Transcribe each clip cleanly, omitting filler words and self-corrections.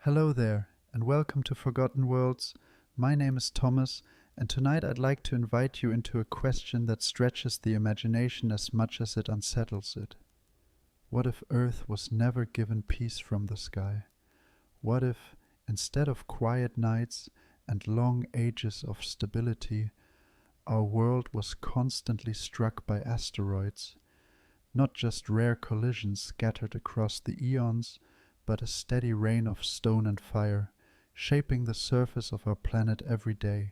Hello there, and welcome to Forgotten Worlds. My name is Thomas, and tonight I'd like to invite you into a question that stretches the imagination as much as it unsettles it. What if Earth was never given peace from the sky? What if, instead of quiet nights and long ages of stability, our world was constantly struck by asteroids? Not just rare collisions scattered across the eons, but a steady rain of stone and fire, shaping the surface of our planet every day.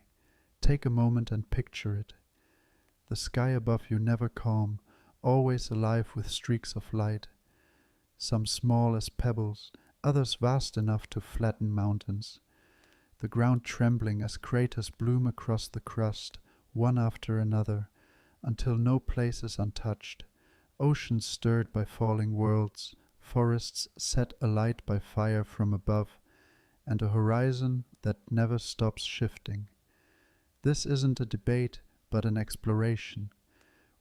Take a moment and picture it. The sky above you never calm, always alive with streaks of light. Some small as pebbles, others vast enough to flatten mountains. The ground trembling as craters bloom across the crust, one after another, until no place is untouched. Oceans stirred by falling worlds, forests set alight by fire from above, and a horizon that never stops shifting. This isn't a debate, but an exploration.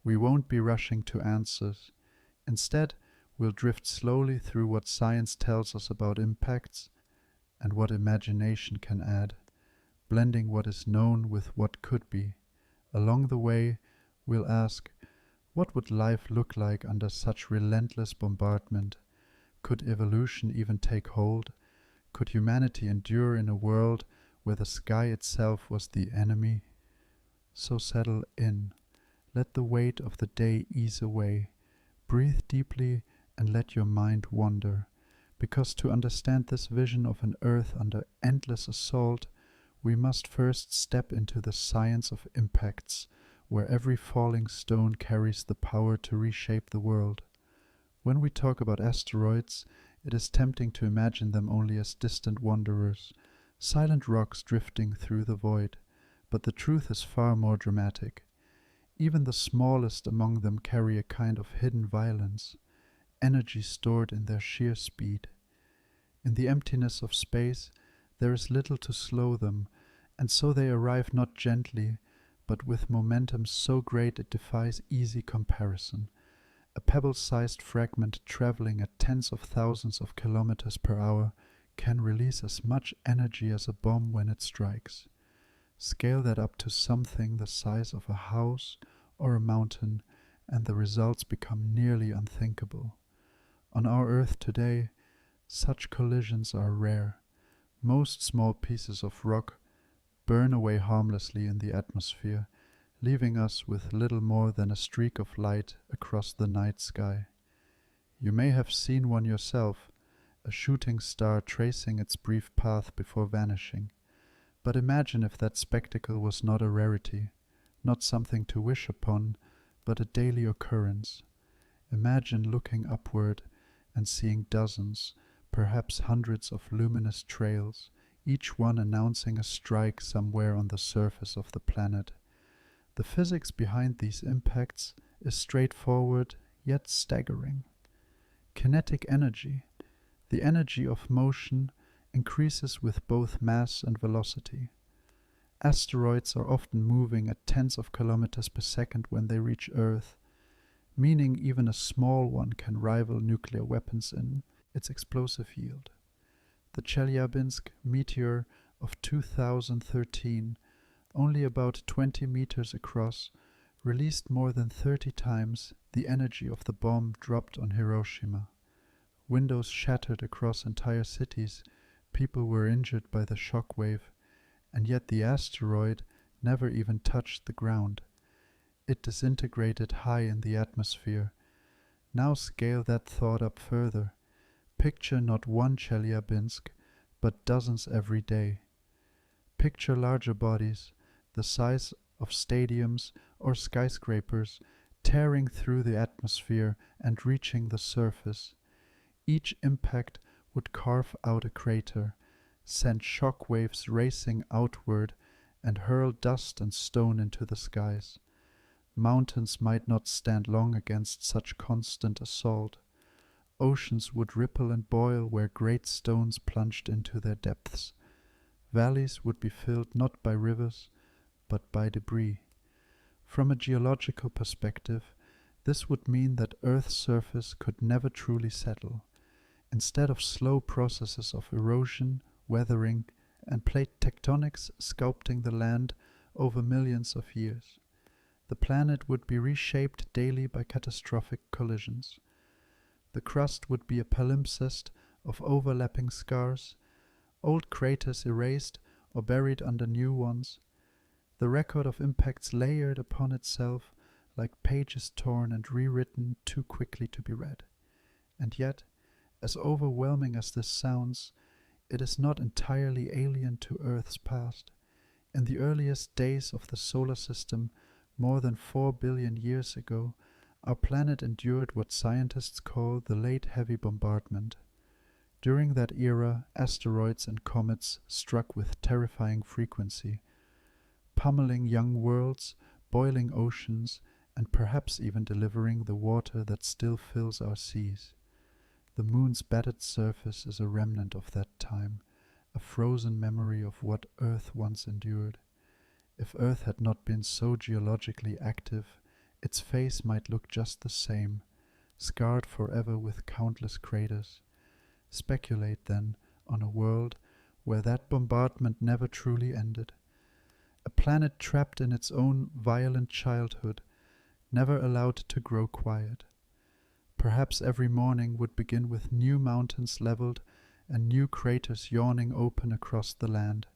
We won't be rushing to answers. Instead, we'll drift slowly through what science tells us about impacts and what imagination can add, blending what is known with what could be. Along the way, we'll ask, what would life look like under such relentless bombardment? Could evolution even take hold? Could humanity endure in a world where the sky itself was the enemy? So settle in. Let the weight of the day ease away. Breathe deeply and let your mind wander. Because to understand this vision of an Earth under endless assault, we must first step into the science of impacts, where every falling stone carries the power to reshape the world. When we talk about asteroids, it is tempting to imagine them only as distant wanderers, silent rocks drifting through the void, but the truth is far more dramatic. Even the smallest among them carry a kind of hidden violence, energy stored in their sheer speed. In the emptiness of space, there is little to slow them, and so they arrive not gently, but with momentum so great it defies easy comparison. A pebble-sized fragment traveling at tens of thousands of kilometers per hour can release as much energy as a bomb when it strikes. Scale that up to something the size of a house or a mountain, and the results become nearly unthinkable. On our Earth today, such collisions are rare. Most small pieces of rock burn away harmlessly in the atmosphere, leaving us with little more than a streak of light across the night sky. You may have seen one yourself, a shooting star tracing its brief path before vanishing. But imagine if that spectacle was not a rarity, not something to wish upon, but a daily occurrence. Imagine looking upward and seeing dozens, perhaps hundreds of luminous trails, each one announcing a strike somewhere on the surface of the planet. The physics behind these impacts is straightforward yet staggering. Kinetic energy, the energy of motion, increases with both mass and velocity. Asteroids are often moving at tens of kilometers per second when they reach Earth, meaning even a small one can rival nuclear weapons in its explosive yield. The Chelyabinsk meteor of 2013, only about 20 meters across, released more than 30 times the energy of the bomb dropped on Hiroshima. Windows shattered across entire cities, people were injured by the shock wave, and yet the asteroid never even touched the ground. It disintegrated high in the atmosphere. Now scale that thought up further. Picture not one Chelyabinsk, but dozens every day. Picture larger bodies, the size of stadiums or skyscrapers, tearing through the atmosphere and reaching the surface. Each impact would carve out a crater, send shock waves racing outward, and hurl dust and stone into the skies. Mountains might not stand long against such constant assault. Oceans would ripple and boil where great stones plunged into their depths. Valleys would be filled not by rivers, but by debris. From a geological perspective, this would mean that Earth's surface could never truly settle. instead of slow processes of erosion, weathering, and plate tectonics sculpting the land over millions of years. The planet would be reshaped daily by catastrophic collisions. The crust would be a palimpsest of overlapping scars, old craters erased or buried under new ones, the record of impacts layered upon itself like pages torn and rewritten too quickly to be read. And yet, as overwhelming as this sounds, it is not entirely alien to Earth's past. In the earliest days of the solar system, more than 4 billion years ago, our planet endured what scientists call the Late Heavy Bombardment. During that era, asteroids and comets struck with terrifying frequency, pummeling young worlds, boiling oceans, and perhaps even delivering the water that still fills our seas. The moon's battered surface is a remnant of that time, a frozen memory of what Earth once endured. If Earth had not been so geologically active, its face might look just the same, scarred forever with countless craters. Speculate, then, on a world where that bombardment never truly ended. A planet trapped in its own violent childhood, never allowed to grow quiet. Perhaps every morning would begin with new mountains leveled and new craters yawning open across the land.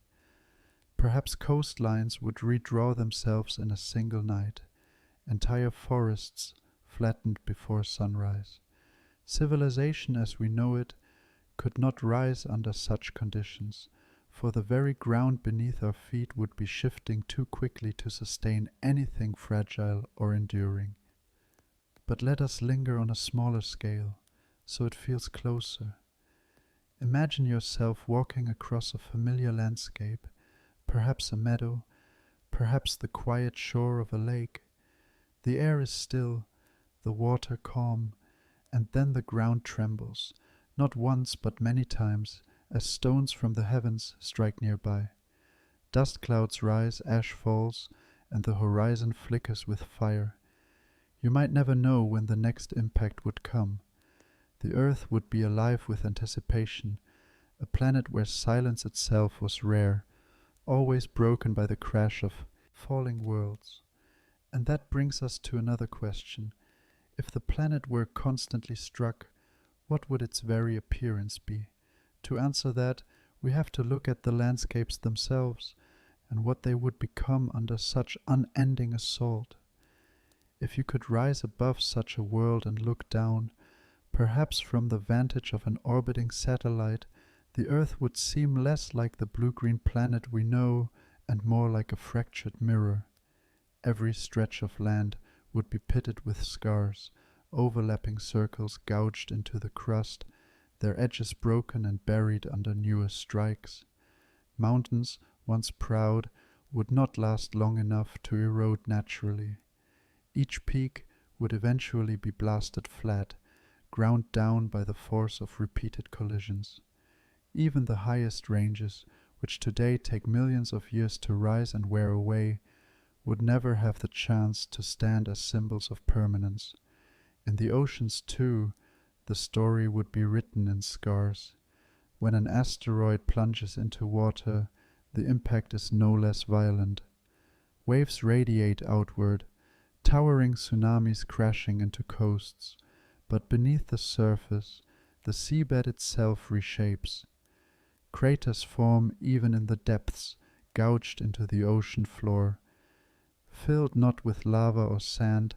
Perhaps coastlines would redraw themselves in a single night, entire forests flattened before sunrise. Civilization as we know it could not rise under such conditions, for the very ground beneath our feet would be shifting too quickly to sustain anything fragile or enduring. But let us linger on a smaller scale, so it feels closer. Imagine yourself walking across a familiar landscape, perhaps a meadow, perhaps the quiet shore of a lake. The air is still, the water calm, and then the ground trembles, not once but many times, as stones from the heavens strike nearby. Dust clouds rise, ash falls, and the horizon flickers with fire. You might never know when the next impact would come. The earth would be alive with anticipation, a planet where silence itself was rare, always broken by the crash of falling worlds. And that brings us to another question. If the planet were constantly struck, what would its very appearance be? To answer that, we have to look at the landscapes themselves and what they would become under such unending assault. If you could rise above such a world and look down, perhaps from the vantage of an orbiting satellite, the Earth would seem less like the blue-green planet we know and more like a fractured mirror. Every stretch of land would be pitted with scars, overlapping circles gouged into the crust, their edges broken and buried under newer strikes. Mountains, once proud, would not last long enough to erode naturally. Each peak would eventually be blasted flat, ground down by the force of repeated collisions. Even the highest ranges, which today take millions of years to rise and wear away, would never have the chance to stand as symbols of permanence. In the oceans, too, the story would be written in scars. When an asteroid plunges into water, the impact is no less violent. Waves radiate outward, towering tsunamis crashing into coasts, but beneath the surface, the seabed itself reshapes. Craters form even in the depths, gouged into the ocean floor, filled not with lava or sand,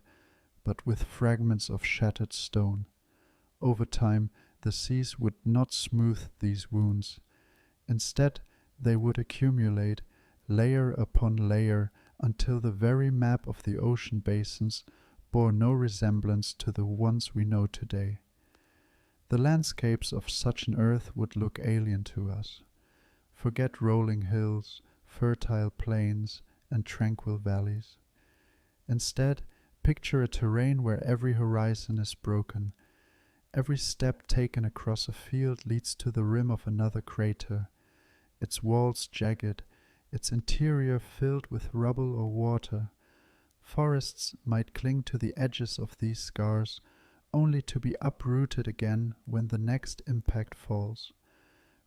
but with fragments of shattered stone. Over time, the seas would not smooth these wounds. Instead, they would accumulate, layer upon layer, until the very map of the ocean basins bore no resemblance to the ones we know today. The landscapes of such an earth would look alien to us. Forget rolling hills, fertile plains, and tranquil valleys. Instead, picture a terrain where every horizon is broken. Every step taken across a field leads to the rim of another crater, its walls jagged, its interior filled with rubble or water. Forests might cling to the edges of these scars, only to be uprooted again when the next impact falls.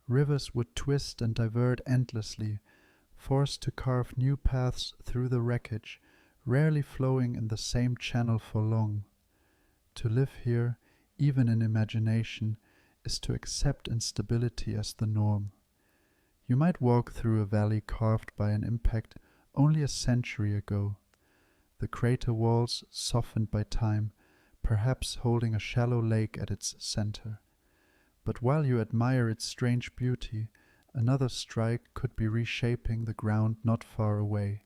Rivers would twist and divert endlessly, forced to carve new paths through the wreckage, rarely flowing in the same channel for long. To live here, even in imagination, is to accept instability as the norm. You might walk through a valley carved by an impact only a century ago, the crater walls softened by time, perhaps holding a shallow lake at its center. But while you admire its strange beauty, another strike could be reshaping the ground not far away,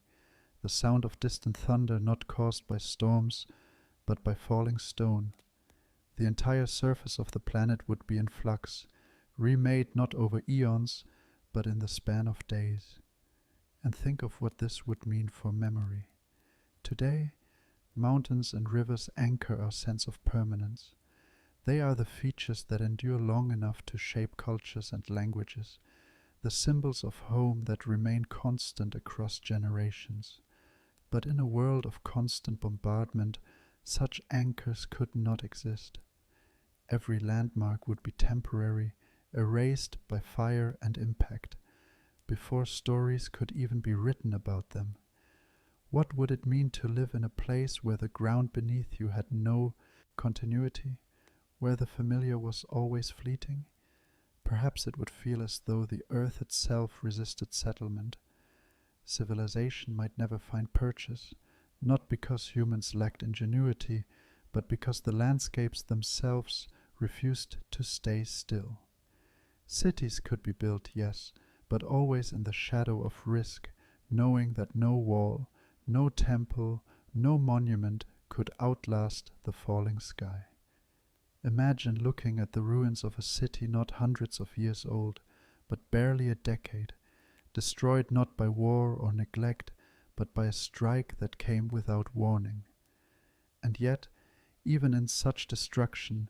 the sound of distant thunder not caused by storms, but by falling stone. The entire surface of the planet would be in flux, remade not over eons, but in the span of days. And think of what this would mean for memory. Today, mountains and rivers anchor our sense of permanence. They are the features that endure long enough to shape cultures and languages, the symbols of home that remain constant across generations. But in a world of constant bombardment, such anchors could not exist. Every landmark would be temporary, erased by fire and impact, before stories could even be written about them. What would it mean to live in a place where the ground beneath you had no continuity, where the familiar was always fleeting? Perhaps it would feel as though the earth itself resisted settlement. Civilization might never find purchase, not because humans lacked ingenuity, but because the landscapes themselves refused to stay still. Cities could be built, yes, but always in the shadow of risk, knowing that no wall, no temple, no monument could outlast the falling sky. Imagine looking at the ruins of a city not hundreds of years old, but barely a decade, destroyed not by war or neglect, but by a strike that came without warning. And yet, even in such destruction,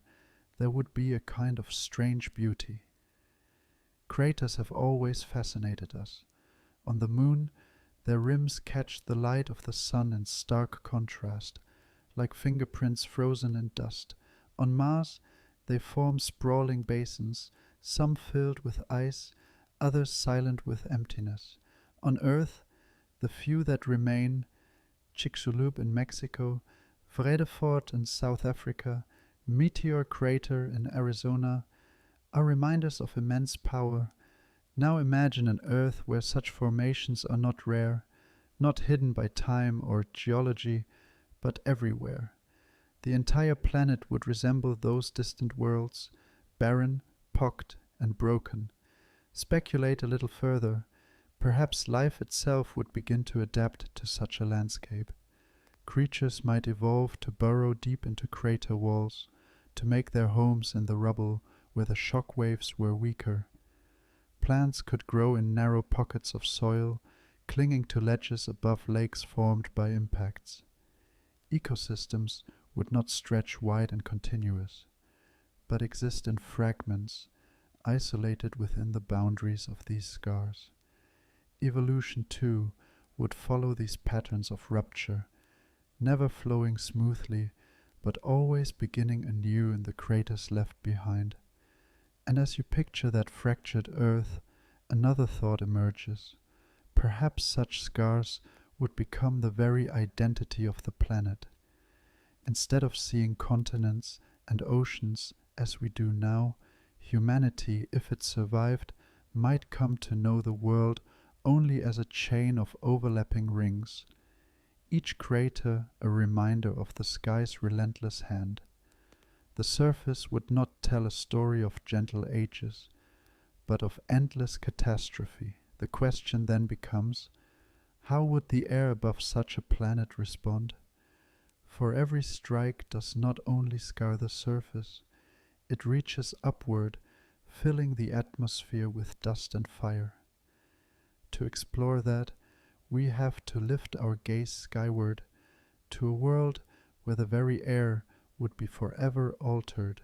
there would be a kind of strange beauty. Craters have always fascinated us. On the moon, their rims catch the light of the sun in stark contrast, like fingerprints frozen in dust. On Mars, they form sprawling basins, some filled with ice, others silent with emptiness. On Earth, the few that remain, Chicxulub in Mexico, Vredefort in South Africa, Meteor Crater in Arizona, are reminders of immense power. Now imagine an Earth where such formations are not rare, not hidden by time or geology, but everywhere. The entire planet would resemble those distant worlds, barren, pocked, and broken. Speculate a little further. Perhaps life itself would begin to adapt to such a landscape. Creatures might evolve to burrow deep into crater walls, to make their homes in the rubble where the shock waves were weaker. Plants could grow in narrow pockets of soil, clinging to ledges above lakes formed by impacts. Ecosystems would not stretch wide and continuous, but exist in fragments, isolated within the boundaries of these scars. Evolution, too, would follow these patterns of rupture, never flowing smoothly, but always beginning anew in the craters left behind. And as you picture that fractured earth, another thought emerges. Perhaps such scars would become the very identity of the planet. Instead of seeing continents and oceans as we do now, humanity, if it survived, might come to know the world only as a chain of overlapping rings, each crater a reminder of the sky's relentless hand. The surface would not tell a story of gentle ages, but of endless catastrophe. The question then becomes, how would the air above such a planet respond? For every strike does not only scar the surface, it reaches upward, filling the atmosphere with dust and fire. To explore that, we have to lift our gaze skyward, to a world where the very air would be forever altered.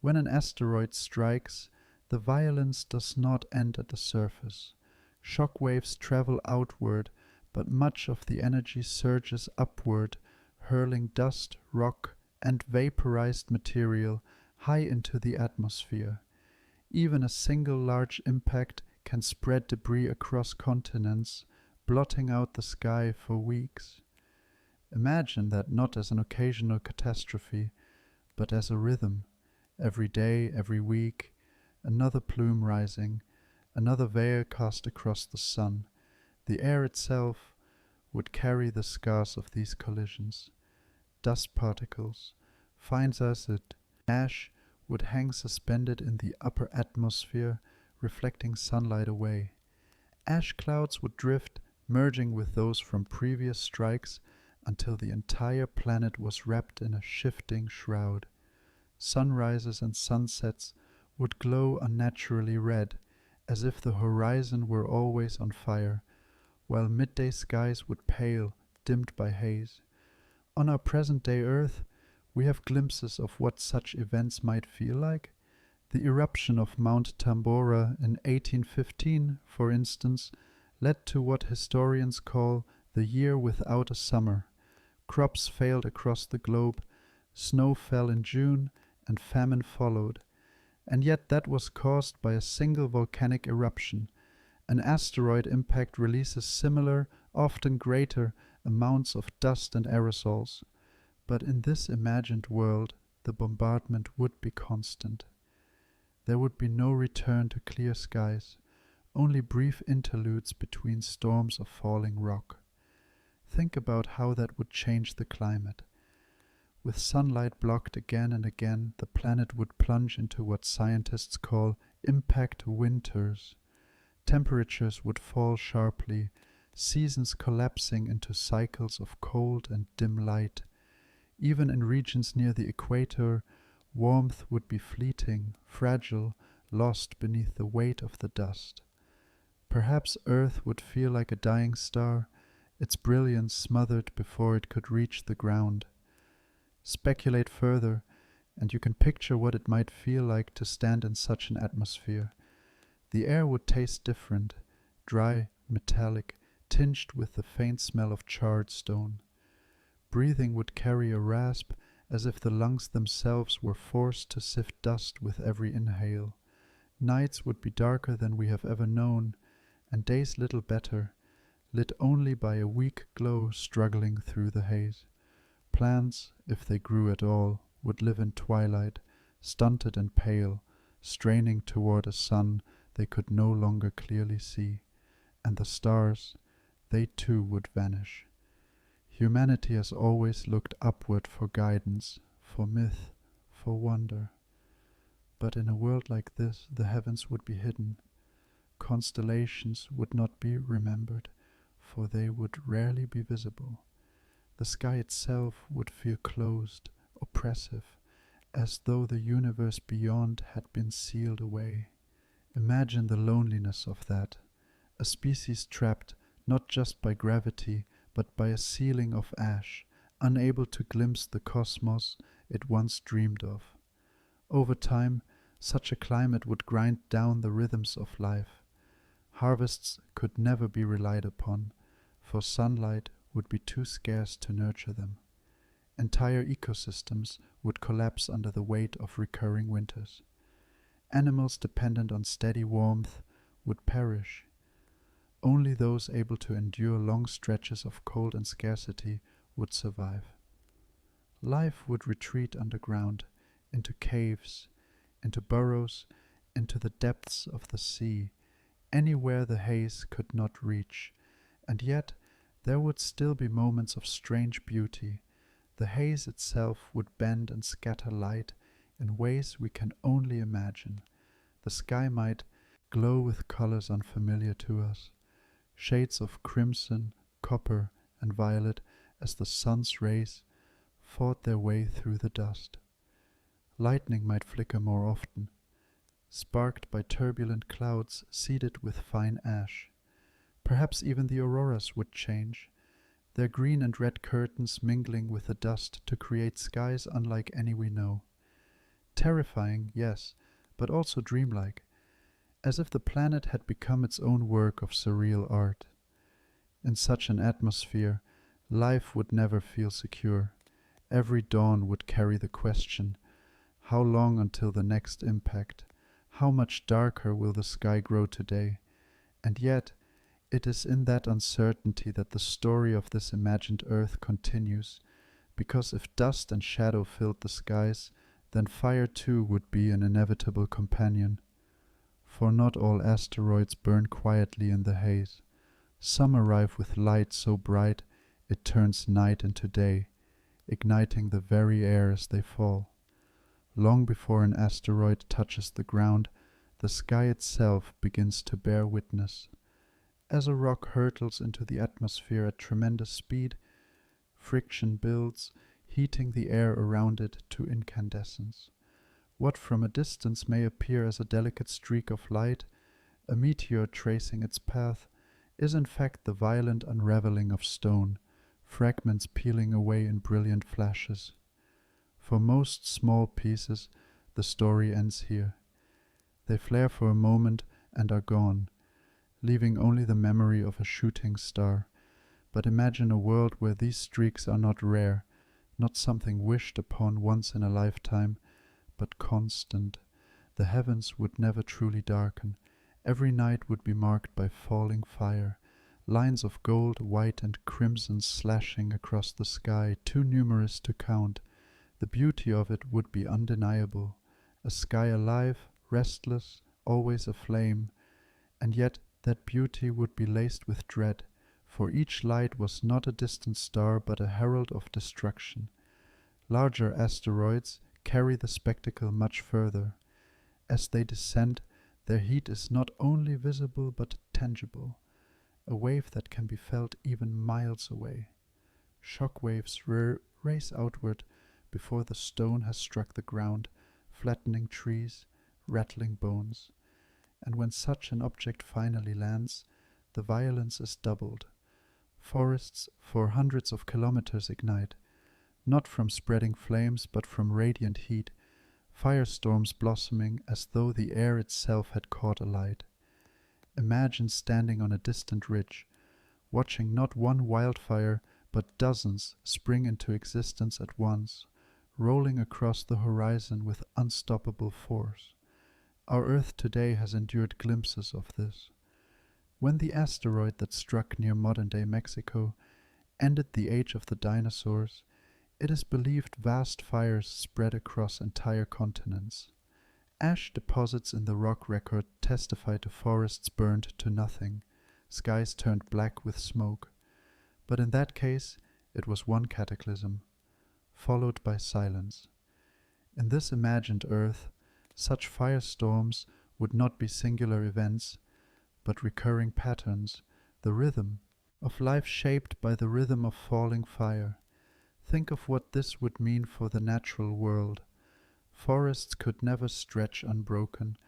When an asteroid strikes, the violence does not end at the surface. Shock waves travel outward, but much of the energy surges upward, hurling dust, rock, and vaporized material high into the atmosphere. Even a single large impact can spread debris across continents, blotting out the sky for weeks. Imagine that not as an occasional catastrophe, but as a rhythm. Every day, every week, another plume rising, another veil cast across the sun. The air itself would carry the scars of these collisions. Dust particles, fines acid, ash would hang suspended in the upper atmosphere, reflecting sunlight away. Ash clouds would drift, merging with those from previous strikes, until the entire planet was wrapped in a shifting shroud. Sunrises and sunsets would glow unnaturally red, as if the horizon were always on fire, while midday skies would pale, dimmed by haze. On our present-day Earth, we have glimpses of what such events might feel like. The eruption of Mount Tambora in 1815, for instance, led to what historians call the year without a summer. Crops failed across the globe, snow fell in June, and famine followed. And yet that was caused by a single volcanic eruption. An asteroid impact releases similar, often greater, amounts of dust and aerosols. But in this imagined world, the bombardment would be constant. There would be no return to clear skies, only brief interludes between storms of falling rock. Think about how that would change the climate. With sunlight blocked again and again, the planet would plunge into what scientists call impact winters. Temperatures would fall sharply, seasons collapsing into cycles of cold and dim light. Even in regions near the equator, warmth would be fleeting, fragile, lost beneath the weight of the dust. Perhaps Earth would feel like a dying star, its brilliance smothered before it could reach the ground. Speculate further, and you can picture what it might feel like to stand in such an atmosphere. The air would taste different, dry, metallic, tinged with the faint smell of charred stone. Breathing would carry a rasp, as if the lungs themselves were forced to sift dust with every inhale. Nights would be darker than we have ever known, and days little better, lit only by a weak glow struggling through the haze. Plants, if they grew at all, would live in twilight, stunted and pale, straining toward a sun they could no longer clearly see, and the stars, they too would vanish. Humanity has always looked upward for guidance, for myth, for wonder. But in a world like this, the heavens would be hidden. Constellations would not be remembered, for they would rarely be visible. The sky itself would feel closed, oppressive, as though the universe beyond had been sealed away. Imagine the loneliness of that, a species trapped not just by gravity, but by a ceiling of ash, unable to glimpse the cosmos it once dreamed of. Over time, such a climate would grind down the rhythms of life. Harvests could never be relied upon, for sunlight would be too scarce to nurture them. Entire ecosystems would collapse under the weight of recurring winters. Animals dependent on steady warmth would perish. Only those able to endure long stretches of cold and scarcity would survive. Life would retreat underground, into caves, into burrows, into the depths of the sea, anywhere the haze could not reach, and yet there would still be moments of strange beauty. The haze itself would bend and scatter light in ways we can only imagine. The sky might glow with colors unfamiliar to us, shades of crimson, copper, and violet as the sun's rays fought their way through the dust. Lightning might flicker more often, sparked by turbulent clouds seeded with fine ash. Perhaps even the auroras would change, their green and red curtains mingling with the dust to create skies unlike any we know. Terrifying, yes, but also dreamlike, as if the planet had become its own work of surreal art. In such an atmosphere, life would never feel secure. Every dawn would carry the question, how long until the next impact? How much darker will the sky grow today? And yet, it is in that uncertainty that the story of this imagined Earth continues, because if dust and shadow filled the skies, then fire too would be an inevitable companion. For not all asteroids burn quietly in the haze. Some arrive with light so bright it turns night into day, igniting the very air as they fall. Long before an asteroid touches the ground, the sky itself begins to bear witness. As a rock hurtles into the atmosphere at tremendous speed, friction builds, heating the air around it to incandescence. What from a distance may appear as a delicate streak of light, a meteor tracing its path, is in fact the violent unraveling of stone, fragments peeling away in brilliant flashes. For most small pieces, the story ends here. They flare for a moment and are gone, leaving only the memory of a shooting star. But imagine a world where these streaks are not rare, not something wished upon once in a lifetime, but constant. The heavens would never truly darken. Every night would be marked by falling fire, lines of gold, white, and crimson slashing across the sky, too numerous to count. The beauty of it would be undeniable, a sky alive, restless, always aflame, and yet that beauty would be laced with dread, for each light was not a distant star but a herald of destruction. Larger asteroids carry the spectacle much further. As they descend, their heat is not only visible but tangible, a wave that can be felt even miles away. Shock waves race outward before the stone has struck the ground, flattening trees, rattling bones. And when such an object finally lands, the violence is doubled. Forests for hundreds of kilometers ignite, not from spreading flames but from radiant heat, firestorms blossoming as though the air itself had caught alight. Imagine standing on a distant ridge, watching not one wildfire but dozens spring into existence at once, rolling across the horizon with unstoppable force. Our Earth today has endured glimpses of this. When the asteroid that struck near modern-day Mexico ended the age of the dinosaurs, it is believed vast fires spread across entire continents. Ash deposits in the rock record testify to forests burned to nothing, skies turned black with smoke. But in that case, it was one cataclysm, followed by silence. In this imagined Earth, such firestorms would not be singular events, but recurring patterns, the rhythm of life shaped by the rhythm of falling fire. Think of what this would mean for the natural world. Forests could never stretch unbroken,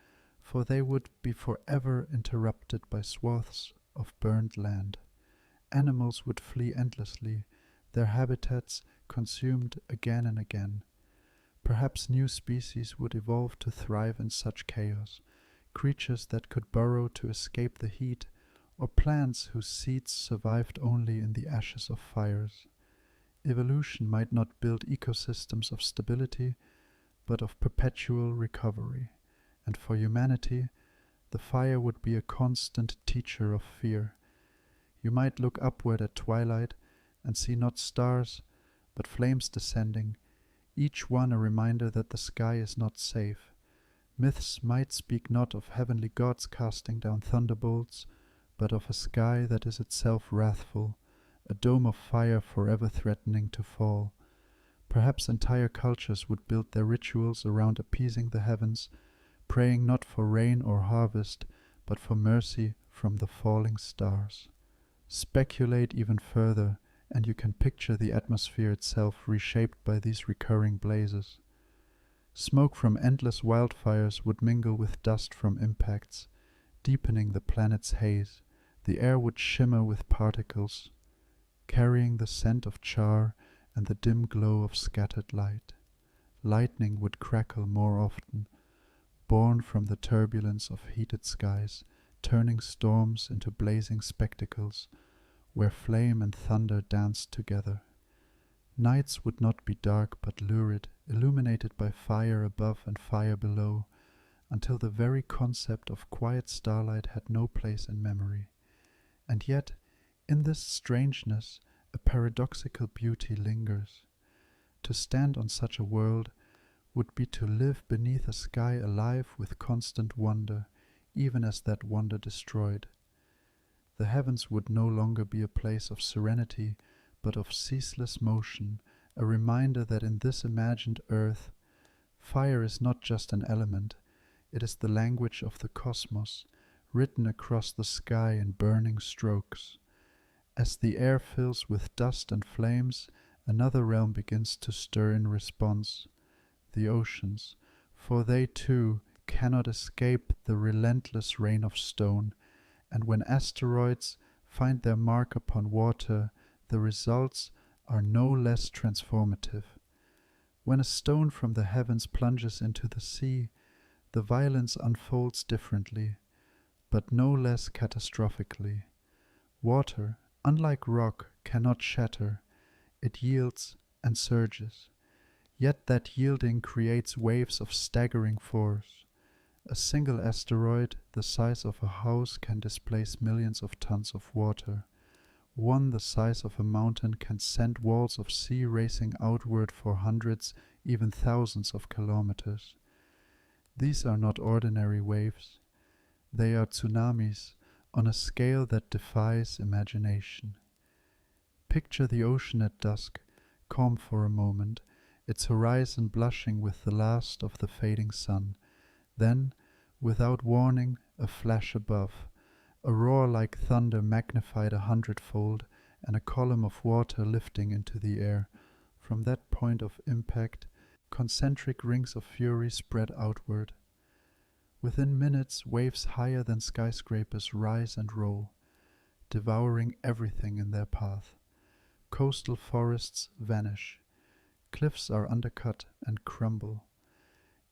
for they would be forever interrupted by swaths of burned land. Animals would flee endlessly, their habitats consumed again and again. Perhaps new species would evolve to thrive in such chaos, creatures that could burrow to escape the heat, or plants whose seeds survived only in the ashes of fires. Evolution might not build ecosystems of stability, but of perpetual recovery, and for humanity, the fire would be a constant teacher of fear. You might look upward at twilight and see not stars, but flames descending, each one a reminder that the sky is not safe. Myths might speak not of heavenly gods casting down thunderbolts, but of a sky that is itself wrathful, a dome of fire forever threatening to fall. Perhaps entire cultures would build their rituals around appeasing the heavens, praying not for rain or harvest, but for mercy from the falling stars. Speculate even further, and you can picture the atmosphere itself reshaped by these recurring blazes. Smoke from endless wildfires would mingle with dust from impacts, deepening the planet's haze. The air would shimmer with particles, carrying the scent of char and the dim glow of scattered light. Lightning would crackle more often, born from the turbulence of heated skies, turning storms into blazing spectacles, where flame and thunder danced together. Nights would not be dark but lurid, illuminated by fire above and fire below, until the very concept of quiet starlight had no place in memory. And yet, in this strangeness, a paradoxical beauty lingers. To stand on such a world would be to live beneath a sky alive with constant wonder, even as that wonder destroyed. The heavens would no longer be a place of serenity, but of ceaseless motion, a reminder that in this imagined earth, fire is not just an element, it is the language of the cosmos, written across the sky in burning strokes. As the air fills with dust and flames, another realm begins to stir in response, the oceans, for they too cannot escape the relentless rain of stone, and when asteroids find their mark upon water, the results are no less transformative. When a stone from the heavens plunges into the sea, the violence unfolds differently, but no less catastrophically. Water, unlike rock, cannot shatter, it yields and surges. Yet that yielding creates waves of staggering force. A single asteroid the size of a house can displace millions of tons of water. One the size of a mountain can send walls of sea racing outward for hundreds, even thousands of kilometers. These are not ordinary waves. They are tsunamis on a scale that defies imagination. Picture the ocean at dusk, calm for a moment, its horizon blushing with the last of the fading sun. Then, without warning, a flash above, a roar like thunder magnified 100-fold, and a column of water lifting into the air. From that point of impact, concentric rings of fury spread outward. Within minutes, waves higher than skyscrapers rise and roll, devouring everything in their path. Coastal forests vanish. Cliffs are undercut and crumble.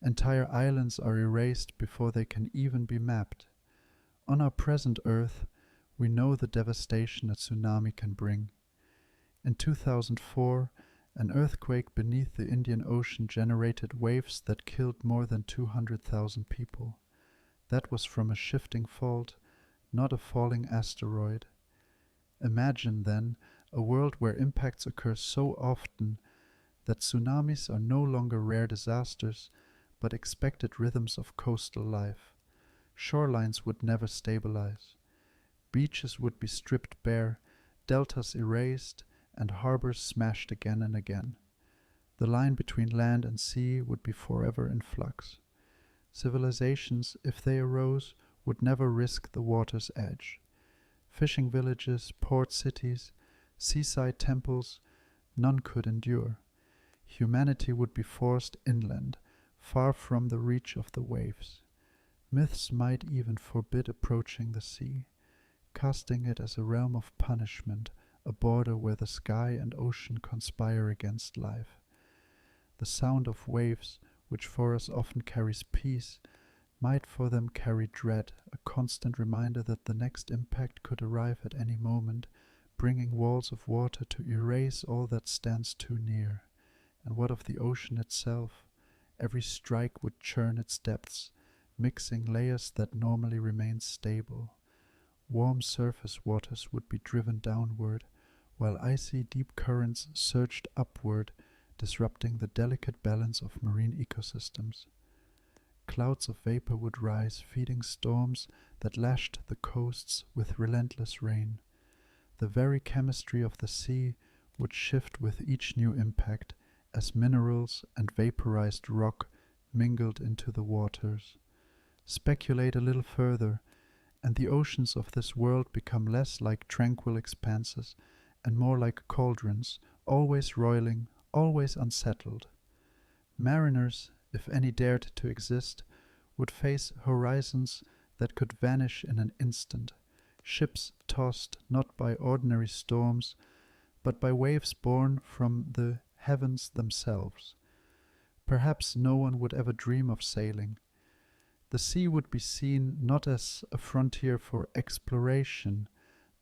Entire islands are erased before they can even be mapped. On our present Earth, we know the devastation a tsunami can bring. In 2004, an earthquake beneath the Indian Ocean generated waves that killed more than 200,000 people. That was from a shifting fault, not a falling asteroid. Imagine, then, a world where impacts occur so often that tsunamis are no longer rare disasters, but expected rhythms of coastal life. Shorelines would never stabilize. Beaches would be stripped bare, deltas erased, and harbors smashed again and again. The line between land and sea would be forever in flux. Civilizations, if they arose, would never risk the water's edge. Fishing villages, port cities, seaside temples, none could endure. Humanity would be forced inland, far from the reach of the waves. Myths might even forbid approaching the sea, casting it as a realm of punishment, a border where the sky and ocean conspire against life. The sound of waves, which for us often carries peace, might for them carry dread, a constant reminder that the next impact could arrive at any moment, bringing walls of water to erase all that stands too near. And what of the ocean itself? Every strike would churn its depths, mixing layers that normally remain stable. Warm surface waters would be driven downward, while icy deep currents surged upward, disrupting the delicate balance of marine ecosystems. Clouds of vapor would rise, feeding storms that lashed the coasts with relentless rain. The very chemistry of the sea would shift with each new impact, as minerals and vaporized rock mingled into the waters. Speculate a little further, and the oceans of this world become less like tranquil expanses and more like cauldrons, always roiling, always unsettled. Mariners, if any dared to exist, would face horizons that could vanish in an instant, ships tossed not by ordinary storms, but by waves born from the heavens themselves. Perhaps no one would ever dream of sailing. The sea would be seen not as a frontier for exploration,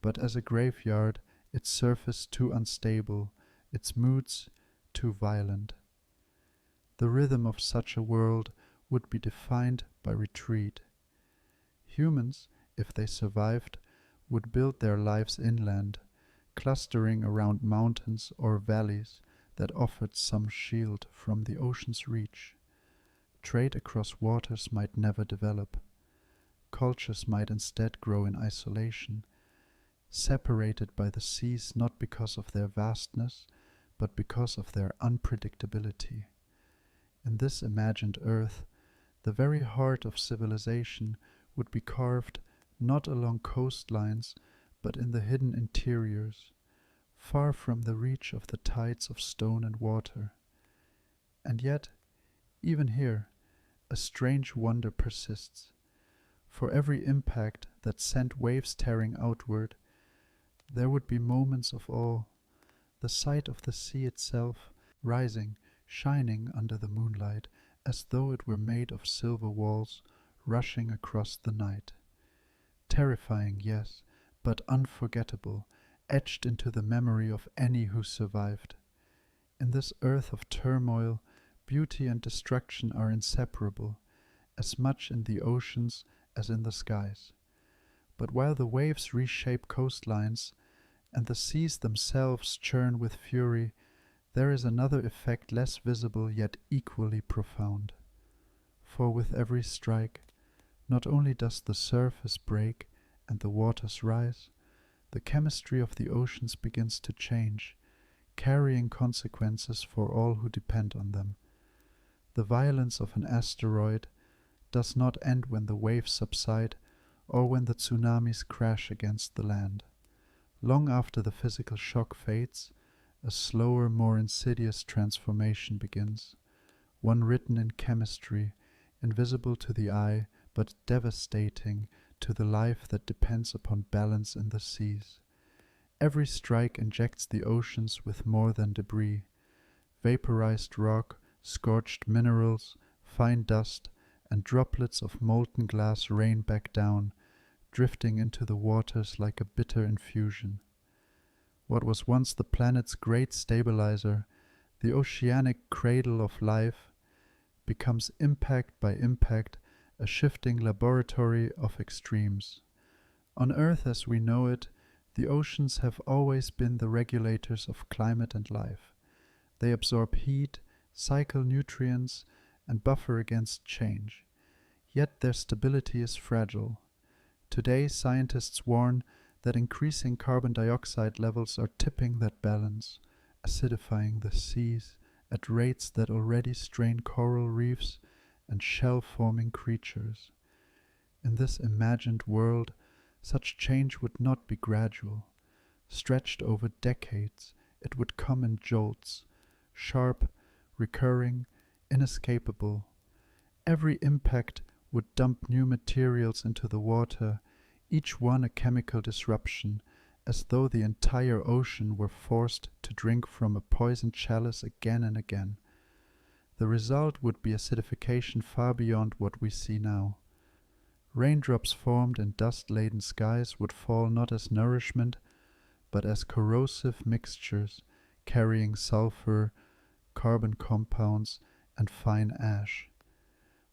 but as a graveyard, its surface too unstable, its moods too violent. The rhythm of such a world would be defined by retreat. Humans, if they survived, would build their lives inland, clustering around mountains or valleys that offered some shield from the ocean's reach. Trade across waters might never develop. Cultures might instead grow in isolation, separated by the seas not because of their vastness, but because of their unpredictability. In this imagined earth, the very heart of civilization would be carved not along coastlines, but in the hidden interiors, far from the reach of the tides of stone and water. And yet, even here, a strange wonder persists. For every impact that sent waves tearing outward, there would be moments of awe, the sight of the sea itself rising, shining under the moonlight, as though it were made of silver walls rushing across the night. Terrifying, yes, but unforgettable, etched into the memory of any who survived. In this earth of turmoil, beauty and destruction are inseparable, as much in the oceans as in the skies. But while the waves reshape coastlines, and the seas themselves churn with fury, there is another effect less visible yet equally profound. For with every strike, not only does the surface break and the waters rise, the chemistry of the oceans begins to change, carrying consequences for all who depend on them. The violence of an asteroid does not end when the waves subside or when the tsunamis crash against the land. Long after the physical shock fades, a slower, more insidious transformation begins, one written in chemistry, invisible to the eye, but devastating to the life that depends upon balance in the seas. Every strike injects the oceans with more than debris, vaporized rock, scorched minerals, fine dust, and droplets of molten glass rain back down, drifting into the waters like a bitter infusion. What was once the planet's great stabilizer, the oceanic cradle of life, becomes impact by impact a shifting laboratory of extremes. On Earth as we know it, the oceans have always been the regulators of climate and life. They absorb heat, cycle nutrients, and buffer against change. Yet their stability is fragile. Today, scientists warn that increasing carbon dioxide levels are tipping that balance, acidifying the seas at rates that already strain coral reefs and shell-forming creatures. In this imagined world, such change would not be gradual. Stretched over decades, it would come in jolts, sharp, recurring, inescapable. Every impact would dump new materials into the water, each one a chemical disruption, as though the entire ocean were forced to drink from a poisoned chalice again and again. The result would be acidification far beyond what we see now. Raindrops formed in dust-laden skies would fall not as nourishment, but as corrosive mixtures carrying sulfur, carbon compounds, and fine ash.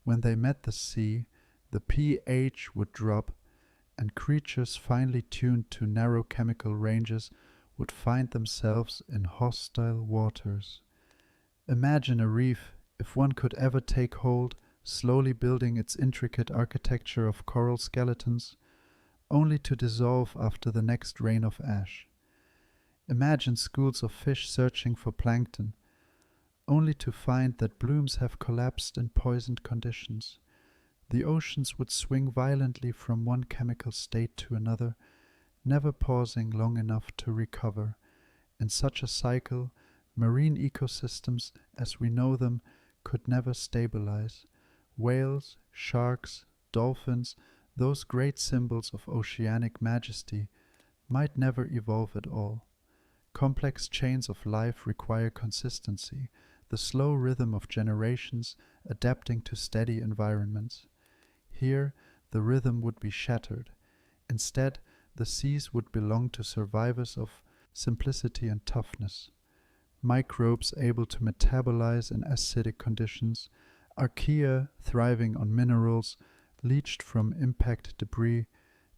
When they met the sea, the pH would drop, and creatures finely tuned to narrow chemical ranges would find themselves in hostile waters. Imagine a reef, if one could ever take hold, slowly building its intricate architecture of coral skeletons, only to dissolve after the next rain of ash. Imagine schools of fish searching for plankton, only to find that blooms have collapsed in poisoned conditions. The oceans would swing violently from one chemical state to another, never pausing long enough to recover. In such a cycle, marine ecosystems as we know them could never stabilize. Whales, sharks, dolphins, those great symbols of oceanic majesty, might never evolve at all. Complex chains of life require consistency, the slow rhythm of generations adapting to steady environments. Here, the rhythm would be shattered. Instead, the seas would belong to survivors of simplicity and toughness. microbes able to metabolize in acidic conditions, archaea thriving on minerals leached from impact debris,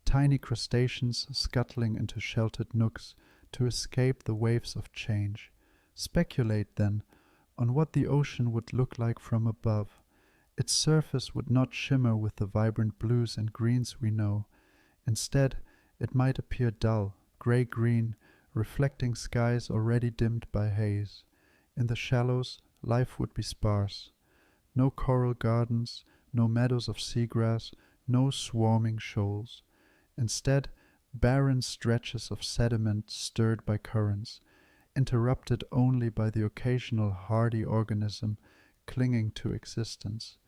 tiny crustaceans scuttling into sheltered nooks to escape the waves of change. Speculate, then, on what the ocean would look like from above. Its surface would not shimmer with the vibrant blues and greens we know. Instead, it might appear dull, gray-green, reflecting skies already dimmed by haze. In the shallows, life would be sparse. No coral gardens, no meadows of seagrass, no swarming shoals. Instead, barren stretches of sediment stirred by currents, interrupted only by the occasional hardy organism clinging to existence.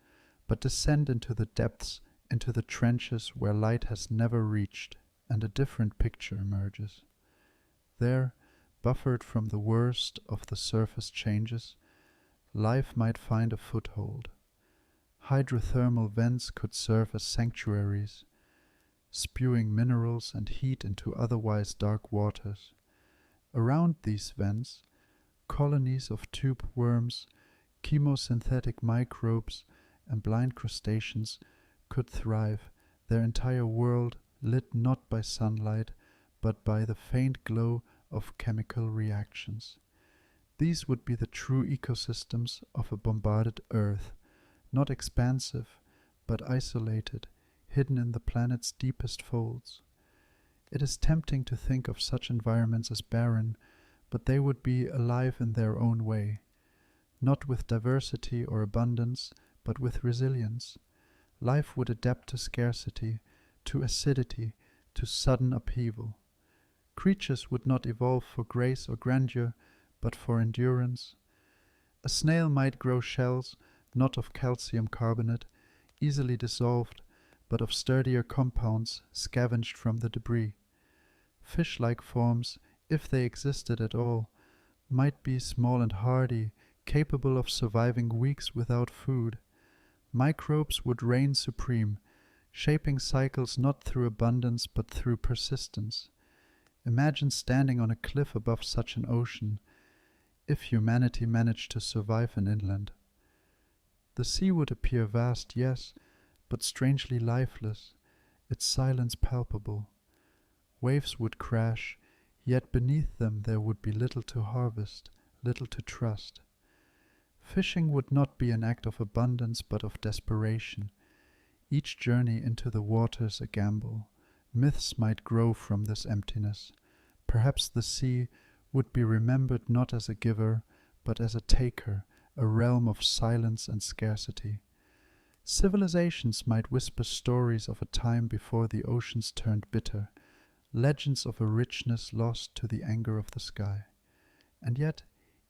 But descend into the depths, into the trenches where light has never reached, and a different picture emerges. There, buffered from the worst of the surface changes, life might find a foothold. Hydrothermal vents could serve as sanctuaries, spewing minerals and heat into otherwise dark waters. Around these vents, colonies of tube worms, chemosynthetic microbes, and blind crustaceans could thrive, their entire world lit not by sunlight, but by the faint glow of chemical reactions. These would be the true ecosystems of a bombarded Earth, not expansive, but isolated, hidden in the planet's deepest folds. It is tempting to think of such environments as barren, but they would be alive in their own way, not with diversity or abundance, but with resilience. Life would adapt to scarcity, to acidity, to sudden upheaval. Creatures would not evolve for grace or grandeur, but for endurance. A snail might grow shells, not of calcium carbonate, easily dissolved, but of sturdier compounds scavenged from the debris. Fish-like forms, if they existed at all, might be small and hardy, capable of surviving weeks without food. Microbes would reign supreme, shaping cycles not through abundance but through persistence. Imagine standing on a cliff above such an ocean, if humanity managed to survive an inland. The sea would appear vast, yes, but strangely lifeless, its silence palpable. Waves would crash, yet beneath them there would be little to harvest, little to trust. Fishing would not be an act of abundance but of desperation. Each journey into the waters a gamble. Myths might grow from this emptiness. Perhaps the sea would be remembered not as a giver, but as a taker, a realm of silence and scarcity. Civilizations might whisper stories of a time before the oceans turned bitter, legends of a richness lost to the anger of the sky. And yet,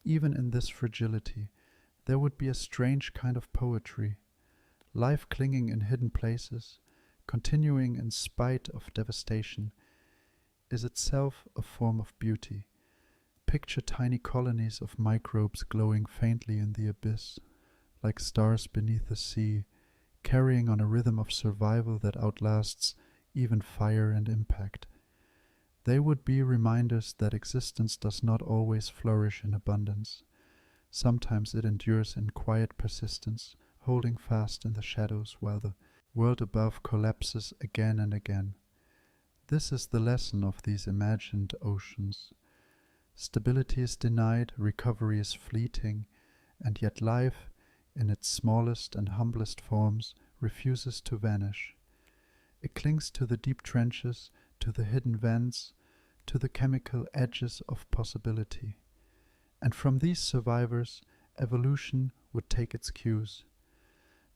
even in this fragility, there would be a strange kind of poetry, life clinging in hidden places, continuing in spite of devastation, is itself a form of beauty. Picture tiny colonies of microbes glowing faintly in the abyss, like stars beneath the sea, carrying on a rhythm of survival that outlasts even fire and impact. They would be reminders that existence does not always flourish in abundance. Sometimes it endures in quiet persistence, holding fast in the shadows while the world above collapses again and again. This is the lesson of these imagined oceans. Stability is denied, recovery is fleeting, and yet life, in its smallest and humblest forms, refuses to vanish. It clings to the deep trenches, to the hidden vents, to the chemical edges of possibility. And from these survivors, evolution would take its cues.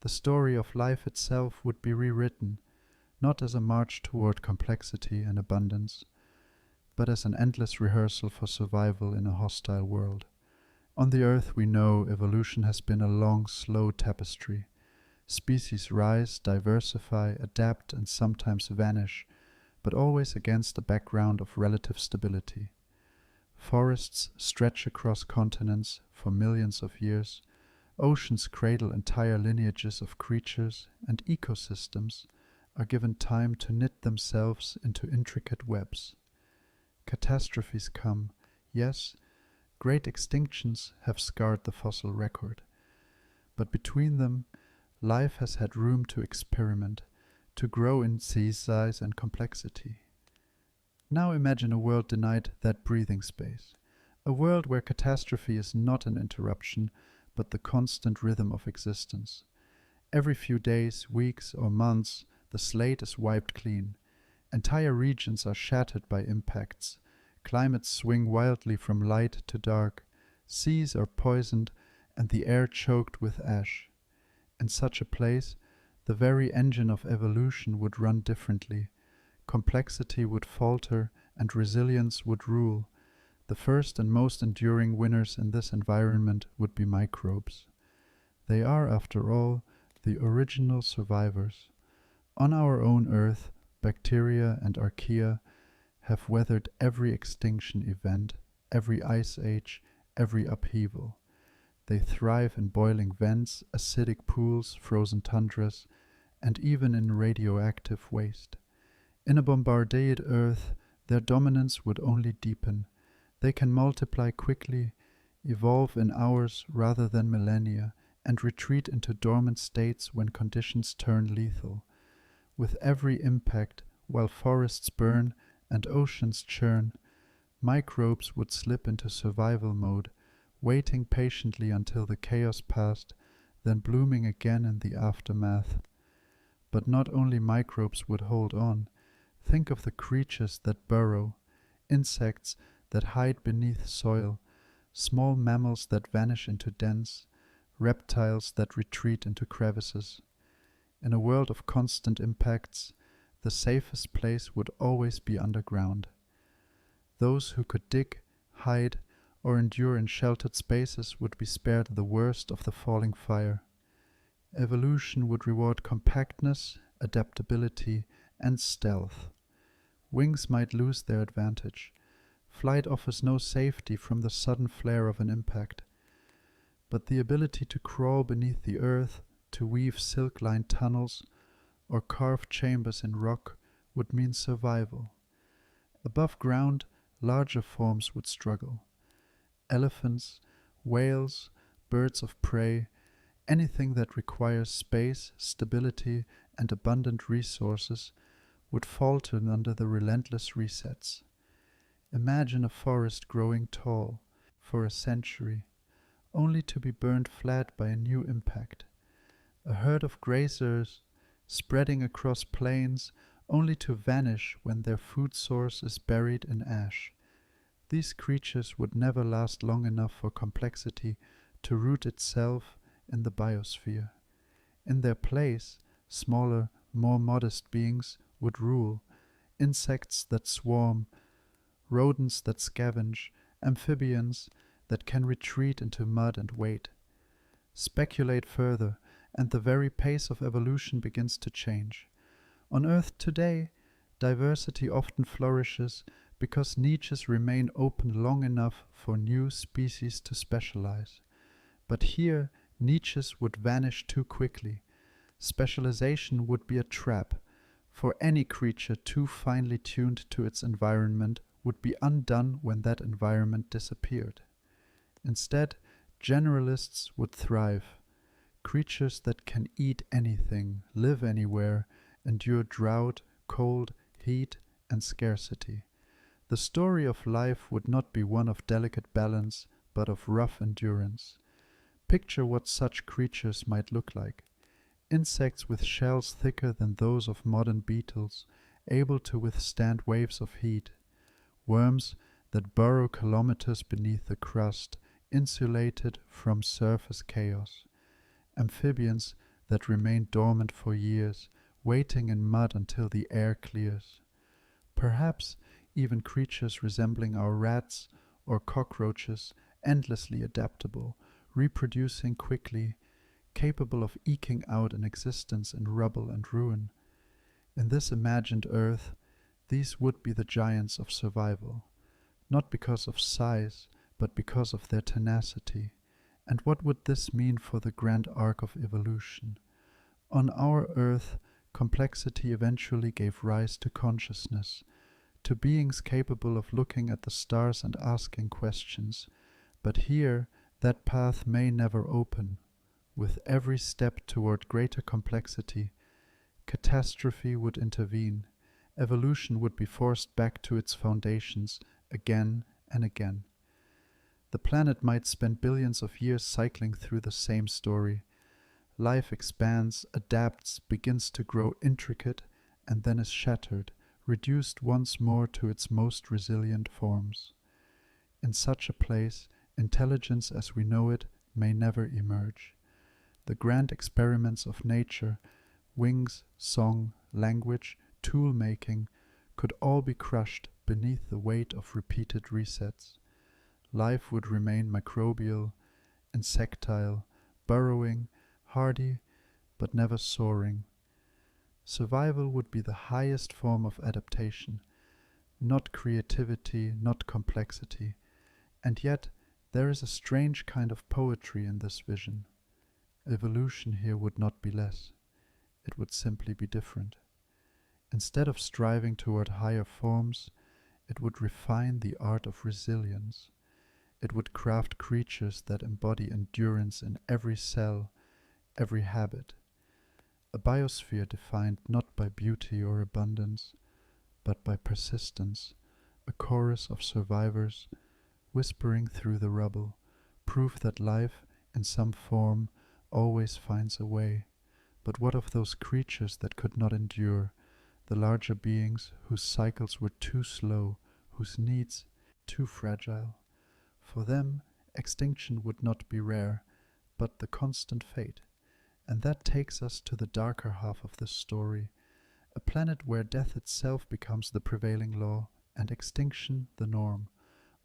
The story of life itself would be rewritten, not as a march toward complexity and abundance, but as an endless rehearsal for survival in a hostile world. On the Earth, we know evolution has been a long, slow tapestry. Species rise, diversify, adapt, and sometimes vanish, but always against a background of relative stability. Forests stretch across continents for millions of years, oceans cradle entire lineages of creatures, and ecosystems are given time to knit themselves into intricate webs. Catastrophes come, yes, Great extinctions have scarred the fossil record, but between them, life has had room to experiment, to grow in size and complexity. Now imagine a world denied that breathing space, a world where catastrophe is not an interruption, but the constant rhythm of existence. Every few days, weeks, or months, the slate is wiped clean. Entire regions are shattered by impacts. Climates swing wildly from light to dark. Seas are poisoned, and the air choked with ash. In such a place, the very engine of evolution would run differently. Complexity would falter, and resilience would rule. The first and most enduring winners in this environment would be microbes. They are, after all, the original survivors. On our own Earth, bacteria and archaea have weathered every extinction event, every ice age, every upheaval. They thrive in boiling vents, acidic pools, frozen tundras, and even in radioactive waste. In a bombarded Earth, their dominance would only deepen. They can multiply quickly, evolve in hours rather than millennia, and retreat into dormant states when conditions turn lethal. With every impact, while forests burn and oceans churn, microbes would slip into survival mode, waiting patiently until the chaos passed, then blooming again in the aftermath. But not only microbes would hold on. Think of the creatures that burrow, insects that hide beneath soil, small mammals that vanish into dens, reptiles that retreat into crevices. In a world of constant impacts, the safest place would always be underground. Those who could dig, hide, or endure in sheltered spaces would be spared the worst of the falling fire. Evolution would reward compactness, adaptability, and stealth. Wings might lose their advantage. Flight offers no safety from the sudden flare of an impact. But the ability to crawl beneath the earth, to weave silk-lined tunnels, or carve chambers in rock would mean survival. Above ground, larger forms would struggle. Elephants, whales, birds of prey, anything that requires space, stability, and abundant resources would falter under the relentless resets. Imagine a forest growing tall for a century, only to be burned flat by a new impact. A herd of grazers spreading across plains only to vanish when their food source is buried in ash. These creatures would never last long enough for complexity to root itself in the biosphere. In their place, smaller, more modest beings would rule, insects that swarm, rodents that scavenge, amphibians that can retreat into mud and wait. Speculate further, and the very pace of evolution begins to change. On Earth today, diversity often flourishes because niches remain open long enough for new species to specialize. But here, niches would vanish too quickly. Specialization would be a trap, for any creature too finely tuned to its environment would be undone when that environment disappeared. Instead, generalists would thrive. Creatures that can eat anything, live anywhere, endure drought, cold, heat, and scarcity. The story of life would not be one of delicate balance, but of rough endurance. Picture what such creatures might look like. Insects with shells thicker than those of modern beetles, able to withstand waves of heat. Worms that burrow kilometers beneath the crust, insulated from surface chaos. Amphibians that remain dormant for years, waiting in mud until the air clears. Perhaps even creatures resembling our rats or cockroaches, endlessly adaptable, reproducing quickly, capable of eking out an existence in rubble and ruin. In this imagined Earth, these would be the giants of survival, not because of size, but because of their tenacity. And what would this mean for the grand arc of evolution? On our Earth, complexity eventually gave rise to consciousness, to beings capable of looking at the stars and asking questions. But here that path may never open. With every step toward greater complexity, catastrophe would intervene. Evolution would be forced back to its foundations again and again. The planet might spend billions of years cycling through the same story. Life expands, adapts, begins to grow intricate, and then is shattered, reduced once more to its most resilient forms. In such a place, intelligence as we know it may never emerge. The grand experiments of nature, wings, song, language, tool-making, could all be crushed beneath the weight of repeated resets. Life would remain microbial, insectile, burrowing, hardy, but never soaring. Survival would be the highest form of adaptation, not creativity, not complexity. And yet, there is a strange kind of poetry in this vision. Evolution here would not be less. It would simply be different. Instead of striving toward higher forms, it would refine the art of resilience. It would craft creatures that embody endurance in every cell, every habit. A biosphere defined not by beauty or abundance, but by persistence, a chorus of survivors whispering through the rubble, proof that life, in some form, always finds a way. But what of those creatures that could not endure, the larger beings whose cycles were too slow, whose needs too fragile? For them, extinction would not be rare, but the constant fate. And that takes us to the darker half of this story, a planet where death itself becomes the prevailing law and extinction the norm.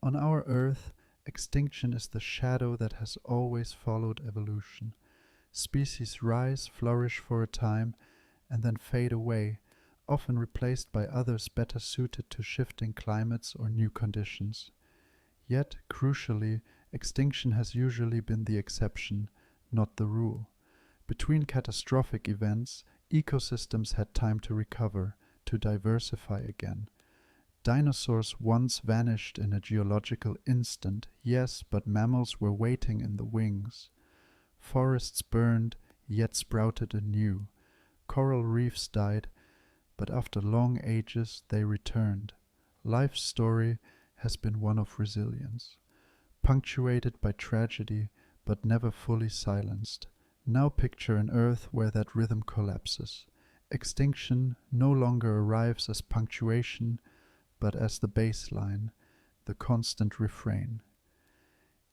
On our Earth, extinction is the shadow that has always followed evolution. Species rise, flourish for a time, and then fade away, often replaced by others better suited to shifting climates or new conditions. Yet, crucially, extinction has usually been the exception, not the rule. Between catastrophic events, ecosystems had time to recover, to diversify again. Dinosaurs once vanished in a geological instant, yes, but mammals were waiting in the wings. Forests burned, yet sprouted anew. Coral reefs died, but after long ages they returned. Life's story has been one of resilience, punctuated by tragedy, but never fully silenced. Now picture an Earth where that rhythm collapses. Extinction no longer arrives as punctuation, but as the baseline, the constant refrain.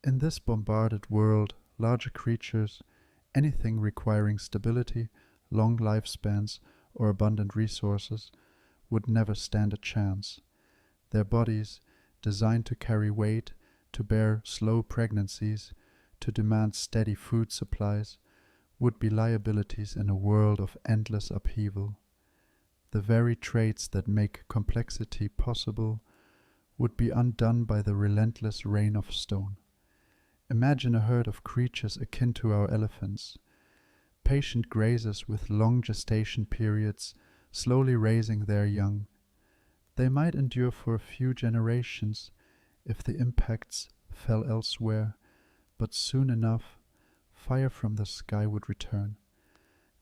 In this bombarded world, larger creatures, anything requiring stability, long lifespans, or abundant resources, would never stand a chance. Their bodies, designed to carry weight, to bear slow pregnancies, to demand steady food supplies, would be liabilities in a world of endless upheaval. The very traits that make complexity possible would be undone by the relentless rain of stone. Imagine a herd of creatures akin to our elephants, patient grazers with long gestation periods, slowly raising their young. They might endure for a few generations if the impacts fell elsewhere, but soon enough, fire from the sky would return.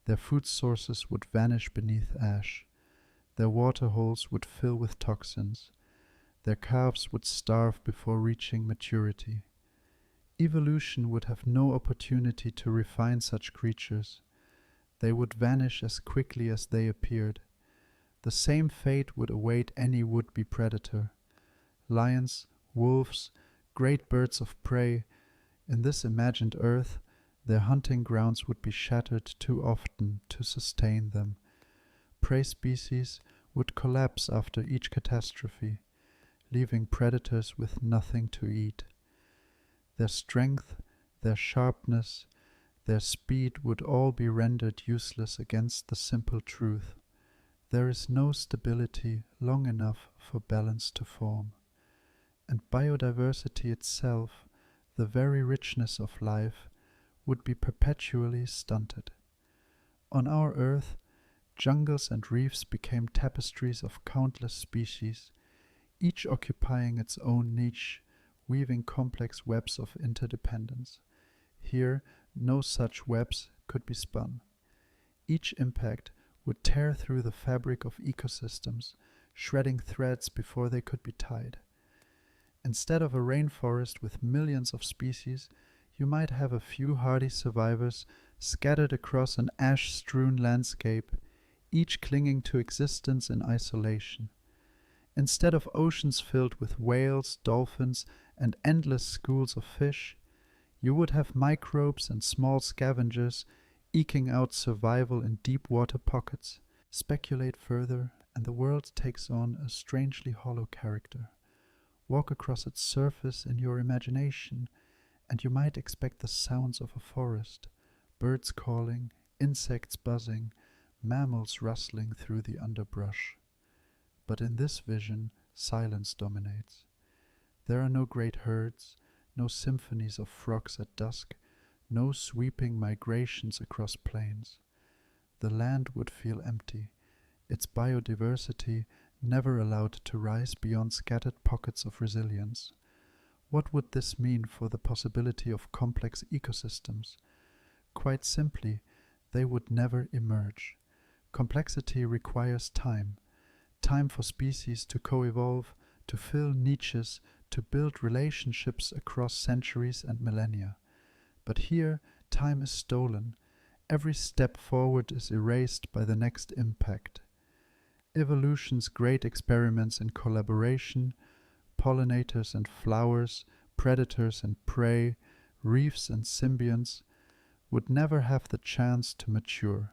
Their food sources would vanish beneath ash. Their waterholes would fill with toxins. Their calves would starve before reaching maturity. Evolution would have no opportunity to refine such creatures. They would vanish as quickly as they appeared. The same fate would await any would-be predator. Lions, wolves, great birds of prey. In this imagined Earth, their hunting grounds would be shattered too often to sustain them. Prey species would collapse after each catastrophe, leaving predators with nothing to eat. Their strength, their sharpness, their speed would all be rendered useless against the simple truth. There is no stability long enough for balance to form. And biodiversity itself, the very richness of life, would be perpetually stunted. On our Earth, jungles and reefs became tapestries of countless species, each occupying its own niche, weaving complex webs of interdependence. Here, no such webs could be spun. Each impact would tear through the fabric of ecosystems, shredding threads before they could be tied. Instead of a rainforest with millions of species, you might have a few hardy survivors scattered across an ash-strewn landscape, each clinging to existence in isolation. Instead of oceans filled with whales, dolphins, and endless schools of fish, you would have microbes and small scavengers eking out survival in deep water pockets. Speculate further, and the world takes on a strangely hollow character. Walk across its surface in your imagination, and you might expect the sounds of a forest, birds calling, insects buzzing, mammals rustling through the underbrush. But in this vision, silence dominates. There are no great herds, no symphonies of frogs at dusk, no sweeping migrations across plains. The land would feel empty, its biodiversity never allowed to rise beyond scattered pockets of resilience. What would this mean for the possibility of complex ecosystems? Quite simply, they would never emerge. Complexity requires time for species to co-evolve, to fill niches, to build relationships across centuries and millennia. But here, time is stolen. Every step forward is erased by the next impact. Evolution's great experiments in collaboration, pollinators and flowers, predators and prey, reefs and symbionts, would never have the chance to mature.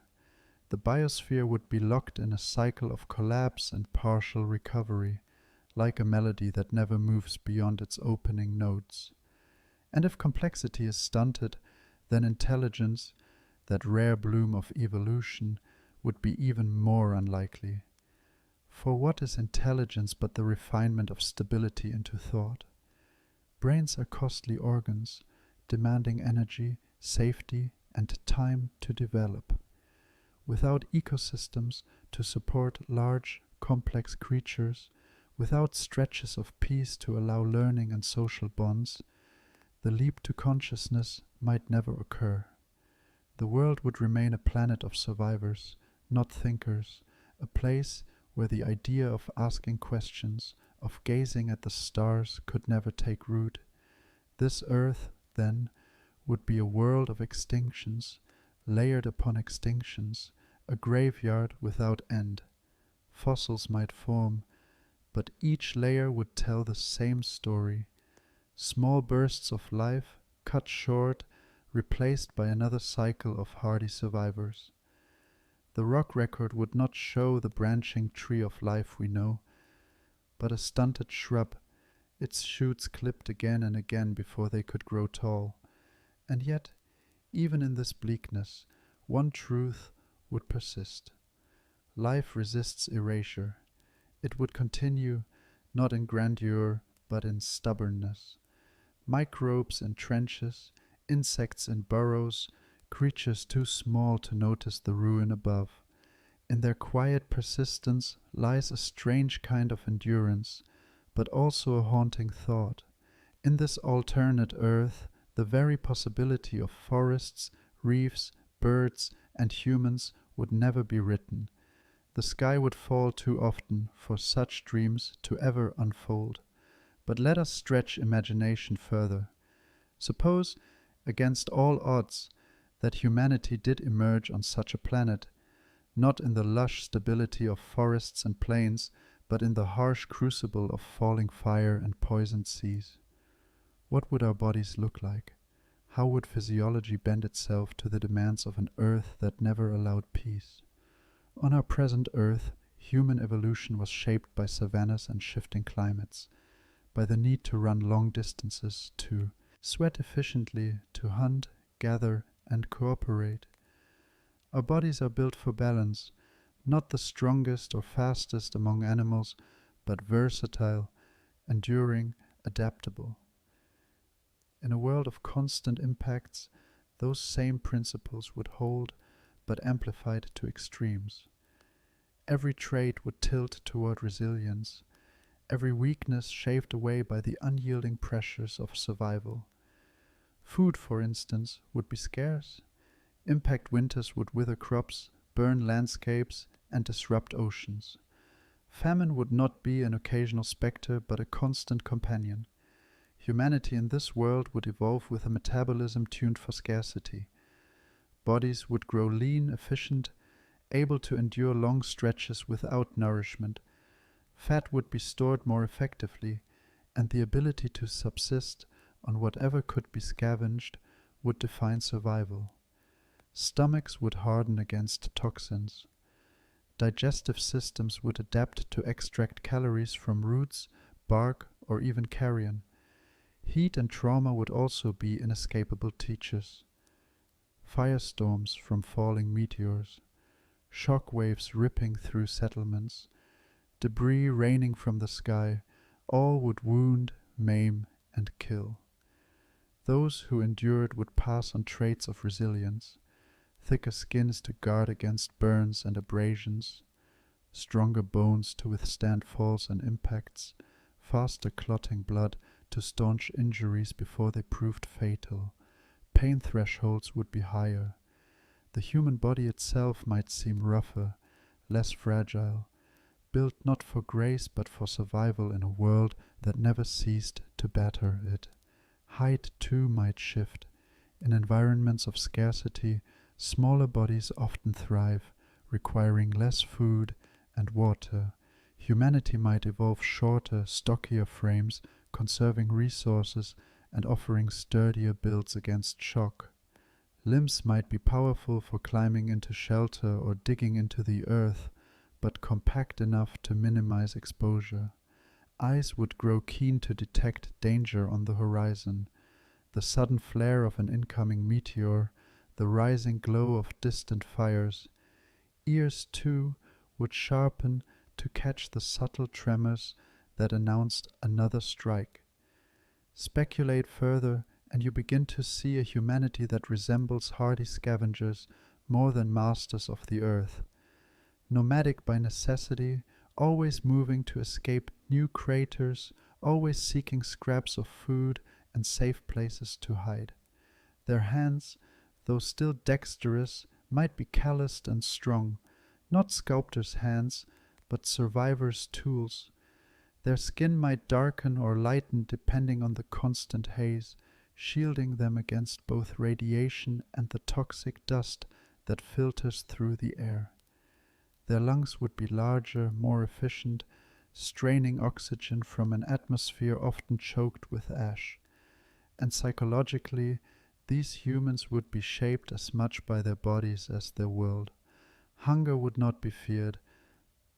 The biosphere would be locked in a cycle of collapse and partial recovery, like a melody that never moves beyond its opening notes. And if complexity is stunted, then intelligence, that rare bloom of evolution, would be even more unlikely. For what is intelligence but the refinement of stability into thought? Brains are costly organs, demanding energy, safety, and time to develop. Without ecosystems to support large, complex creatures, without stretches of peace to allow learning and social bonds, the leap to consciousness might never occur. The world would remain a planet of survivors, not thinkers, a place where the idea of asking questions, of gazing at the stars could never take root. This earth, then, would be a world of extinctions, layered upon extinctions, a graveyard without end. Fossils might form, but each layer would tell the same story. Small bursts of life, cut short, replaced by another cycle of hardy survivors. The rock record would not show the branching tree of life we know, but a stunted shrub, its shoots clipped again and again before they could grow tall. And yet, even in this bleakness, one truth would persist. Life resists erasure. It would continue, not in grandeur, but in stubbornness. Microbes in trenches, insects in burrows, creatures too small to notice the ruin above. In their quiet persistence lies a strange kind of endurance, but also a haunting thought. In this alternate earth, the very possibility of forests, reefs, birds, and humans would never be written. The sky would fall too often for such dreams to ever unfold. But let us stretch imagination further. Suppose, against all odds, that humanity did emerge on such a planet, not in the lush stability of forests and plains, but in the harsh crucible of falling fire and poisoned seas. What would our bodies look like? How would physiology bend itself to the demands of an Earth that never allowed peace? On our present Earth, human evolution was shaped by savannas and shifting climates, by the need to run long distances, to sweat efficiently, to hunt, gather, and cooperate. Our bodies are built for balance, not the strongest or fastest among animals, but versatile, enduring, adaptable. In a world of constant impacts, those same principles would hold, but amplified to extremes. Every trait would tilt toward resilience. every weakness shaved away by the unyielding pressures of survival. Food, for instance, would be scarce. Impact winters would wither crops, burn landscapes, and disrupt oceans. Famine would not be an occasional specter, but a constant companion. Humanity in this world would evolve with a metabolism tuned for scarcity. Bodies would grow lean, efficient, able to endure long stretches without nourishment. Fat would be stored more effectively, and the ability to subsist on whatever could be scavenged would define survival. Stomachs would harden against toxins. Digestive systems would adapt to extract calories from roots, bark, or even carrion. Heat and trauma would also be inescapable teachers. Firestorms from falling meteors, shock waves ripping through settlements, debris raining from the sky, all would wound, maim, and kill. Those who endured would pass on traits of resilience, thicker skins to guard against burns and abrasions, stronger bones to withstand falls and impacts, faster clotting blood to staunch injuries before they proved fatal. Pain thresholds would be higher. The human body itself might seem rougher, less fragile, built not for grace but for survival in a world that never ceased to batter it. Height too might shift. In environments of scarcity, smaller bodies often thrive, requiring less food and water. Humanity might evolve shorter, stockier frames, conserving resources and offering sturdier builds against shock. Limbs might be powerful for climbing into shelter or digging into the earth, but compact enough to minimize exposure. Eyes would grow keen to detect danger on the horizon, the sudden flare of an incoming meteor, the rising glow of distant fires. Ears, too, would sharpen to catch the subtle tremors that announced another strike. Speculate further, and you begin to see a humanity that resembles hardy scavengers more than masters of the earth. Nomadic by necessity, always moving to escape new craters, always seeking scraps of food and safe places to hide. Their hands, though still dexterous, might be calloused and strong, not sculptors' hands, but survivors' tools. Their skin might darken or lighten depending on the constant haze, shielding them against both radiation and the toxic dust that filters through the air. Their lungs would be larger, more efficient, straining oxygen from an atmosphere often choked with ash. And psychologically, these humans would be shaped as much by their bodies as their world. Hunger would not be feared,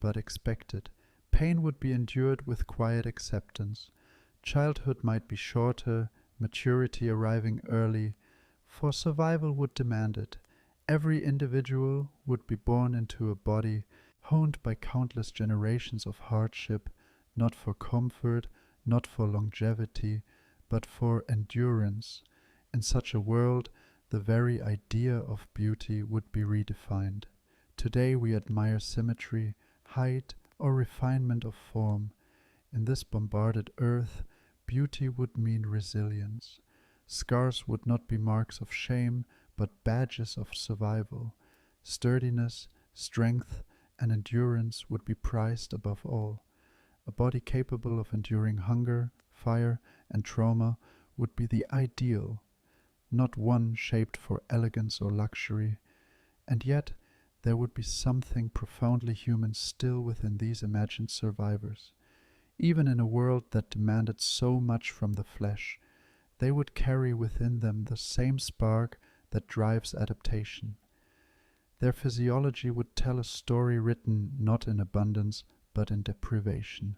but expected. Pain would be endured with quiet acceptance. Childhood might be shorter, maturity arriving early, for survival would demand it. Every individual would be born into a body honed by countless generations of hardship, not for comfort, not for longevity, but for endurance. In such a world, the very idea of beauty would be redefined. Today we admire symmetry, height, or refinement of form. In this bombarded earth, beauty would mean resilience. Scars would not be marks of shame, but badges of survival. Sturdiness, strength, and endurance would be prized above all. A body capable of enduring hunger, fire, and trauma would be the ideal, not one shaped for elegance or luxury. And yet, there would be something profoundly human still within these imagined survivors. Even in a world that demanded so much from the flesh, they would carry within them the same spark that drives adaptation. Their physiology would tell a story written not in abundance, but in deprivation.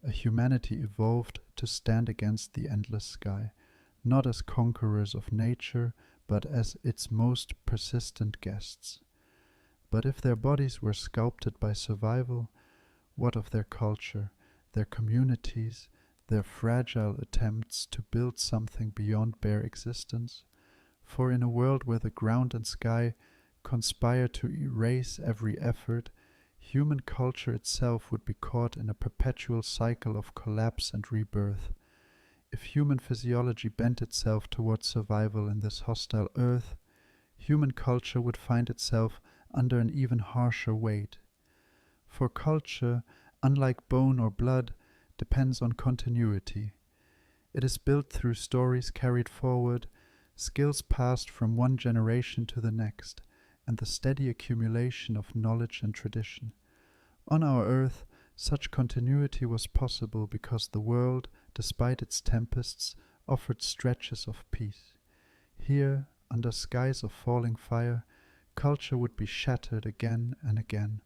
A humanity evolved to stand against the endless sky, not as conquerors of nature, but as its most persistent guests. But if their bodies were sculpted by survival, what of their culture, their communities, their fragile attempts to build something beyond bare existence? For in a world where the ground and sky conspire to erase every effort, Human culture itself would be caught in a perpetual cycle of collapse and rebirth. If human physiology bent itself towards survival in this hostile earth, human culture would find itself under an even harsher weight. For culture, unlike bone or blood, depends on continuity. It is built through stories carried forward, skills passed from one generation to the next, and the steady accumulation of knowledge and tradition. On our earth, such continuity was possible because the world, despite its tempests, offered stretches of peace. Here, under skies of falling fire, culture would be shattered again and again.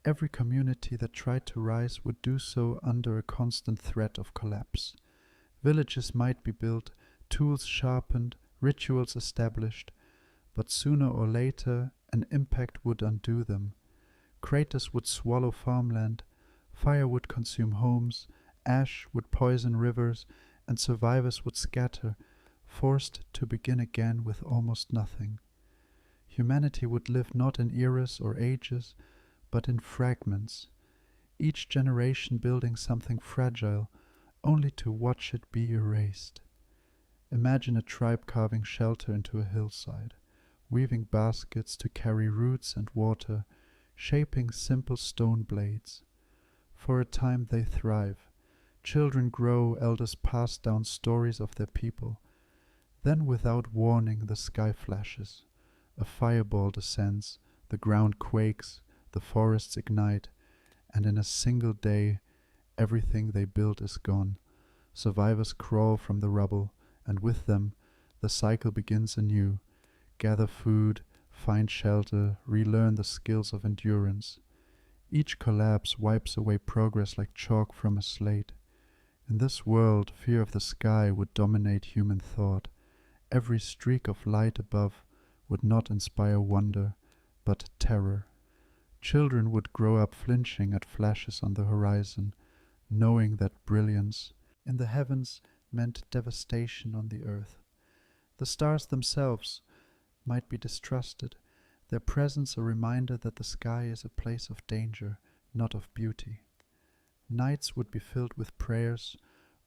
Every community that tried to rise would do so under a constant threat of collapse. Villages might be built, tools sharpened, rituals established, but sooner or later an impact would undo them. Craters would swallow farmland, fire would consume homes, ash would poison rivers, and survivors would scatter, forced to begin again with almost nothing. Humanity would live not in eras or ages, but in fragments, each generation building something fragile, only to watch it be erased. Imagine a tribe carving shelter into a hillside, weaving baskets to carry roots and water, shaping simple stone blades. For a time they thrive. Children grow, elders pass down stories of their people. Then without warning the sky flashes. A fireball descends, the ground quakes, the forests ignite, and in a single day everything they built is gone. Survivors crawl from the rubble, and with them the cycle begins anew. Gather food, find shelter, relearn the skills of endurance. Each collapse wipes away progress like chalk from a slate. In this world, fear of the sky would dominate human thought. Every streak of light above would not inspire wonder, but terror. Children would grow up flinching at flashes on the horizon, knowing that brilliance in the heavens meant devastation on the earth. The stars themselves might be distrusted, their presence a reminder that the sky is a place of danger, not of beauty. Nights would be filled with prayers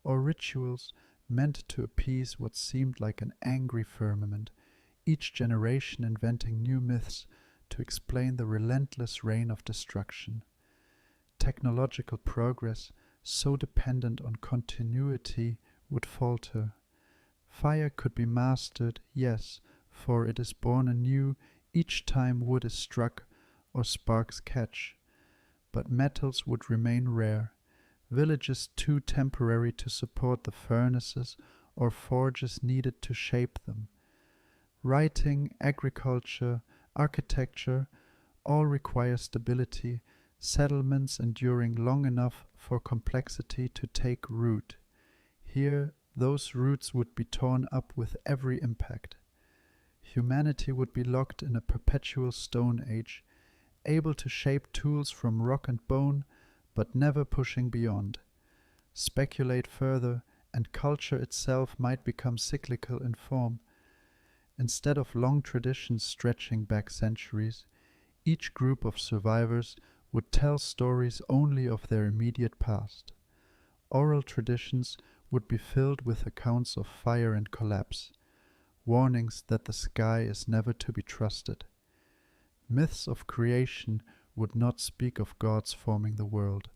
or rituals meant to appease what seemed like an angry firmament, each generation inventing new myths to explain the relentless reign of destruction. Technological progress, so dependent on continuity, would falter. Fire could be mastered, yes, for it is born anew each time wood is struck or sparks catch. But metals would remain rare, villages too temporary to support the furnaces or forges needed to shape them. Writing, agriculture, architecture all require stability, settlements enduring long enough for complexity to take root. Here, those roots would be torn up with every impact. Humanity would be locked in a perpetual stone age, able to shape tools from rock and bone, but never pushing beyond. Speculate further, and culture itself might become cyclical in form. Instead of long traditions stretching back centuries, each group of survivors would tell stories only of their immediate past. Oral traditions would be filled with accounts of fire and collapse, warnings that the sky is never to be trusted. Myths of creation would not speak of gods forming the world,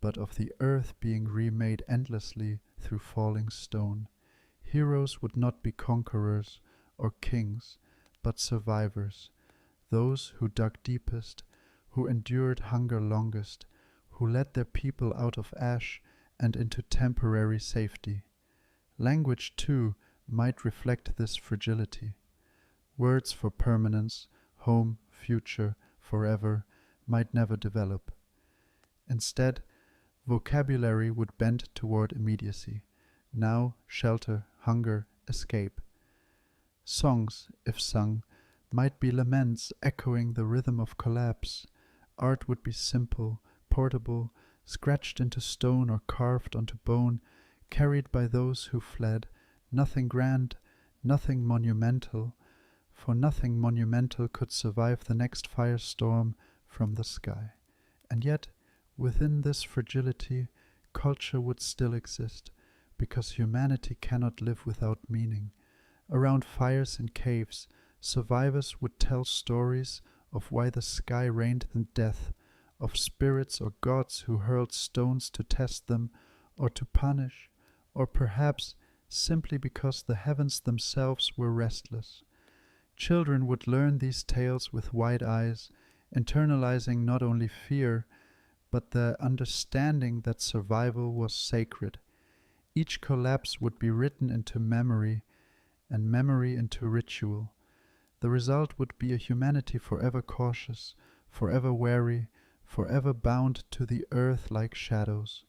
but of the earth being remade endlessly through falling stone. Heroes would not be conquerors or kings, but survivors, those who dug deepest, who endured hunger longest, who led their people out of ash and into temporary safety. Language, too, might reflect this fragility. Words for permanence, home, future, forever, might never develop. Instead, vocabulary would bend toward immediacy. Now, shelter, hunger, escape. Songs, if sung, might be laments echoing the rhythm of collapse. Art would be simple, portable, scratched into stone or carved onto bone, carried by those who fled. Nothing grand, nothing monumental, for nothing monumental could survive the next firestorm, from the sky. And yet, within this fragility, culture would still exist, because humanity cannot live without meaning. Around fires in caves, survivors would tell stories of why the sky rained in death, of spirits or gods who hurled stones to test them or to punish, or perhaps simply because the heavens themselves were restless. Children would learn these tales with wide eyes, internalizing not only fear, but the understanding that survival was sacred. Each collapse would be written into memory, and memory into ritual. The result would be a humanity forever cautious, forever wary, forever bound to the earth like shadows.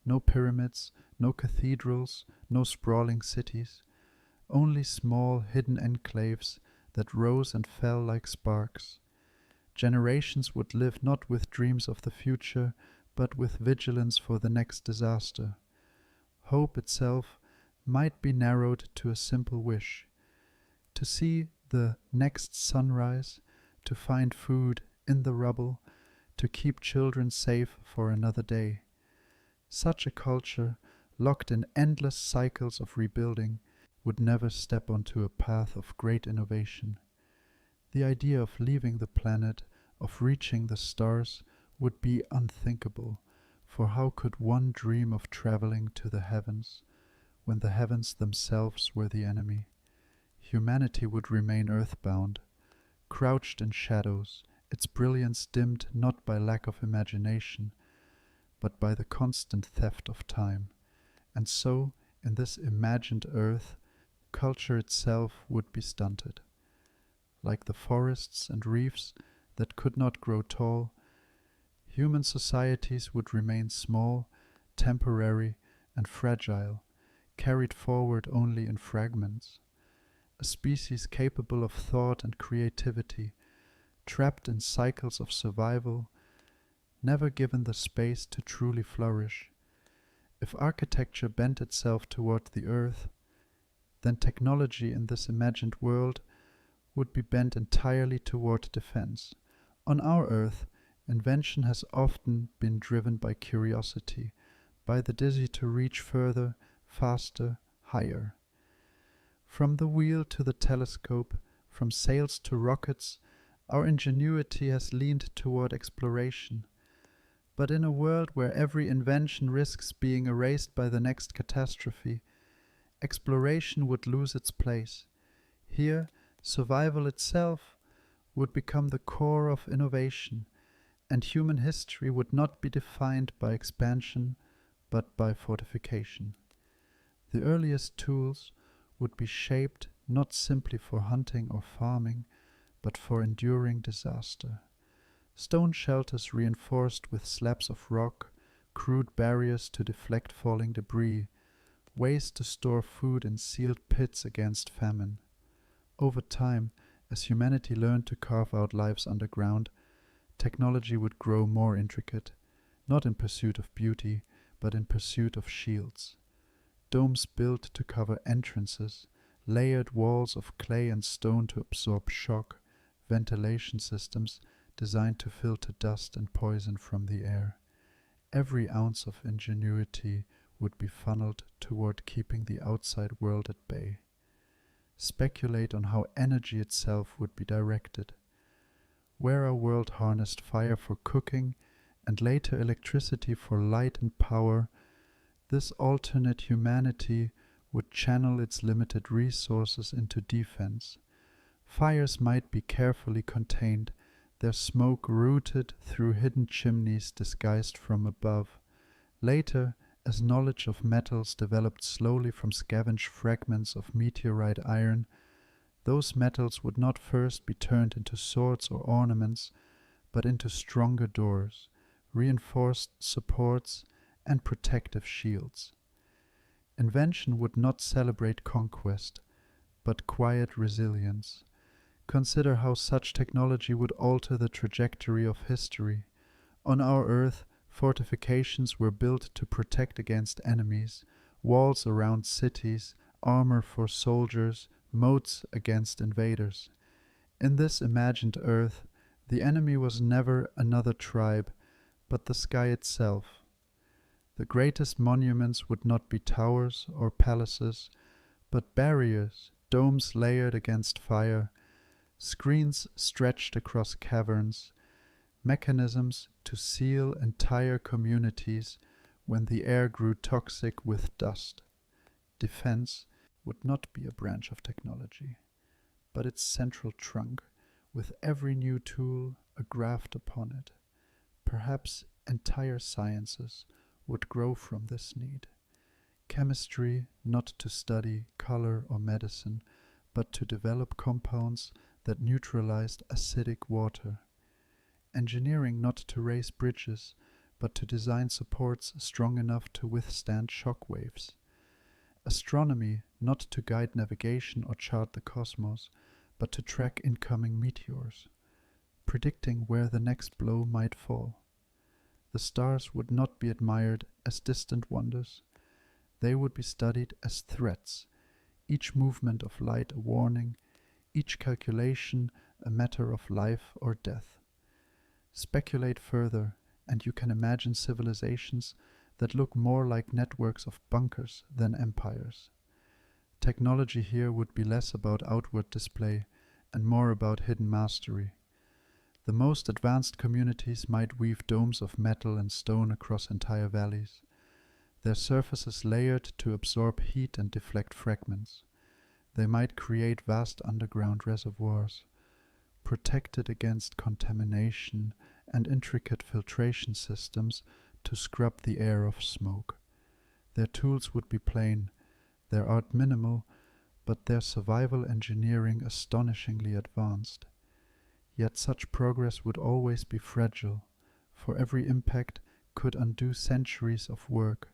No pyramids, no cathedrals, no sprawling cities. Only small hidden enclaves that rose and fell like sparks. Generations would live not with dreams of the future, but with vigilance for the next disaster. Hope itself might be narrowed to a simple wish: to see the next sunrise, to find food in the rubble, to keep children safe for another day. Such a culture, locked in endless cycles of rebuilding, would never step onto a path of great innovation. The idea of leaving the planet, of reaching the stars, would be unthinkable, for how could one dream of traveling to the heavens, when the heavens themselves were the enemy? Humanity would remain earthbound, crouched in shadows, its brilliance dimmed not by lack of imagination, but by the constant theft of time. And so, in this imagined earth, culture itself would be stunted. Like the forests and reefs that could not grow tall, human societies would remain small, temporary, and fragile, carried forward only in fragments. A species capable of thought and creativity, trapped in cycles of survival, never given the space to truly flourish. If architecture bent itself toward the earth, then technology in this imagined world would be bent entirely toward defense. On our earth, invention has often been driven by curiosity, by the desire to reach further, faster, higher. From the wheel to the telescope, from sails to rockets, our ingenuity has leaned toward exploration. But in a world where every invention risks being erased by the next catastrophe, exploration would lose its place. Here, survival itself would become the core of innovation, and human history would not be defined by expansion, but by fortification. The earliest tools would be shaped not simply for hunting or farming, but for enduring disaster. Stone shelters reinforced with slabs of rock, crude barriers to deflect falling debris, ways to store food in sealed pits against famine. Over time, as humanity learned to carve out lives underground, technology would grow more intricate, not in pursuit of beauty, but in pursuit of shields. Domes built to cover entrances, layered walls of clay and stone to absorb shock, ventilation systems designed to filter dust and poison from the air. Every ounce of ingenuity would be funneled toward keeping the outside world at bay. Speculate on how energy itself would be directed. Where our world harnessed fire for cooking and later electricity for light and power, this alternate humanity would channel its limited resources into defense. Fires might be carefully contained, their smoke routed through hidden chimneys disguised from above. Later, as knowledge of metals developed slowly from scavenged fragments of meteorite iron, those metals would not first be turned into swords or ornaments, but into stronger doors, reinforced supports, and protective shields. Invention would not celebrate conquest, but quiet resilience. Consider how such technology would alter the trajectory of history. On our Earth, fortifications were built to protect against enemies, walls around cities, armor for soldiers, moats against invaders. In this imagined Earth, The enemy was never another tribe, but the sky itself. The greatest monuments would not be towers or palaces, but barriers, domes layered against fire, screens stretched across caverns, mechanisms to seal entire communities when the air grew toxic with dust. Defense would not be a branch of technology, but its central trunk, with every new tool a graft upon it. Perhaps entire sciences would grow from this need. Chemistry not to study color or medicine, but to develop compounds that neutralized acidic water. Engineering not to raise bridges, but to design supports strong enough to withstand shock waves. Astronomy not to guide navigation or chart the cosmos, but to track incoming meteors, predicting where the next blow might fall. The stars would not be admired as distant wonders. They would be studied as threats, each movement of light a warning, each calculation a matter of life or death. Speculate further, and you can imagine civilizations that look more like networks of bunkers than empires. Technology here would be less about outward display and more about hidden mastery. The most advanced communities might weave domes of metal and stone across entire valleys, their surfaces layered to absorb heat and deflect fragments. They might create vast underground reservoirs, protected against contamination and intricate filtration systems to scrub the air of smoke. Their tools would be plain, their art minimal, but their survival engineering astonishingly advanced. Yet such progress would always be fragile, for every impact could undo centuries of work.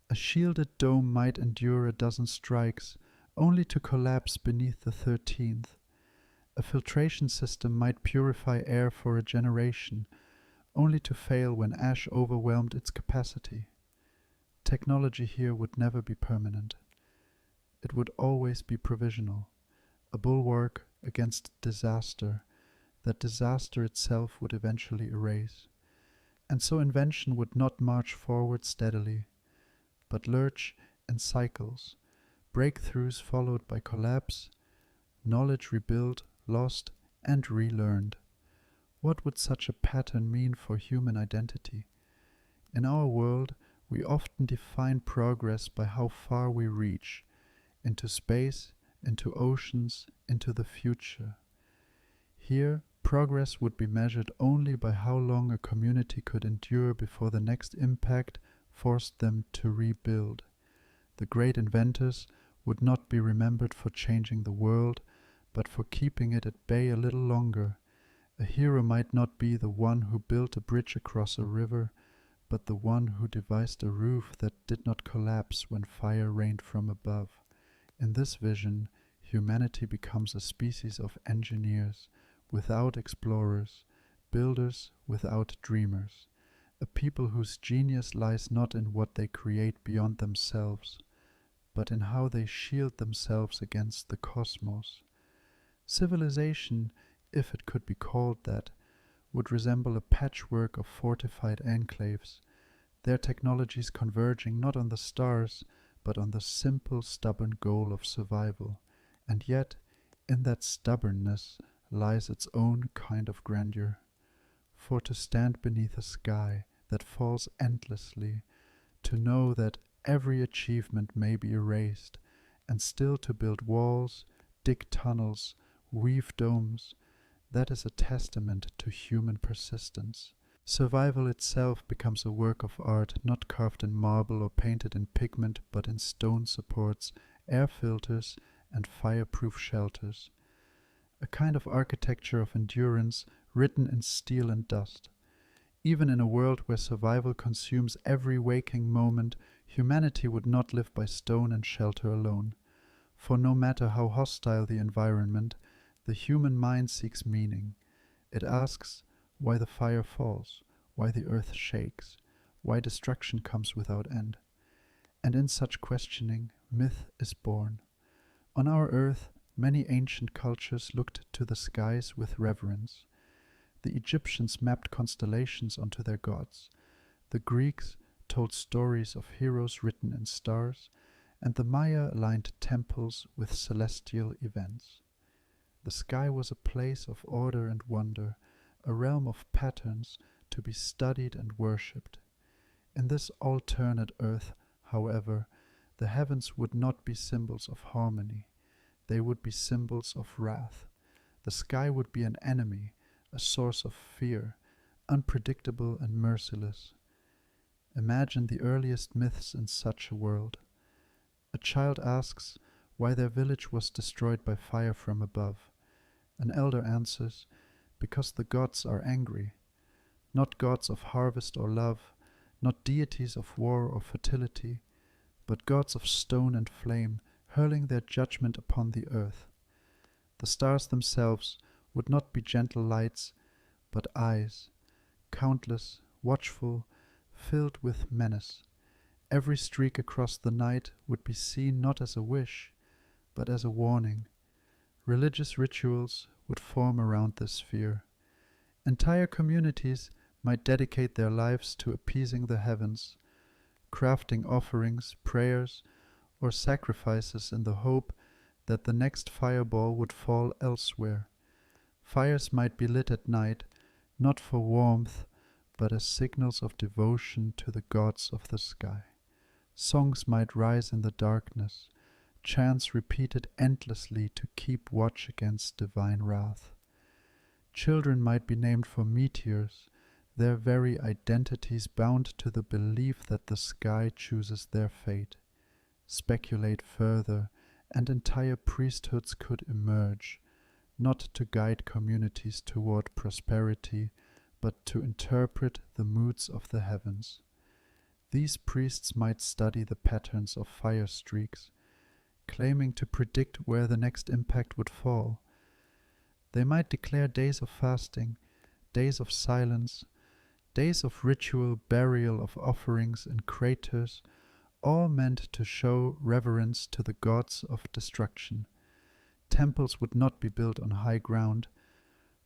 A shielded dome might endure a dozen strikes, only to collapse beneath the 13th. A filtration system might purify air for a generation, only to fail when ash overwhelmed its capacity. Technology here would never be permanent. It would always be provisional, a bulwark against disaster that disaster itself would eventually erase. And so invention would not march forward steadily, but lurch in cycles, breakthroughs followed by collapse, knowledge rebuilt, lost, and relearned. What would such a pattern mean for human identity? In our world, we often define progress by how far we reach, into space, into oceans, into the future. Here, progress would be measured only by how long a community could endure before the next impact forced them to rebuild. The great inventors would not be remembered for changing the world, but for keeping it at bay a little longer. A hero might not be the one who built a bridge across a river, but the one who devised a roof that did not collapse when fire rained from above. In this vision, humanity becomes a species of engineers without explorers, builders without dreamers, a people whose genius lies not in what they create beyond themselves, but in how they shield themselves against the cosmos. Civilization, if it could be called that, would resemble a patchwork of fortified enclaves, their technologies converging not on the stars, but on the simple, stubborn goal of survival. And yet, in that stubbornness lies its own kind of grandeur. For to stand beneath a sky that falls endlessly, to know that every achievement may be erased, and still to build walls, dig tunnels, weave domes, that is a testament to human persistence. Survival itself becomes a work of art not carved in marble or painted in pigment, but in stone supports, air filters, and fireproof shelters. A kind of architecture of endurance written in steel and dust. Even in a world where survival consumes every waking moment, humanity would not live by stone and shelter alone. For no matter how hostile the environment, the human mind seeks meaning. It asks why the fire falls, why the earth shakes, why destruction comes without end. And in such questioning, myth is born. On our earth, many ancient cultures looked to the skies with reverence. The Egyptians mapped constellations onto their gods. The Greeks told stories of heroes written in stars, and the Maya aligned temples with celestial events. The sky was a place of order and wonder, a realm of patterns to be studied and worshipped. In this alternate earth, however, the heavens would not be symbols of harmony. They would be symbols of wrath. The sky would be an enemy, a source of fear, unpredictable and merciless. Imagine the earliest myths in such a world. A child asks why their village was destroyed by fire from above. An elder answers, because the gods are angry. Not gods of harvest or love, not deities of war or fertility, but gods of stone and flame, hurling their judgment upon the earth. The stars themselves would not be gentle lights, but eyes, countless, watchful, filled with menace. Every streak across the night would be seen not as a wish, but as a warning. Religious rituals would form around this fear. Entire communities might dedicate their lives to appeasing the heavens, crafting offerings, prayers, or sacrifices in the hope that the next fireball would fall elsewhere. Fires might be lit at night, not for warmth, but as signals of devotion to the gods of the sky. Songs might rise in the darkness, chants repeated endlessly to keep watch against divine wrath. Children might be named for meteors, their very identities bound to the belief that the sky chooses their fate. Speculate further, and entire priesthoods could emerge, not to guide communities toward prosperity, but to interpret the moods of the heavens. These priests might study the patterns of fire streaks, claiming to predict where the next impact would fall. They might declare days of fasting, days of silence, days of ritual burial of offerings in craters, all meant to show reverence to the gods of destruction. Temples would not be built on high ground,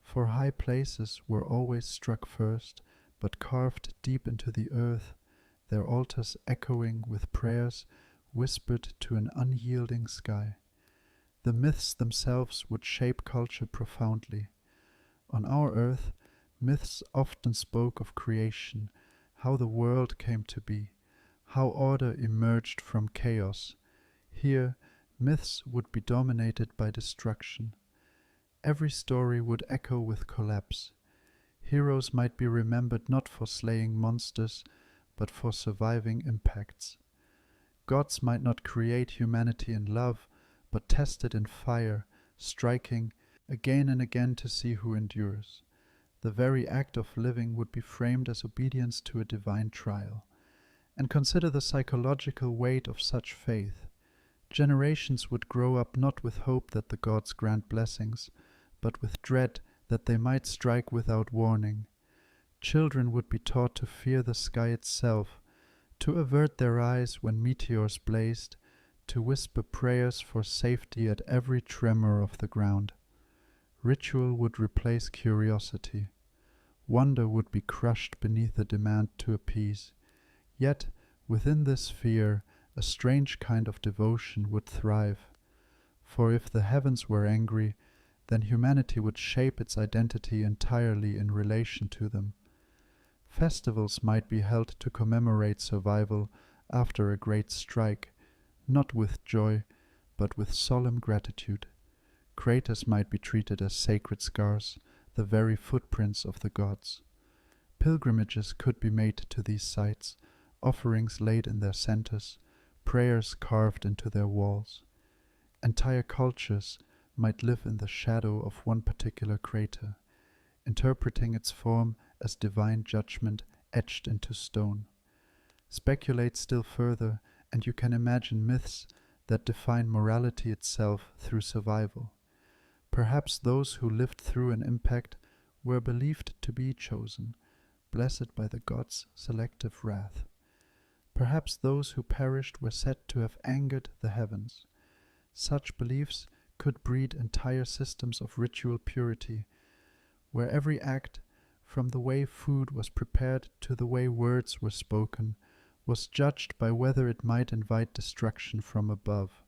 for high places were always struck first, but carved deep into the earth, their altars echoing with prayers whispered to an unyielding sky. The myths themselves would shape culture profoundly. On our earth, myths often spoke of creation, how the world came to be, how order emerged from chaos. Here, myths would be dominated by destruction. Every story would echo with collapse. Heroes might be remembered not for slaying monsters, but for surviving impacts. Gods might not create humanity in love, but test it in fire, striking again and again to see who endures. The very act of living would be framed as obedience to a divine trial. And consider the psychological weight of such faith. Generations would grow up not with hope that the gods grant blessings, but with dread that they might strike without warning. Children would be taught to fear the sky itself, to avert their eyes when meteors blazed, to whisper prayers for safety at every tremor of the ground. Ritual would replace curiosity. Wonder would be crushed beneath the demand to appease. Yet, within this fear, a strange kind of devotion would thrive. For if the heavens were angry, then humanity would shape its identity entirely in relation to them. Festivals might be held to commemorate survival after a great strike, not with joy, but with solemn gratitude. Craters might be treated as sacred scars, the very footprints of the gods. Pilgrimages could be made to these sites, offerings laid in their centers, prayers carved into their walls. Entire cultures might live in the shadow of one particular crater, interpreting its form as divine judgment etched into stone. Speculate still further, and you can imagine myths that define morality itself through survival. Perhaps those who lived through an impact were believed to be chosen, blessed by the gods' selective wrath. Perhaps those who perished were said to have angered the heavens. Such beliefs could breed entire systems of ritual purity, where every act from the way food was prepared to the way words were spoken, was judged by whether it might invite destruction from above.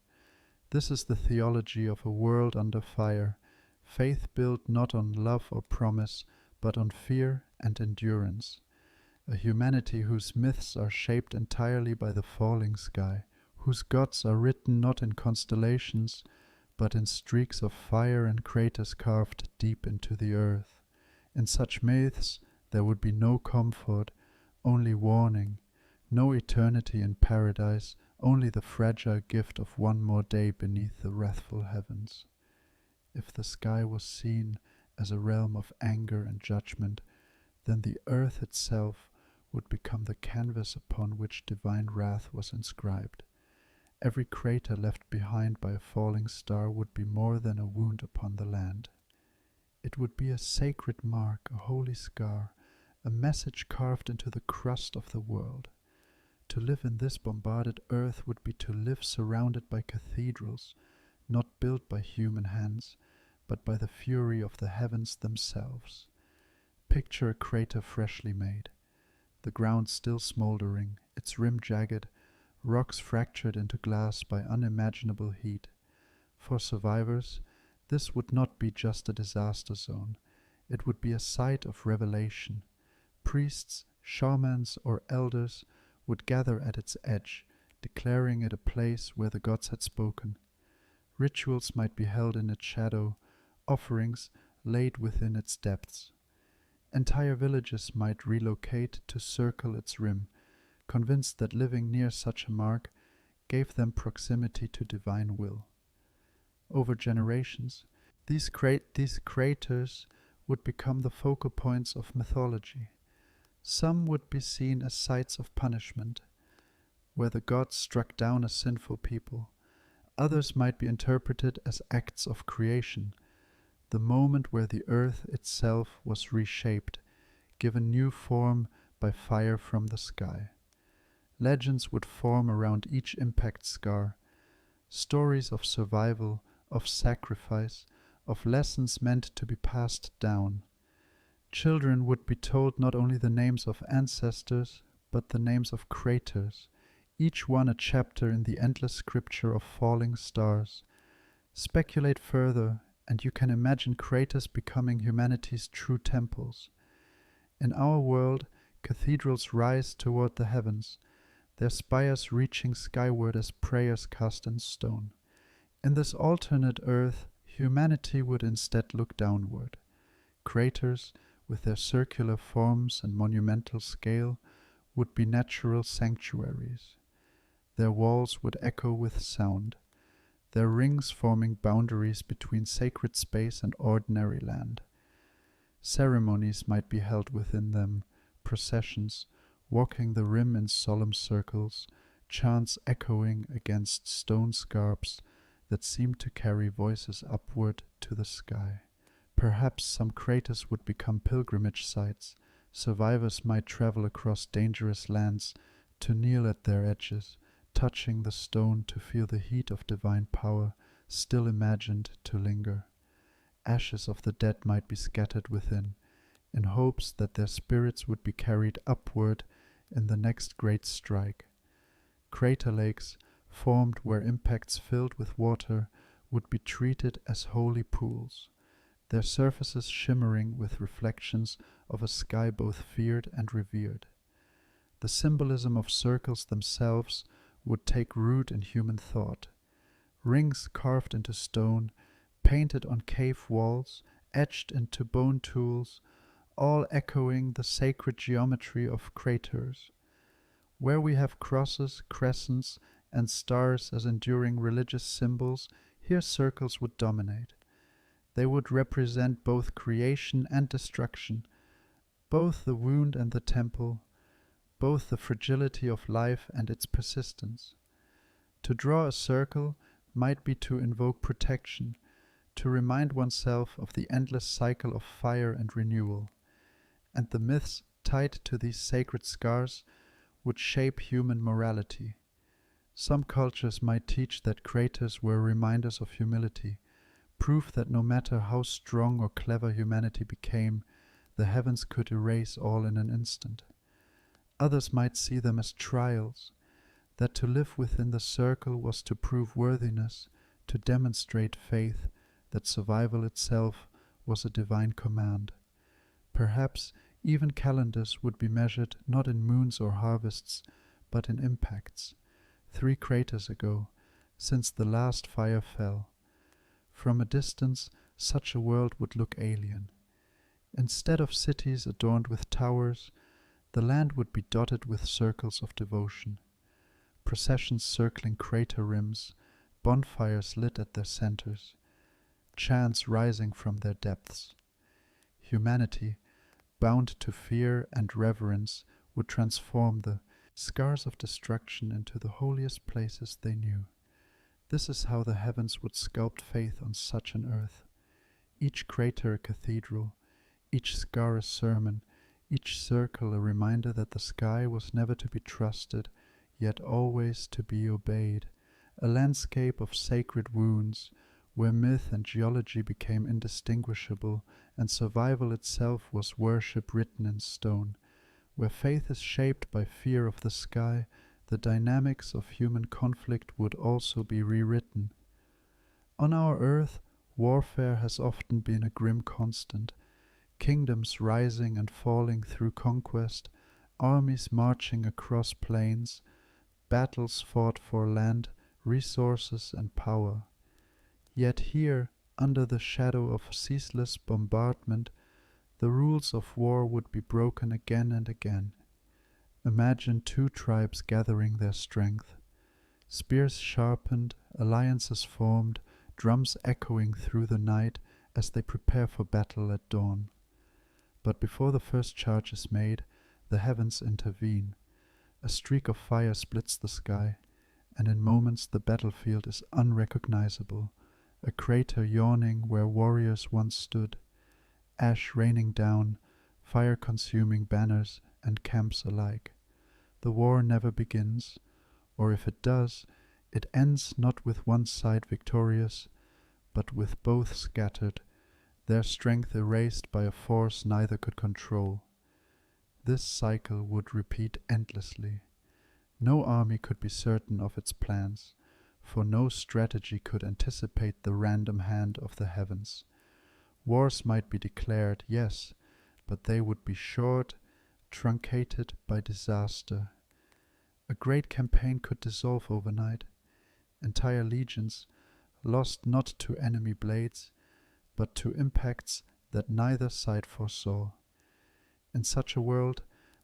This is the theology of a world under fire, faith built not on love or promise, but on fear and endurance. A humanity whose myths are shaped entirely by the falling sky, whose gods are written not in constellations, but in streaks of fire and craters carved deep into the earth. In such myths there would be no comfort, only warning, no eternity in paradise, only the fragile gift of one more day beneath the wrathful heavens. If the sky was seen as a realm of anger and judgment, then the earth itself would become the canvas upon which divine wrath was inscribed. Every crater left behind by a falling star would be more than a wound upon the land. It would be a sacred mark, a holy scar, a message carved into the crust of the world. To live in this bombarded earth would be to live surrounded by cathedrals, not built by human hands, but by the fury of the heavens themselves. Picture a crater freshly made, the ground still smoldering, its rim jagged, rocks fractured into glass by unimaginable heat. For survivors, this would not be just a disaster zone. It would be a site of revelation. Priests, shamans, or elders would gather at its edge, declaring it a place where the gods had spoken. Rituals might be held in its shadow, offerings laid within its depths. Entire villages might relocate to circle its rim, convinced that living near such a mark gave them proximity to divine will. Over generations, these craters would become the focal points of mythology. Some would be seen as sites of punishment, where the gods struck down a sinful people. Others might be interpreted as acts of creation, the moment where the earth itself was reshaped, given new form by fire from the sky. Legends would form around each impact scar, stories of survival, of sacrifice, of lessons meant to be passed down. Children would be told not only the names of ancestors, but the names of craters, each one a chapter in the endless scripture of falling stars. Speculate further, and you can imagine craters becoming humanity's true temples. In our world, cathedrals rise toward the heavens, their spires reaching skyward as prayers cast in stone. In this alternate earth, humanity would instead look downward. Craters, with their circular forms and monumental scale, would be natural sanctuaries. Their walls would echo with sound, their rings forming boundaries between sacred space and ordinary land. Ceremonies might be held within them, processions, walking the rim in solemn circles, chants echoing against stone scarps that seemed to carry voices upward to the sky. Perhaps some craters would become pilgrimage sites. Survivors might travel across dangerous lands to kneel at their edges, touching the stone to feel the heat of divine power, still imagined to linger. Ashes of the dead might be scattered within, in hopes that their spirits would be carried upward in the next great strike. Crater lakes, formed where impacts filled with water, would be treated as holy pools, their surfaces shimmering with reflections of a sky both feared and revered. The symbolism of circles themselves would take root in human thought. Rings carved into stone, painted on cave walls, etched into bone tools, all echoing the sacred geometry of craters. Where we have crosses, crescents, and stars as enduring religious symbols, here circles would dominate. They would represent both creation and destruction, both the wound and the temple, both the fragility of life and its persistence. To draw a circle might be to invoke protection, to remind oneself of the endless cycle of fire and renewal. And the myths tied to these sacred scars would shape human morality. Some cultures might teach that craters were reminders of humility, proof that no matter how strong or clever humanity became, the heavens could erase all in an instant. Others might see them as trials, that to live within the circle was to prove worthiness, to demonstrate faith, that survival itself was a divine command. Perhaps even calendars would be measured not in moons or harvests, but in impacts. 3 craters ago, since the last fire fell. From a distance, such a world would look alien. Instead of cities adorned with towers, the land would be dotted with circles of devotion. Processions circling crater rims, bonfires lit at their centers, chants rising from their depths. Humanity, bound to fear and reverence, would transform the scars of destruction into the holiest places they knew. This is how the heavens would sculpt faith on such an earth. Each crater a cathedral, each scar a sermon, each circle a reminder that the sky was never to be trusted, yet always to be obeyed, a landscape of sacred wounds, where myth and geology became indistinguishable, and survival itself was worship written in stone. Where faith is shaped by fear of the sky, the dynamics of human conflict would also be rewritten. On our earth, warfare has often been a grim constant, kingdoms rising and falling through conquest, armies marching across plains, battles fought for land, resources and power. Yet here, under the shadow of ceaseless bombardment, the rules of war would be broken again and again. Imagine 2 tribes gathering their strength, spears sharpened, alliances formed, drums echoing through the night as they prepare for battle at dawn. But before the first charge is made, the heavens intervene. A streak of fire splits the sky, and in moments the battlefield is unrecognizable, a crater yawning where warriors once stood, ash raining down, fire-consuming banners and camps alike. The war never begins, or if it does, it ends not with one side victorious, but with both scattered, their strength erased by a force neither could control. This cycle would repeat endlessly. No army could be certain of its plans, for no strategy could anticipate the random hand of the heavens. Wars might be declared, yes, but they would be short, truncated by disaster. A great campaign could dissolve overnight. Entire legions, lost not to enemy blades, but to impacts that neither side foresaw. In such a world,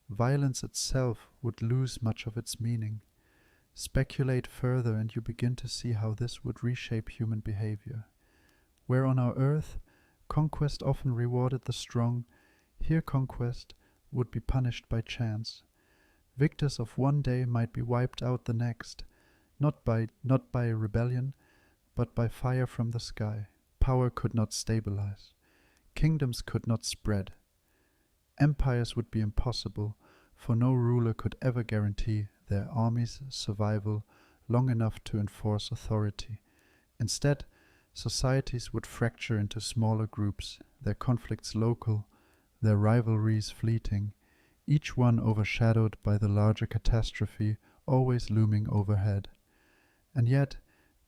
violence itself would lose much of its meaning. Speculate further and you begin to see how this would reshape human behavior. Where on our earth, conquest often rewarded the strong, here conquest would be punished by chance. Victors of one day might be wiped out the next, not by rebellion, but by fire from the sky. Power could not stabilize. Kingdoms could not spread. Empires would be impossible, for no ruler could ever guarantee their army's survival long enough to enforce authority. Instead, societies would fracture into smaller groups, their conflicts local, their rivalries fleeting, each one overshadowed by the larger catastrophe always looming overhead. And yet,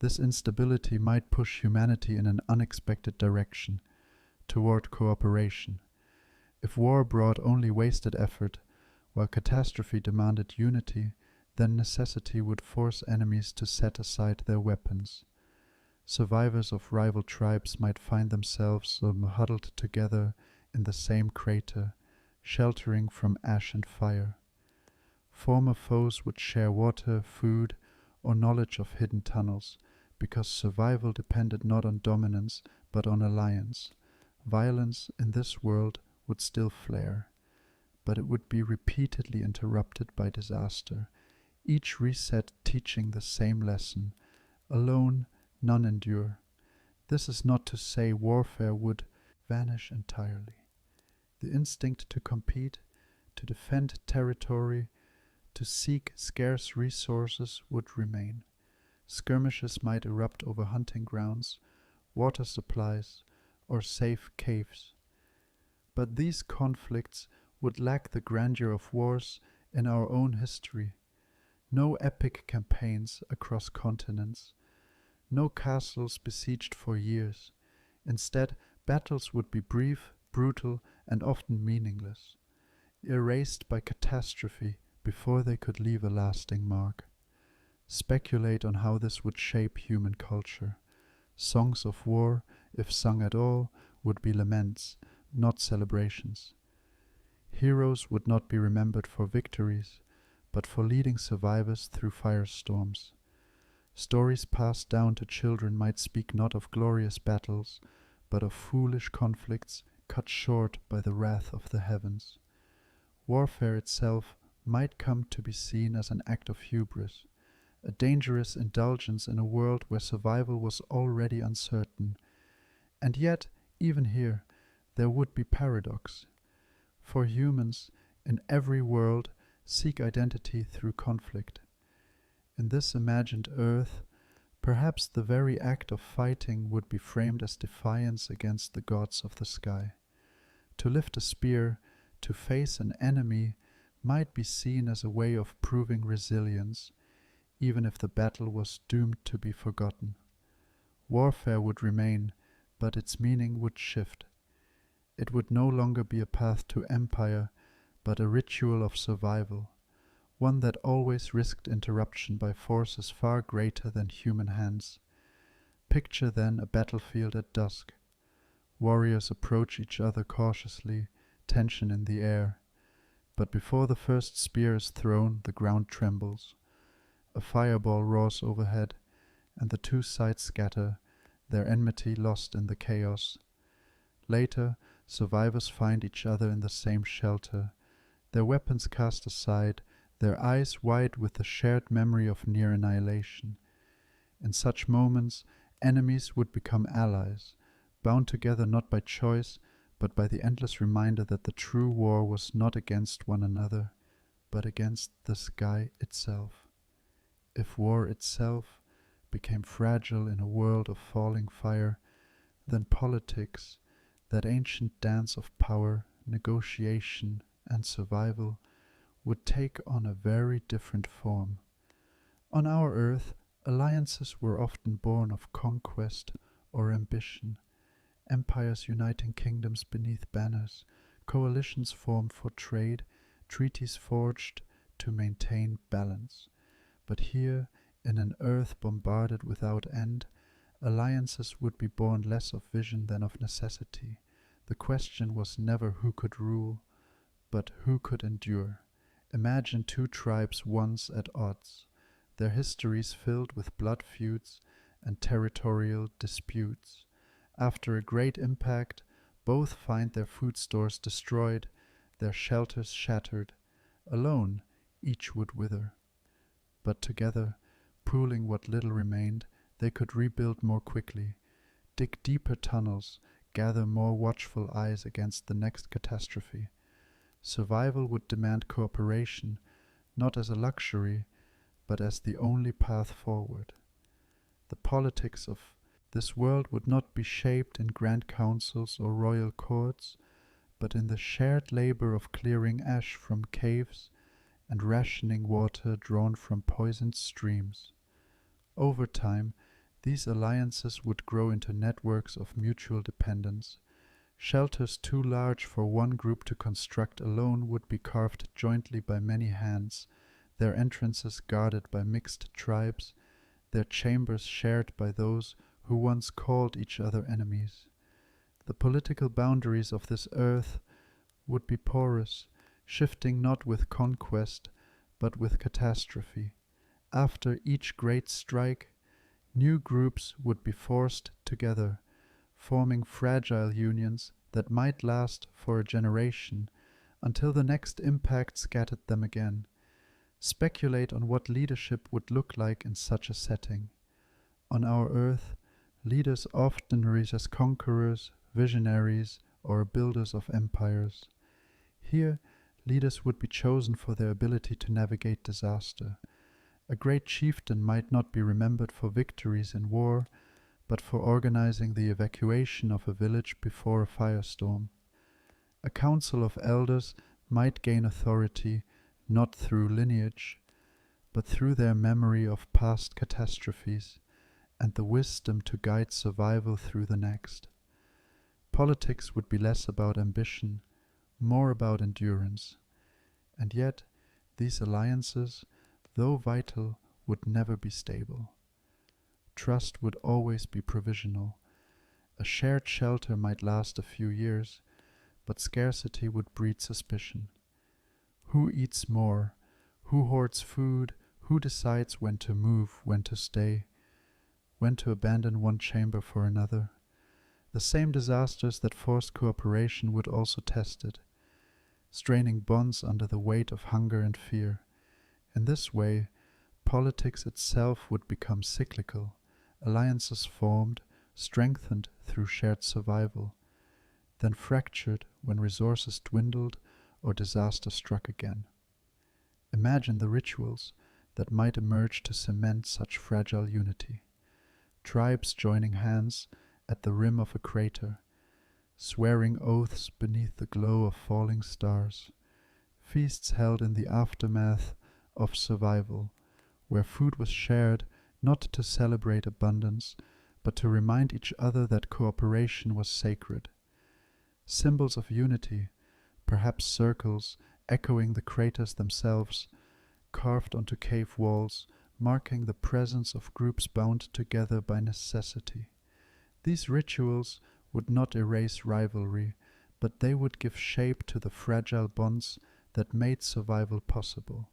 this instability might push humanity in an unexpected direction, toward cooperation. If war brought only wasted effort, while catastrophe demanded unity, then necessity would force enemies to set aside their weapons. Survivors of rival tribes might find themselves huddled together in the same crater, sheltering from ash and fire. Former foes would share water, food, or knowledge of hidden tunnels, because survival depended not on dominance, but on alliance. Violence in this world would still flare, but it would be repeatedly interrupted by disaster, each reset teaching the same lesson. Alone, none endure. This is not to say warfare would vanish entirely. The instinct to compete, to defend territory, to seek scarce resources would remain. Skirmishes might erupt over hunting grounds, water supplies, or safe caves. But these conflicts would lack the grandeur of wars in our own history. No epic campaigns across continents, no castles besieged for years. Instead, battles would be brief, brutal, and often meaningless, erased by catastrophe before they could leave a lasting mark. Speculate on how this would shape human culture. Songs of war, if sung at all, would be laments, not celebrations. Heroes would not be remembered for victories, but for leading survivors through firestorms. Stories passed down to children might speak not of glorious battles, but of foolish conflicts cut short by the wrath of the heavens. Warfare itself might come to be seen as an act of hubris, a dangerous indulgence in a world where survival was already uncertain. And yet, even here, there would be paradox. For humans, in every world, seek identity through conflict. In this imagined Earth, perhaps the very act of fighting would be framed as defiance against the gods of the sky. To lift a spear, to face an enemy, might be seen as a way of proving resilience, even if the battle was doomed to be forgotten. Warfare would remain, but its meaning would shift. It would no longer be a path to empire, but a ritual of survival, one that always risked interruption by forces far greater than human hands. Picture then a battlefield at dusk. Warriors approach each other cautiously, tension in the air. But before the first spear is thrown, the ground trembles. A fireball roars overhead, and the two sides scatter, their enmity lost in the chaos. Later, survivors find each other in the same shelter, their weapons cast aside, their eyes wide with the shared memory of near annihilation. In such moments, enemies would become allies, bound together not by choice, but by the endless reminder that the true war was not against one another, but against the sky itself. If war itself became fragile in a world of falling fire, then politics, that ancient dance of power, negotiation, and survival, would take on a very different form. On our Earth, alliances were often born of conquest or ambition, empires uniting kingdoms beneath banners, coalitions formed for trade, treaties forged to maintain balance. But here, in an Earth bombarded without end, alliances would be born less of vision than of necessity. The question was never who could rule, but who could endure. Imagine two tribes once at odds, their histories filled with blood feuds and territorial disputes. After a great impact, both find their food stores destroyed, their shelters shattered. Alone, each would wither. But together, pooling what little remained, they could rebuild more quickly, dig deeper tunnels, gather more watchful eyes against the next catastrophe. Survival would demand cooperation, not as a luxury, but as the only path forward. The politics of this world would not be shaped in grand councils or royal courts, but in the shared labor of clearing ash from caves and rationing water drawn from poisoned streams. Over time, these alliances would grow into networks of mutual dependence. Shelters too large for one group to construct alone would be carved jointly by many hands, their entrances guarded by mixed tribes, their chambers shared by those who once called each other enemies. The political boundaries of this Earth would be porous, shifting not with conquest, but with catastrophe. After each great strike, new groups would be forced together, forming fragile unions that might last for a generation, until the next impact scattered them again. Speculate on what leadership would look like in such a setting. On our Earth, leaders often rise as conquerors, visionaries, or builders of empires. Here, leaders would be chosen for their ability to navigate disaster. A great chieftain might not be remembered for victories in war, but for organizing the evacuation of a village before a firestorm. A council of elders might gain authority not through lineage, but through their memory of past catastrophes and the wisdom to guide survival through the next. Politics would be less about ambition, more about endurance. And yet, these alliances, though vital, would never be stable. Trust would always be provisional. A shared shelter might last a few years, but scarcity would breed suspicion. Who eats more? Who hoards food? Who decides when to move, when to stay, when to abandon one chamber for another? The same disasters that forced cooperation would also test it, straining bonds under the weight of hunger and fear. In this way, politics itself would become cyclical, alliances formed, strengthened through shared survival, then fractured when resources dwindled or disaster struck again. Imagine the rituals that might emerge to cement such fragile unity. Tribes joining hands at the rim of a crater, swearing oaths beneath the glow of falling stars, feasts held in the aftermath of survival, where food was shared not to celebrate abundance, but to remind each other that cooperation was sacred. Symbols of unity, perhaps circles echoing the craters themselves, carved onto cave walls, marking the presence of groups bound together by necessity. These rituals would not erase rivalry, but they would give shape to the fragile bonds that made survival possible.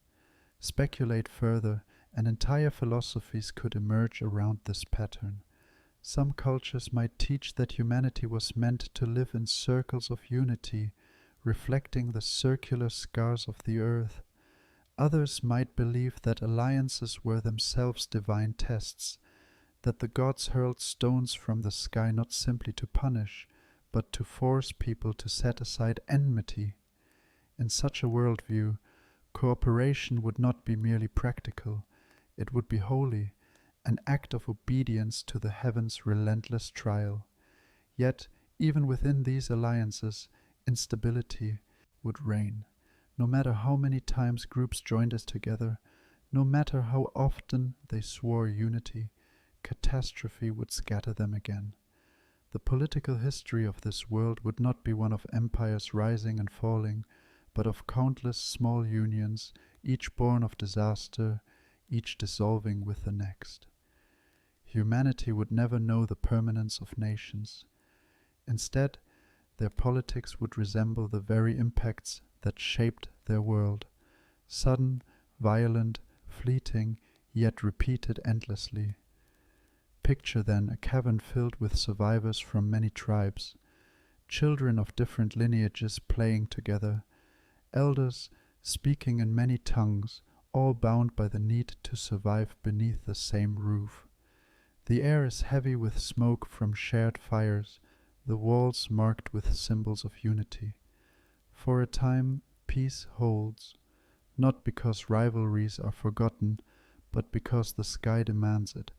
Speculate further, and entire philosophies could emerge around this pattern. Some cultures might teach that humanity was meant to live in circles of unity, reflecting the circular scars of the earth. Others might believe that alliances were themselves divine tests, that the gods hurled stones from the sky not simply to punish, but to force people to set aside enmity. In such a worldview, cooperation would not be merely practical, it would be holy, an act of obedience to the heavens' relentless trial. Yet, even within these alliances, instability would reign. No matter how many times groups joined us together, no matter how often they swore unity, catastrophe would scatter them again. The political history of this world would not be one of empires rising and falling, but of countless small unions, each born of disaster, each dissolving with the next. Humanity would never know the permanence of nations. Instead, their politics would resemble the very impacts that shaped their world, sudden, violent, fleeting, yet repeated endlessly. Picture then a cavern filled with survivors from many tribes, children of different lineages playing together, elders speaking in many tongues, all bound by the need to survive beneath the same roof. The air is heavy with smoke from shared fires, the walls marked with symbols of unity. For a time, peace holds, not because rivalries are forgotten, but because the sky demands it.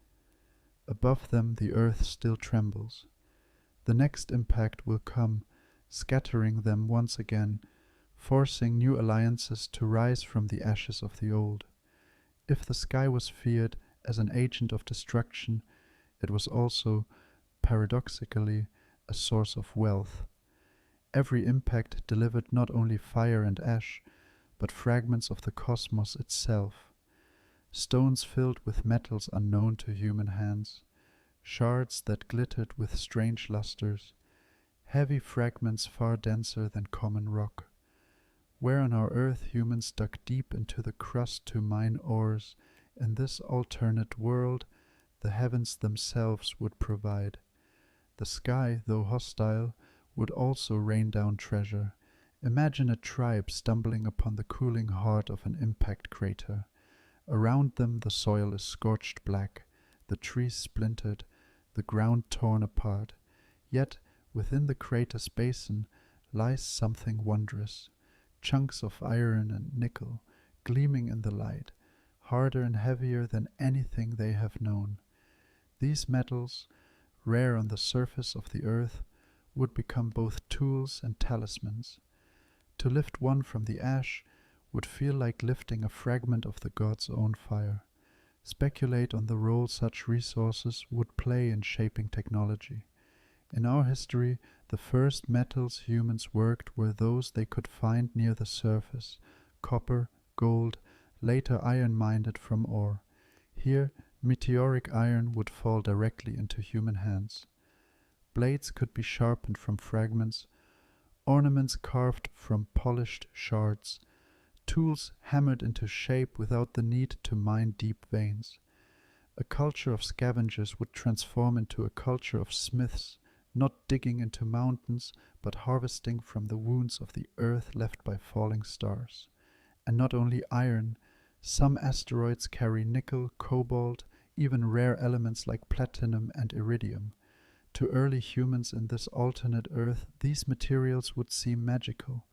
Above them the earth still trembles. The next impact will come, scattering them once again, forcing new alliances to rise from the ashes of the old. If the sky was feared as an agent of destruction, it was also, paradoxically, a source of wealth. Every impact delivered not only fire and ash, but fragments of the cosmos itself. Stones filled with metals unknown to human hands, shards that glittered with strange lusters, heavy fragments far denser than common rock. Where on our earth humans dug deep into the crust to mine ores, in this alternate world the heavens themselves would provide. The sky, though hostile, would also rain down treasure. Imagine a tribe stumbling upon the cooling heart of an impact crater. Around them the soil is scorched black, the trees splintered, the ground torn apart. Yet within the crater's basin lies something wondrous. Chunks of iron and nickel, gleaming in the light, harder and heavier than anything they have known. These metals, rare on the surface of the earth, would become both tools and talismans. To lift one from the ash would feel like lifting a fragment of the god's own fire. Speculate on the role such resources would play in shaping technology. In our history, the first metals humans worked were those they could find near the surface: copper, gold, later iron mined from ore. Here, meteoric iron would fall directly into human hands. Blades could be sharpened from fragments, ornaments carved from polished shards, tools hammered into shape without the need to mine deep veins. A culture of scavengers would transform into a culture of smiths, not digging into mountains, but harvesting from the wounds of the earth left by falling stars. And not only iron, some asteroids carry nickel, cobalt, even rare elements like platinum and iridium. To early humans in this alternate Earth, these materials would seem magical,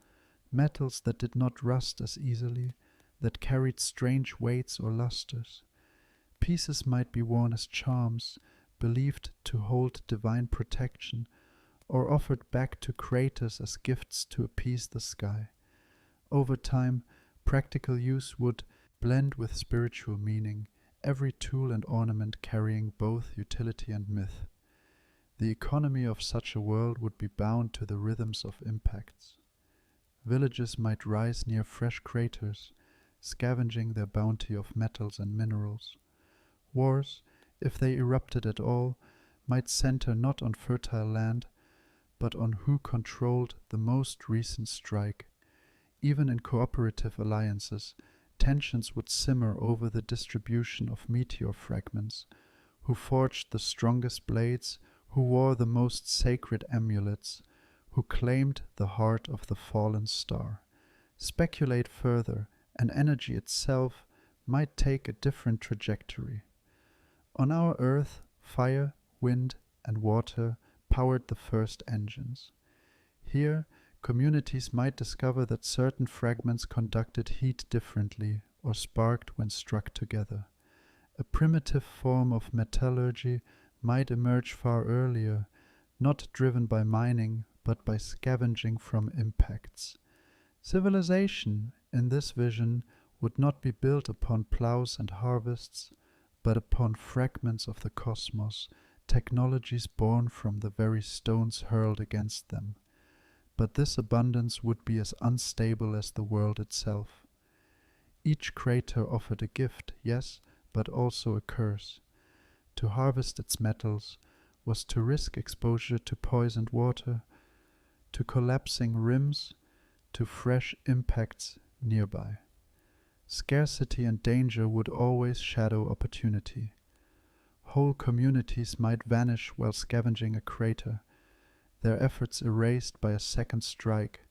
metals that did not rust as easily, that carried strange weights or lusters. Pieces might be worn as charms, believed to hold divine protection, or offered back to creators as gifts to appease the sky. Over time, practical use would blend with spiritual meaning, every tool and ornament carrying both utility and myth. The economy of such a world would be bound to the rhythms of impacts. Villages might rise near fresh craters, scavenging their bounty of metals and minerals. Wars, if they erupted at all, might center not on fertile land, but on who controlled the most recent strike. Even in cooperative alliances, tensions would simmer over the distribution of meteor fragments, who forged the strongest blades, who wore the most sacred amulets, who claimed the heart of the fallen star. Speculate further, and energy itself might take a different trajectory. On our Earth, fire, wind, and water powered the first engines. Here, communities might discover that certain fragments conducted heat differently or sparked when struck together. A primitive form of metallurgy might emerge far earlier, not driven by mining, but by scavenging from impacts. Civilization, in this vision, would not be built upon plows and harvests, but upon fragments of the cosmos, technologies born from the very stones hurled against them. But this abundance would be as unstable as the world itself. Each crater offered a gift, yes, but also a curse. To harvest its metals was to risk exposure to poisoned water, to collapsing rims, to fresh impacts nearby. Scarcity and danger would always shadow opportunity. Whole communities might vanish while scavenging a crater, their efforts erased by a second strike.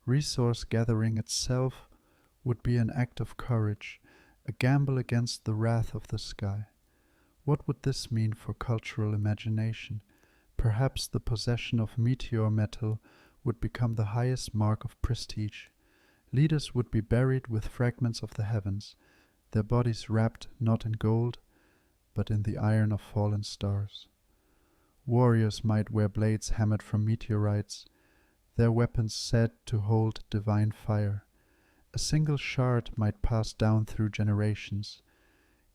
Resource gathering itself would be an act of courage, a gamble against the wrath of the sky. What would this mean for cultural imagination? Perhaps the possession of meteor metal would become the highest mark of prestige. Leaders would be buried with fragments of the heavens, their bodies wrapped not in gold, but in the iron of fallen stars. Warriors might wear blades hammered from meteorites, their weapons said to hold divine fire. A single shard might pass down through generations,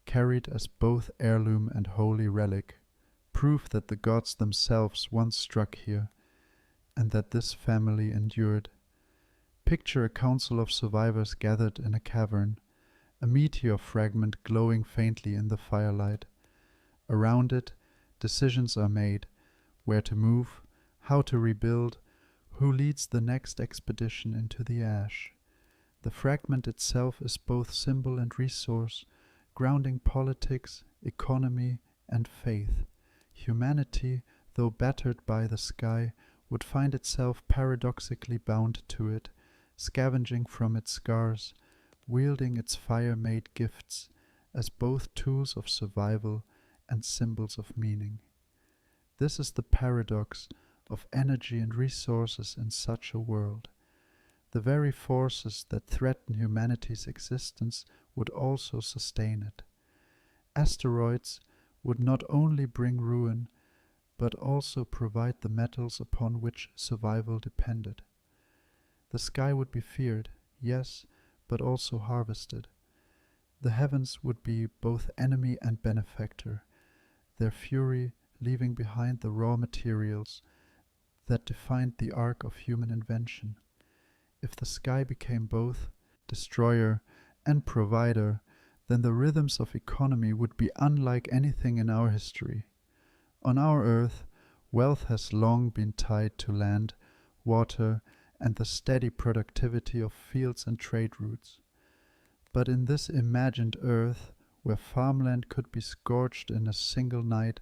carried as both heirloom and holy relic, proof that the gods themselves once struck here, and that this family endured. Picture a council of survivors gathered in a cavern, a meteor fragment glowing faintly in the firelight. Around it, decisions are made: where to move, how to rebuild, who leads the next expedition into the ash. The fragment itself is both symbol and resource, grounding politics, economy, and faith. Humanity, though battered by the sky, would find itself paradoxically bound to it, scavenging from its scars, wielding its fire-made gifts as both tools of survival and symbols of meaning. This is the paradox of energy and resources in such a world. The very forces that threaten humanity's existence would also sustain it. Asteroids would not only bring ruin, but also provide the metals upon which survival depended. The sky would be feared, yes, but also harvested. The heavens would be both enemy and benefactor, their fury leaving behind the raw materials that defined the arc of human invention. If the sky became both destroyer and provider, then the rhythms of economy would be unlike anything in our history. On our earth, wealth has long been tied to land, water, and the steady productivity of fields and trade routes. But in this imagined earth, where farmland could be scorched in a single night,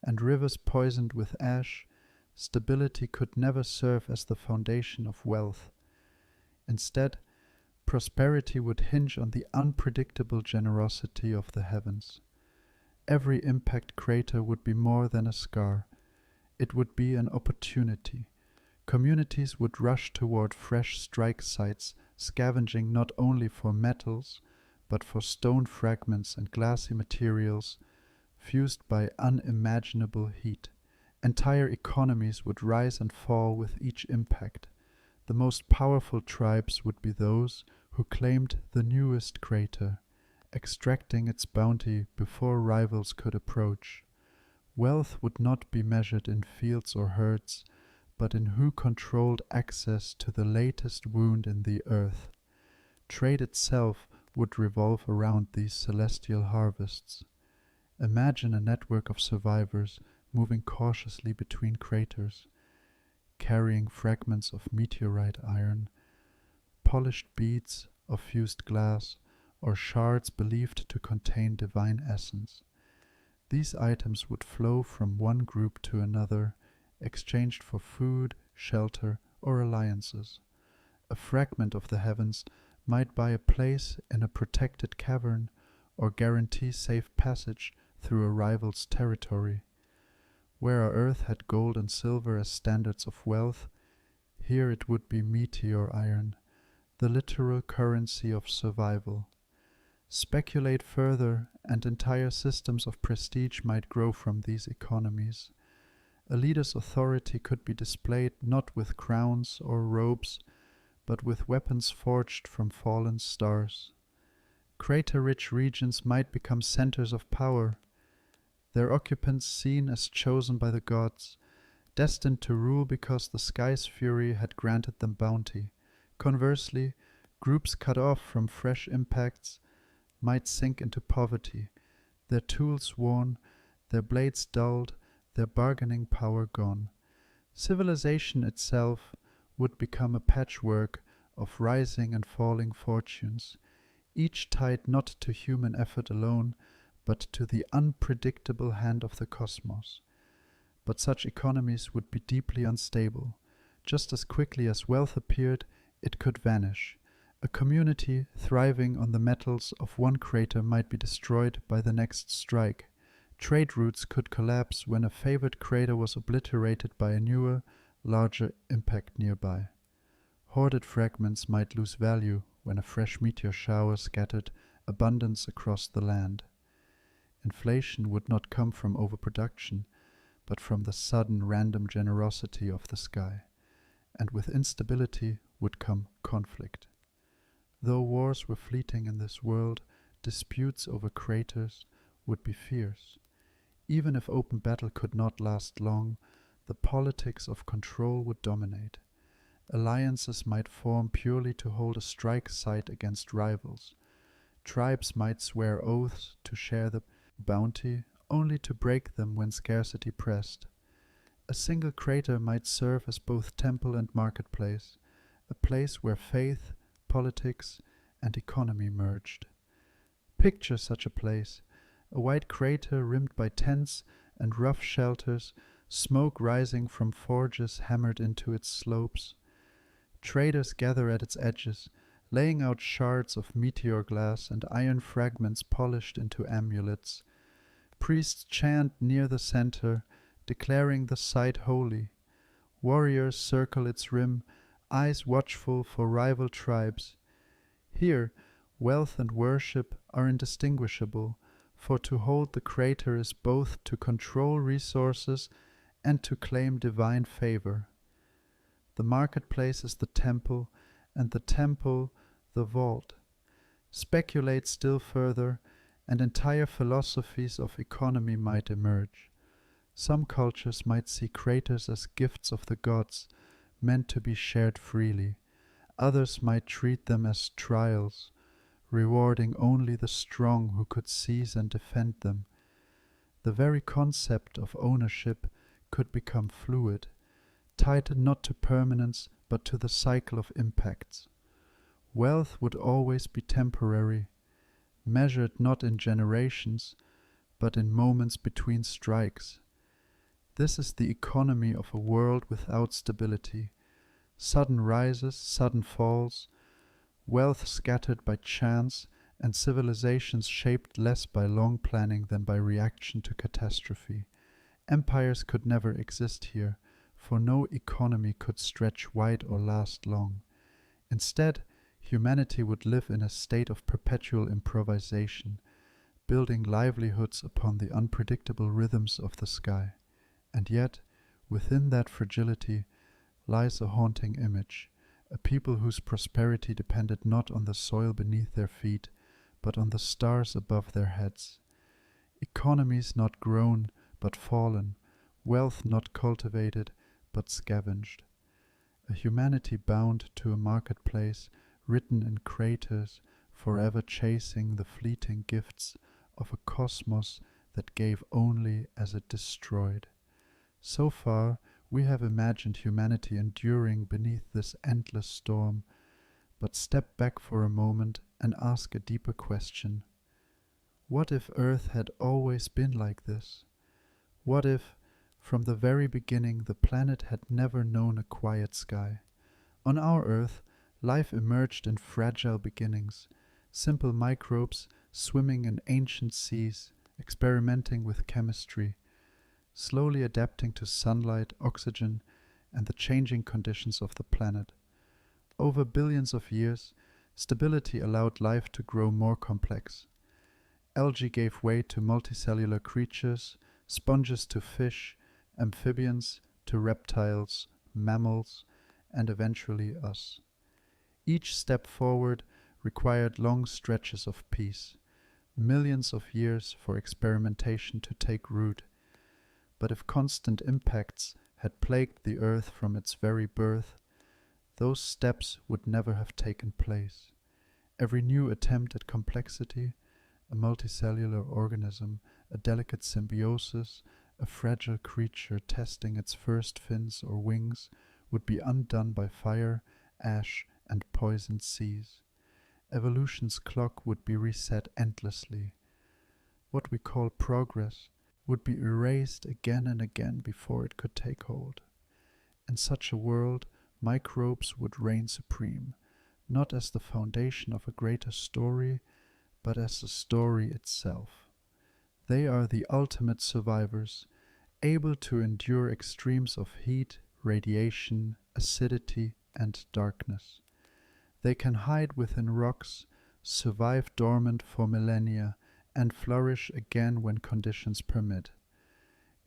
and rivers poisoned with ash, stability could never serve as the foundation of wealth. Instead, prosperity would hinge on the unpredictable generosity of the heavens. Every impact crater would be more than a scar. It would be an opportunity. Communities would rush toward fresh strike sites, scavenging not only for metals, but for stone fragments and glassy materials fused by unimaginable heat. Entire economies would rise and fall with each impact. The most powerful tribes would be those who claimed the newest crater, extracting its bounty before rivals could approach. Wealth would not be measured in fields or herds, but in who controlled access to the latest wound in the earth. Trade itself would revolve around these celestial harvests. Imagine a network of survivors moving cautiously between craters, carrying fragments of meteorite iron, polished beads of fused glass, or shards believed to contain divine essence. These items would flow from one group to another, exchanged for food, shelter, or alliances. A fragment of the heavens might buy a place in a protected cavern or guarantee safe passage through a rival's territory. Where our earth had gold and silver as standards of wealth, here it would be meteor iron, the literal currency of survival. Speculate further, and entire systems of prestige might grow from these economies. A leader's authority could be displayed not with crowns or robes, but with weapons forged from fallen stars. Crater-rich regions might become centers of power, their occupants seen as chosen by the gods, destined to rule because the sky's fury had granted them bounty. Conversely, groups cut off from fresh impacts might sink into poverty, their tools worn, their blades dulled, their bargaining power gone. Civilization itself would become a patchwork of rising and falling fortunes, each tied not to human effort alone, but to the unpredictable hand of the cosmos. But such economies would be deeply unstable. Just as quickly as wealth appeared, it could vanish. A community thriving on the metals of one crater might be destroyed by the next strike. Trade routes could collapse when a favored crater was obliterated by a newer, larger impact nearby. Hoarded fragments might lose value when a fresh meteor shower scattered abundance across the land. Inflation would not come from overproduction, but from the sudden random generosity of the sky. And with instability would come conflict. Though wars were fleeting in this world, disputes over craters would be fierce. Even if open battle could not last long, the politics of control would dominate. Alliances might form purely to hold a strike site against rivals. Tribes might swear oaths to share the bounty, only to break them when scarcity pressed. A single crater might serve as both temple and marketplace, a place where faith, politics, and economy merged. Picture such a place, a white crater rimmed by tents and rough shelters, smoke rising from forges hammered into its slopes. Traders gather at its edges, laying out shards of meteor glass and iron fragments polished into amulets. Priests chant near the center, declaring the site holy. Warriors circle its rim, eyes watchful for rival tribes. Here, wealth and worship are indistinguishable, for to hold the Creator is both to control resources and to claim divine favor. The marketplace is the temple, and the temple the vault. Speculate still further, and entire philosophies of economy might emerge. Some cultures might see craters as gifts of the gods, meant to be shared freely. Others might treat them as trials, rewarding only the strong who could seize and defend them. The very concept of ownership could become fluid, tied not to permanence but to the cycle of impacts. Wealth would always be temporary, measured not in generations, but in moments between strikes. This is the economy of a world without stability. Sudden rises, sudden falls, wealth scattered by chance, and civilizations shaped less by long planning than by reaction to catastrophe. Empires could never exist here, for no economy could stretch wide or last long. Instead, humanity would live in a state of perpetual improvisation, building livelihoods upon the unpredictable rhythms of the sky. And yet, within that fragility lies a haunting image, a people whose prosperity depended not on the soil beneath their feet, but on the stars above their heads. Economies not grown, but fallen, wealth not cultivated, but scavenged. A humanity bound to a marketplace, written in craters, forever chasing the fleeting gifts of a cosmos that gave only as it destroyed. So far, we have imagined humanity enduring beneath this endless storm, but step back for a moment and ask a deeper question. What if Earth had always been like this? What if, from the very beginning, the planet had never known a quiet sky? On our Earth, life emerged in fragile beginnings, simple microbes swimming in ancient seas, experimenting with chemistry, slowly adapting to sunlight, oxygen, and the changing conditions of the planet. Over billions of years, stability allowed life to grow more complex. Algae gave way to multicellular creatures, sponges to fish, amphibians to reptiles, mammals, and eventually us. Each step forward required long stretches of peace, millions of years for experimentation to take root. But if constant impacts had plagued the Earth from its very birth, those steps would never have taken place. Every new attempt at complexity, a multicellular organism, a delicate symbiosis, a fragile creature testing its first fins or wings, would be undone by fire, ash, and poisoned seas. Evolution's clock would be reset endlessly. What we call progress would be erased again and again before it could take hold. In such a world, microbes would reign supreme, not as the foundation of a greater story, but as the story itself. They are the ultimate survivors, able to endure extremes of heat, radiation, acidity, and darkness. They can hide within rocks, survive dormant for millennia, and flourish again when conditions permit.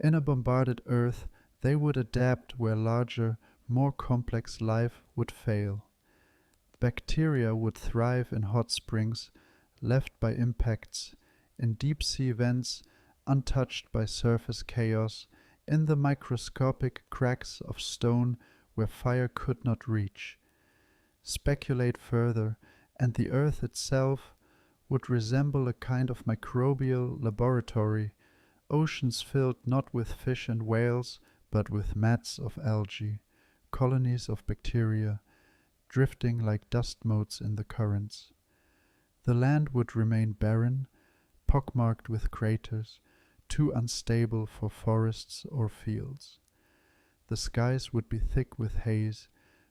In a bombarded Earth, they would adapt where larger, more complex life would fail. Bacteria would thrive in hot springs, left by impacts, in deep-sea vents, untouched by surface chaos, in the microscopic cracks of stone where fire could not reach. Speculate further, and the Earth itself would resemble a kind of microbial laboratory, oceans filled not with fish and whales, but with mats of algae, colonies of bacteria, drifting like dust motes in the currents. The land would remain barren, pockmarked with craters, too unstable for forests or fields. The skies would be thick with haze,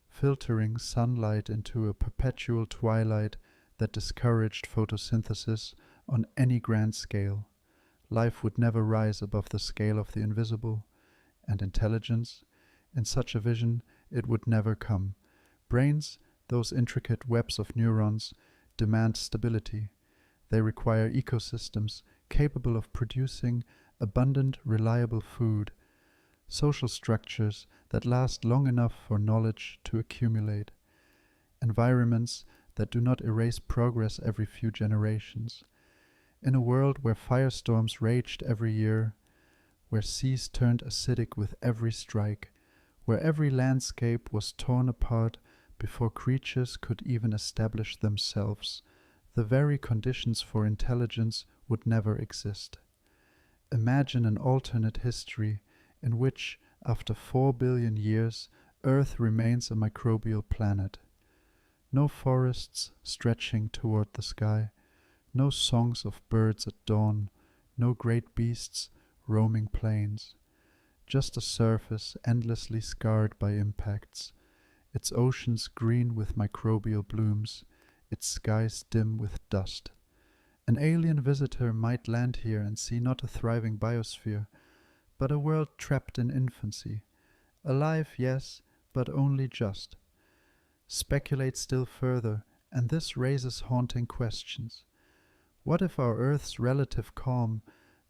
filtering sunlight into a perpetual twilight that discouraged photosynthesis on any grand scale. Life would never rise above the scale of the invisible, and intelligence, in such a vision, it would never come. Brains, those intricate webs of neurons, demand stability. They require ecosystems capable of producing abundant, reliable food, social structures that last long enough for knowledge to accumulate, environments that do not erase progress every few generations. In a world where firestorms raged every year, where seas turned acidic with every strike, where every landscape was torn apart before creatures could even establish themselves, the very conditions for intelligence would never exist. Imagine an alternate history in which, after 4 billion years, Earth remains a microbial planet. No forests stretching toward the sky, no songs of birds at dawn, no great beasts roaming plains. Just a surface endlessly scarred by impacts, its oceans green with microbial blooms, its skies dim with dust. An alien visitor might land here and see not a thriving biosphere, but a world trapped in infancy. Alive, yes, but only just. Speculate still further, and this raises haunting questions. What if our Earth's relative calm,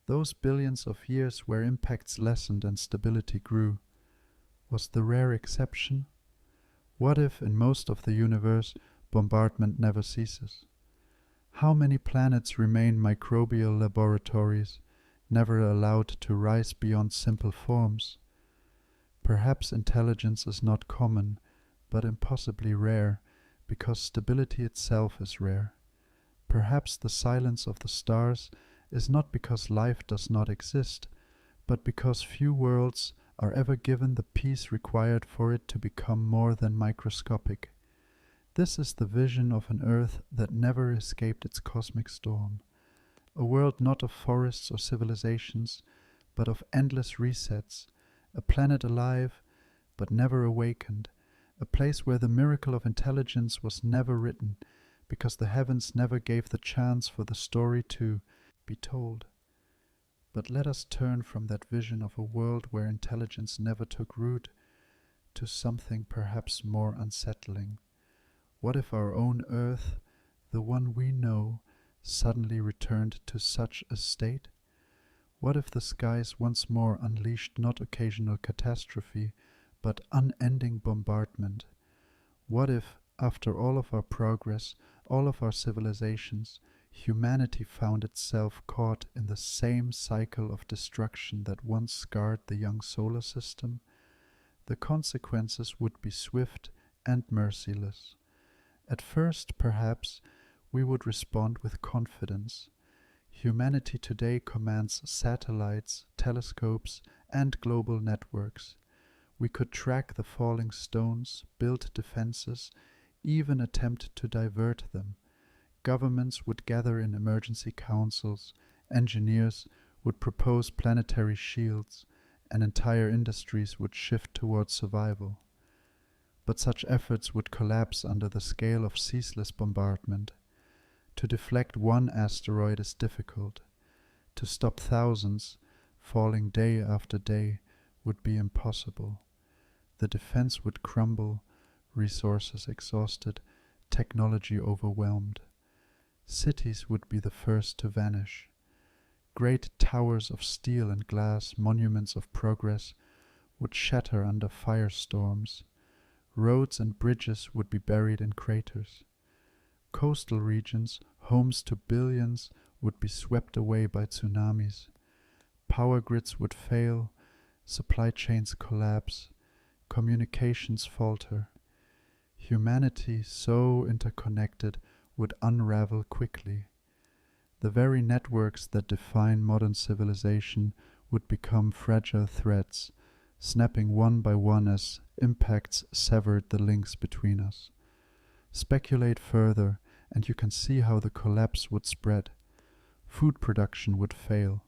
those billions of years where impacts lessened and stability grew, was the rare exception? What if, in most of the universe, bombardment never ceases? How many planets remain microbial laboratories, never allowed to rise beyond simple forms? Perhaps intelligence is not common, but impossibly rare, because stability itself is rare. Perhaps the silence of the stars is not because life does not exist, but because few worlds are ever given the peace required for it to become more than microscopic. This is the vision of an Earth that never escaped its cosmic storm, a world not of forests or civilizations, but of endless resets, a planet alive but never awakened, a place where the miracle of intelligence was never written, because the heavens never gave the chance for the story to be told. But let us turn from that vision of a world where intelligence never took root to something perhaps more unsettling. What if our own Earth, the one we know, suddenly returned to such a state? What if the skies once more unleashed not occasional catastrophe, but unending bombardment? What if, after all of our progress, all of our civilizations, humanity found itself caught in the same cycle of destruction that once scarred the young solar system? The consequences would be swift and merciless. At first, perhaps, we would respond with confidence. Humanity today commands satellites, telescopes, and global networks. We could track the falling stones, build defenses, even attempt to divert them. Governments would gather in emergency councils, engineers would propose planetary shields, and entire industries would shift towards survival. But such efforts would collapse under the scale of ceaseless bombardment. To deflect one asteroid is difficult. To stop thousands, falling day after day, would be impossible. The defense would crumble, resources exhausted, technology overwhelmed. Cities would be the first to vanish. Great towers of steel and glass, monuments of progress, would shatter under firestorms. Roads and bridges would be buried in craters. Coastal regions, homes to billions, would be swept away by tsunamis. Power grids would fail, supply chains collapse, communications falter. Humanity, so interconnected, would unravel quickly. The very networks that define modern civilization would become fragile threads, snapping one by one as impacts severed the links between us. Speculate further, and you can see how the collapse would spread. Food production would fail.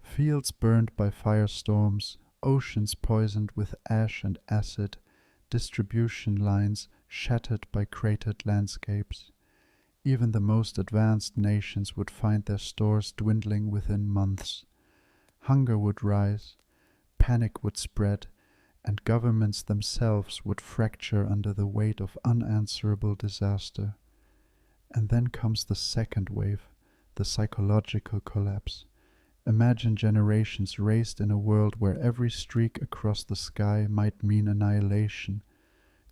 Fields burned by firestorms, oceans poisoned with ash and acid, distribution lines shattered by cratered landscapes. Even the most advanced nations would find their stores dwindling within months. Hunger would rise, panic would spread, and governments themselves would fracture under the weight of unanswerable disaster. And then comes the second wave, the psychological collapse. Imagine generations raised in a world where every streak across the sky might mean annihilation.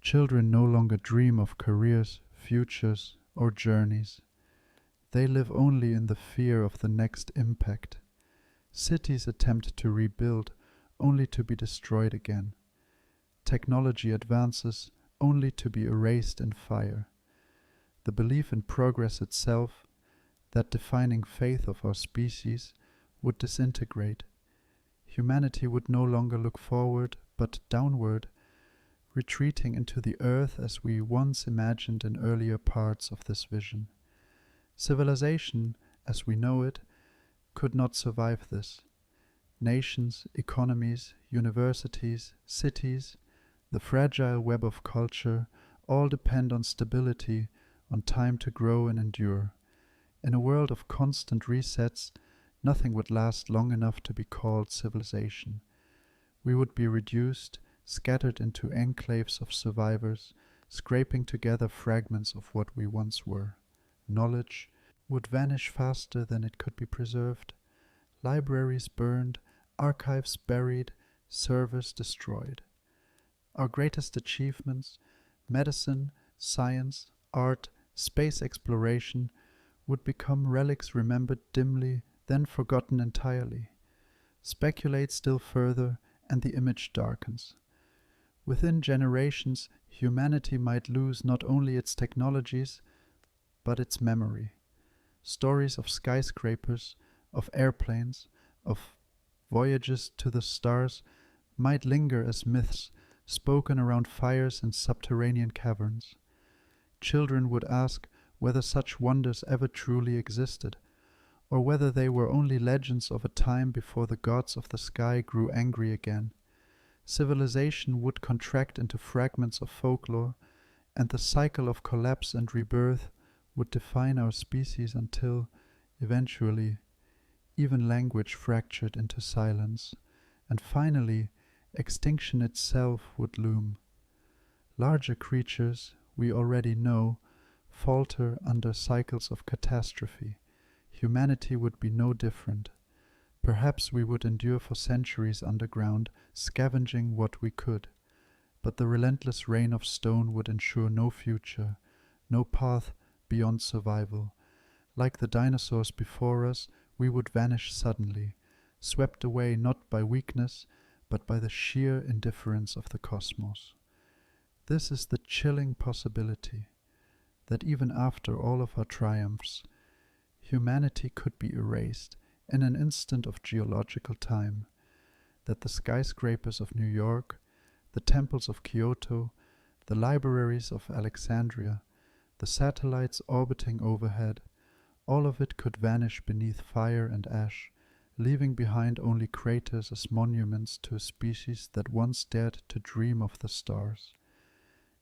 Children no longer dream of careers, futures, or journeys. They live only in the fear of the next impact. Cities attempt to rebuild, only to be destroyed again. Technology advances, only to be erased in fire. The belief in progress itself, that defining faith of our species, would disintegrate. Humanity would no longer look forward, but downward, retreating into the earth as we once imagined in earlier parts of this vision. Civilization, as we know it, could not survive this. Nations, economies, universities, cities, the fragile web of culture, all depend on stability, on time to grow and endure. In a world of constant resets, nothing would last long enough to be called civilization. We would be reduced, scattered into enclaves of survivors, scraping together fragments of what we once were. Knowledge would vanish faster than it could be preserved. Libraries burned, archives buried, servers destroyed. Our greatest achievements, medicine, science, art, space exploration, would become relics remembered dimly, then forgotten entirely. Speculate still further, and the image darkens. Within generations, humanity might lose not only its technologies, but its memory. Stories of skyscrapers, of airplanes, of voyages to the stars might linger as myths spoken around fires in subterranean caverns. Children would ask whether such wonders ever truly existed, or whether they were only legends of a time before the gods of the sky grew angry again. Civilization would contract into fragments of folklore, and the cycle of collapse and rebirth would define our species until, eventually, even language fractured into silence, and finally, extinction itself would loom. Larger creatures, we already know, falter under cycles of catastrophe. Humanity would be no different. Perhaps we would endure for centuries underground, scavenging what we could, but the relentless rain of stone would ensure no future, no path beyond survival. Like the dinosaurs before us, we would vanish suddenly, swept away not by weakness, but by the sheer indifference of the cosmos. This is the chilling possibility, that even after all of our triumphs, humanity could be erased in an instant of geological time, that the skyscrapers of New York, the temples of Kyoto, the libraries of Alexandria, the satellites orbiting overhead, all of it could vanish beneath fire and ash, leaving behind only craters as monuments to a species that once dared to dream of the stars.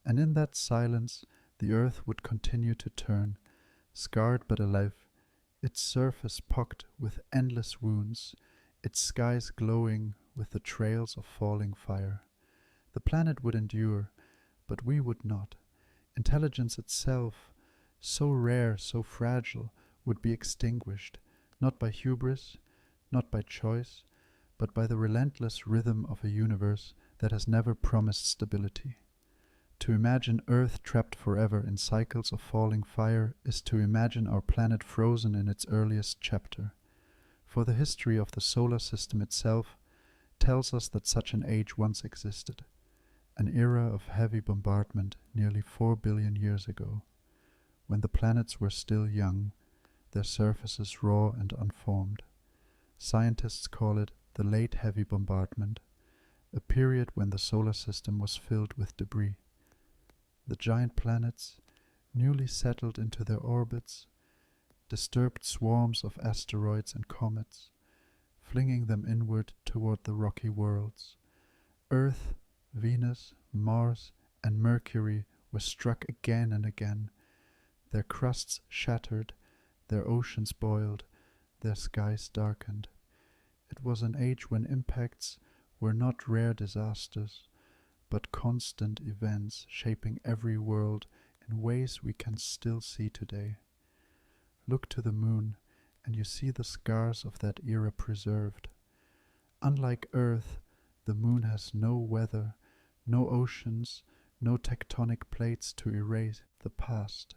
And in that silence, the earth would continue to turn, scarred but alive, its surface pocked with endless wounds, its skies glowing with the trails of falling fire. The planet would endure, but we would not. Intelligence itself, so rare, so fragile, would be extinguished, not by hubris, not by choice, but by the relentless rhythm of a universe that has never promised stability. To imagine Earth trapped forever in cycles of falling fire is to imagine our planet frozen in its earliest chapter. For the history of the solar system itself tells us that such an age once existed, an era of heavy bombardment nearly 4 billion years ago, when the planets were still young, their surfaces raw and unformed. Scientists call it the late heavy bombardment, a period when the solar system was filled with debris. The giant planets, newly settled into their orbits, disturbed swarms of asteroids and comets, flinging them inward toward the rocky worlds. Earth, Venus, Mars, and Mercury were struck again and again, their crusts shattered, their oceans boiled, their skies darkened. It was an age when impacts were not rare disasters, but constant events shaping every world in ways we can still see today. Look to the moon, and you see the scars of that era preserved. Unlike Earth, the moon has no weather, no oceans, no tectonic plates to erase the past.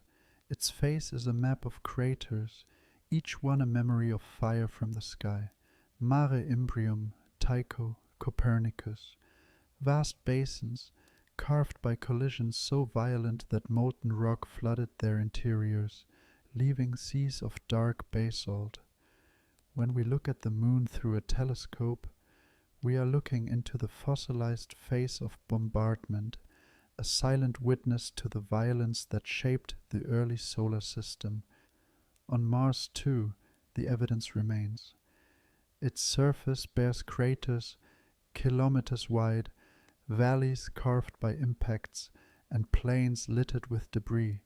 Its face is a map of craters, each one a memory of fire from the sky. Mare Imbrium, Tycho, Copernicus. Vast basins, carved by collisions so violent that molten rock flooded their interiors, leaving seas of dark basalt. When we look at the moon through a telescope, we are looking into the fossilized face of bombardment, a silent witness to the violence that shaped the early solar system. On Mars, too, the evidence remains. Its surface bears craters kilometers wide, valleys carved by impacts, and plains littered with debris.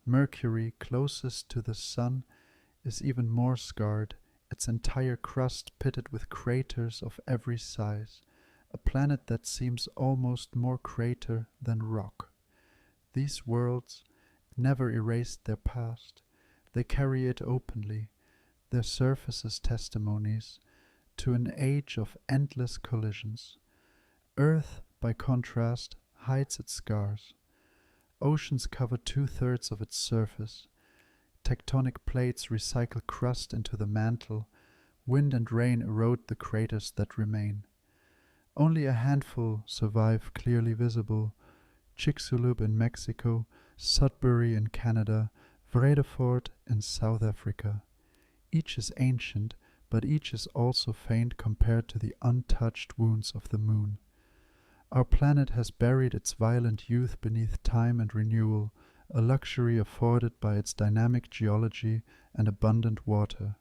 Mercury, closest to the Sun, is even more scarred, its entire crust pitted with craters of every size, a planet that seems almost more crater than rock. These worlds never erased their past. They carry it openly, their surfaces testimonies to an age of endless collisions. Earth, by contrast, hides its scars. Oceans cover 2/3 of its surface. Tectonic plates recycle crust into the mantle. Wind and rain erode the craters that remain. Only a handful survive clearly visible. Chicxulub in Mexico, Sudbury in Canada, Vredefort in South Africa. Each is ancient, but each is also faint compared to the untouched wounds of the moon. Our planet has buried its violent youth beneath time and renewal, a luxury afforded by its dynamic geology and abundant water.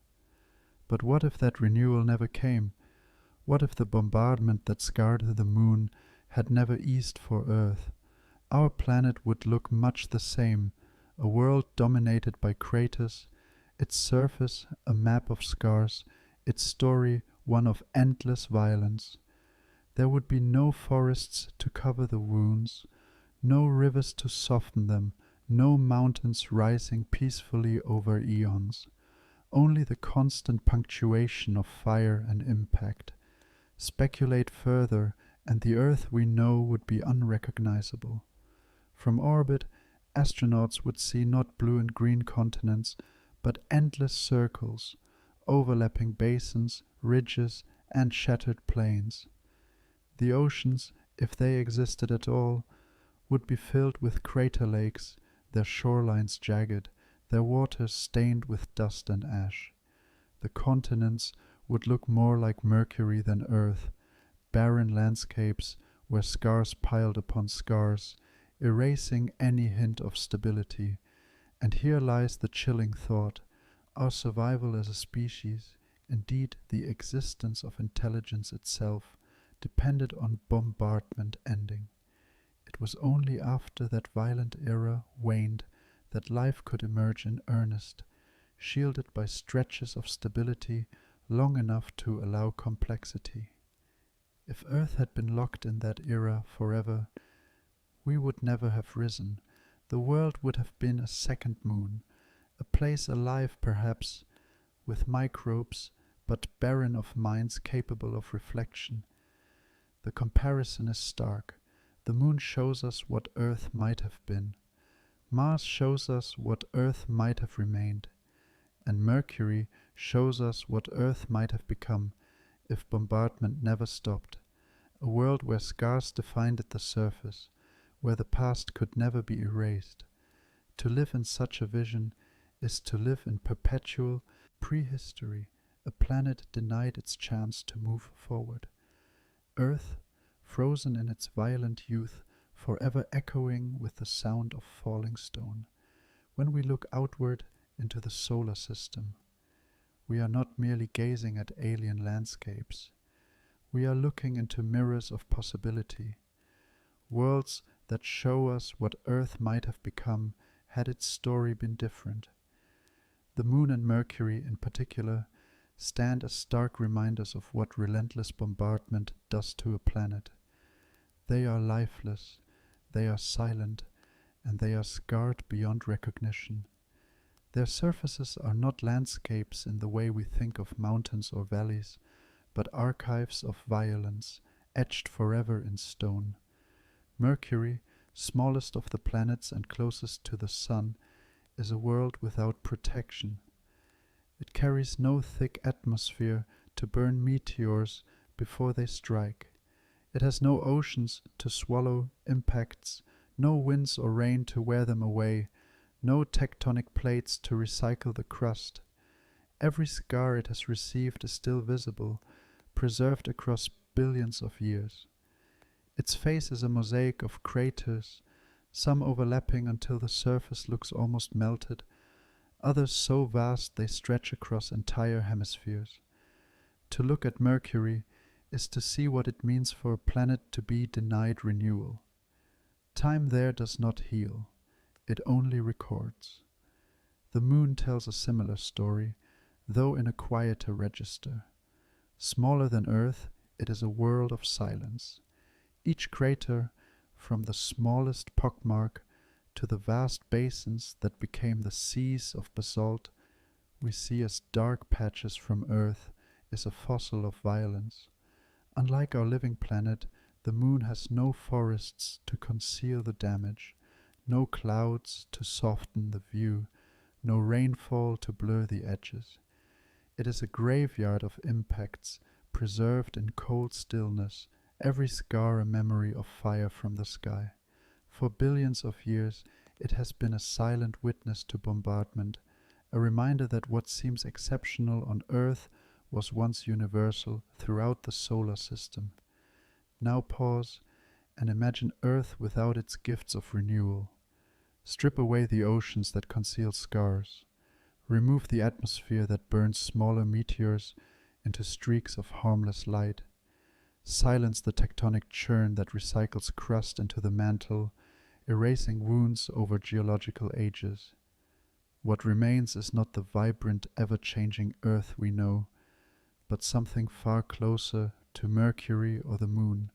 But what if that renewal never came? What if the bombardment that scarred the moon had never eased for Earth? Our planet would look much the same, a world dominated by craters, its surface a map of scars, its story one of endless violence. There would be no forests to cover the wounds, no rivers to soften them, no mountains rising peacefully over eons, only the constant punctuation of fire and impact. Speculate further, and the Earth we know would be unrecognizable. From orbit, astronauts would see not blue and green continents, but endless circles, overlapping basins, ridges, and shattered plains. The oceans, if they existed at all, would be filled with crater lakes, their shorelines jagged, their waters stained with dust and ash. The continents would look more like Mercury than Earth, barren landscapes where scars piled upon scars, erasing any hint of stability. And here lies the chilling thought: our survival as a species, indeed the existence of intelligence itself, depended on bombardment ending. It was only after that violent era waned that life could emerge in earnest, shielded by stretches of stability long enough to allow complexity. If Earth had been locked in that era forever, we would never have risen. The world would have been a second moon, a place alive perhaps, with microbes, but barren of minds capable of reflection. The comparison is stark. The moon shows us what Earth might have been. Mars shows us what Earth might have remained. And Mercury shows us what Earth might have become if bombardment never stopped. A world where scars defined at the surface, where the past could never be erased. To live in such a vision is to live in perpetual prehistory, a planet denied its chance to move forward. Earth, frozen in its violent youth, forever echoing with the sound of falling stone. When we look outward into the solar system, we are not merely gazing at alien landscapes. We are looking into mirrors of possibility, worlds that show us what Earth might have become had its story been different. The Moon and Mercury, in particular, stand as stark reminders of what relentless bombardment does to a planet. They are lifeless, they are silent, and they are scarred beyond recognition. Their surfaces are not landscapes in the way we think of mountains or valleys, but archives of violence, etched forever in stone. Mercury, smallest of the planets and closest to the Sun, is a world without protection. It carries no thick atmosphere to burn meteors before they strike. It has no oceans to swallow impacts, no winds or rain to wear them away, no tectonic plates to recycle the crust. Every scar it has received is still visible, preserved across billions of years. Its face is a mosaic of craters, some overlapping until the surface looks almost melted, others so vast they stretch across entire hemispheres. To look at Mercury is to see what it means for a planet to be denied renewal. Time there does not heal, it only records. The Moon tells a similar story, though in a quieter register. Smaller than Earth, it is a world of silence. Each crater, from the smallest pockmark to the vast basins that became the seas of basalt we see as dark patches from Earth, is a fossil of violence. Unlike our living planet, the Moon has no forests to conceal the damage, no clouds to soften the view, no rainfall to blur the edges. It is a graveyard of impacts, preserved in cold stillness, every scar a memory of fire from the sky. For billions of years, it has been a silent witness to bombardment, a reminder that what seems exceptional on Earth was once universal throughout the solar system. Now pause and imagine Earth without its gifts of renewal. Strip away the oceans that conceal scars. Remove the atmosphere that burns smaller meteors into streaks of harmless light. Silence the tectonic churn that recycles crust into the mantle, erasing wounds over geological ages. What remains is not the vibrant, ever-changing Earth we know, but something far closer to Mercury or the Moon,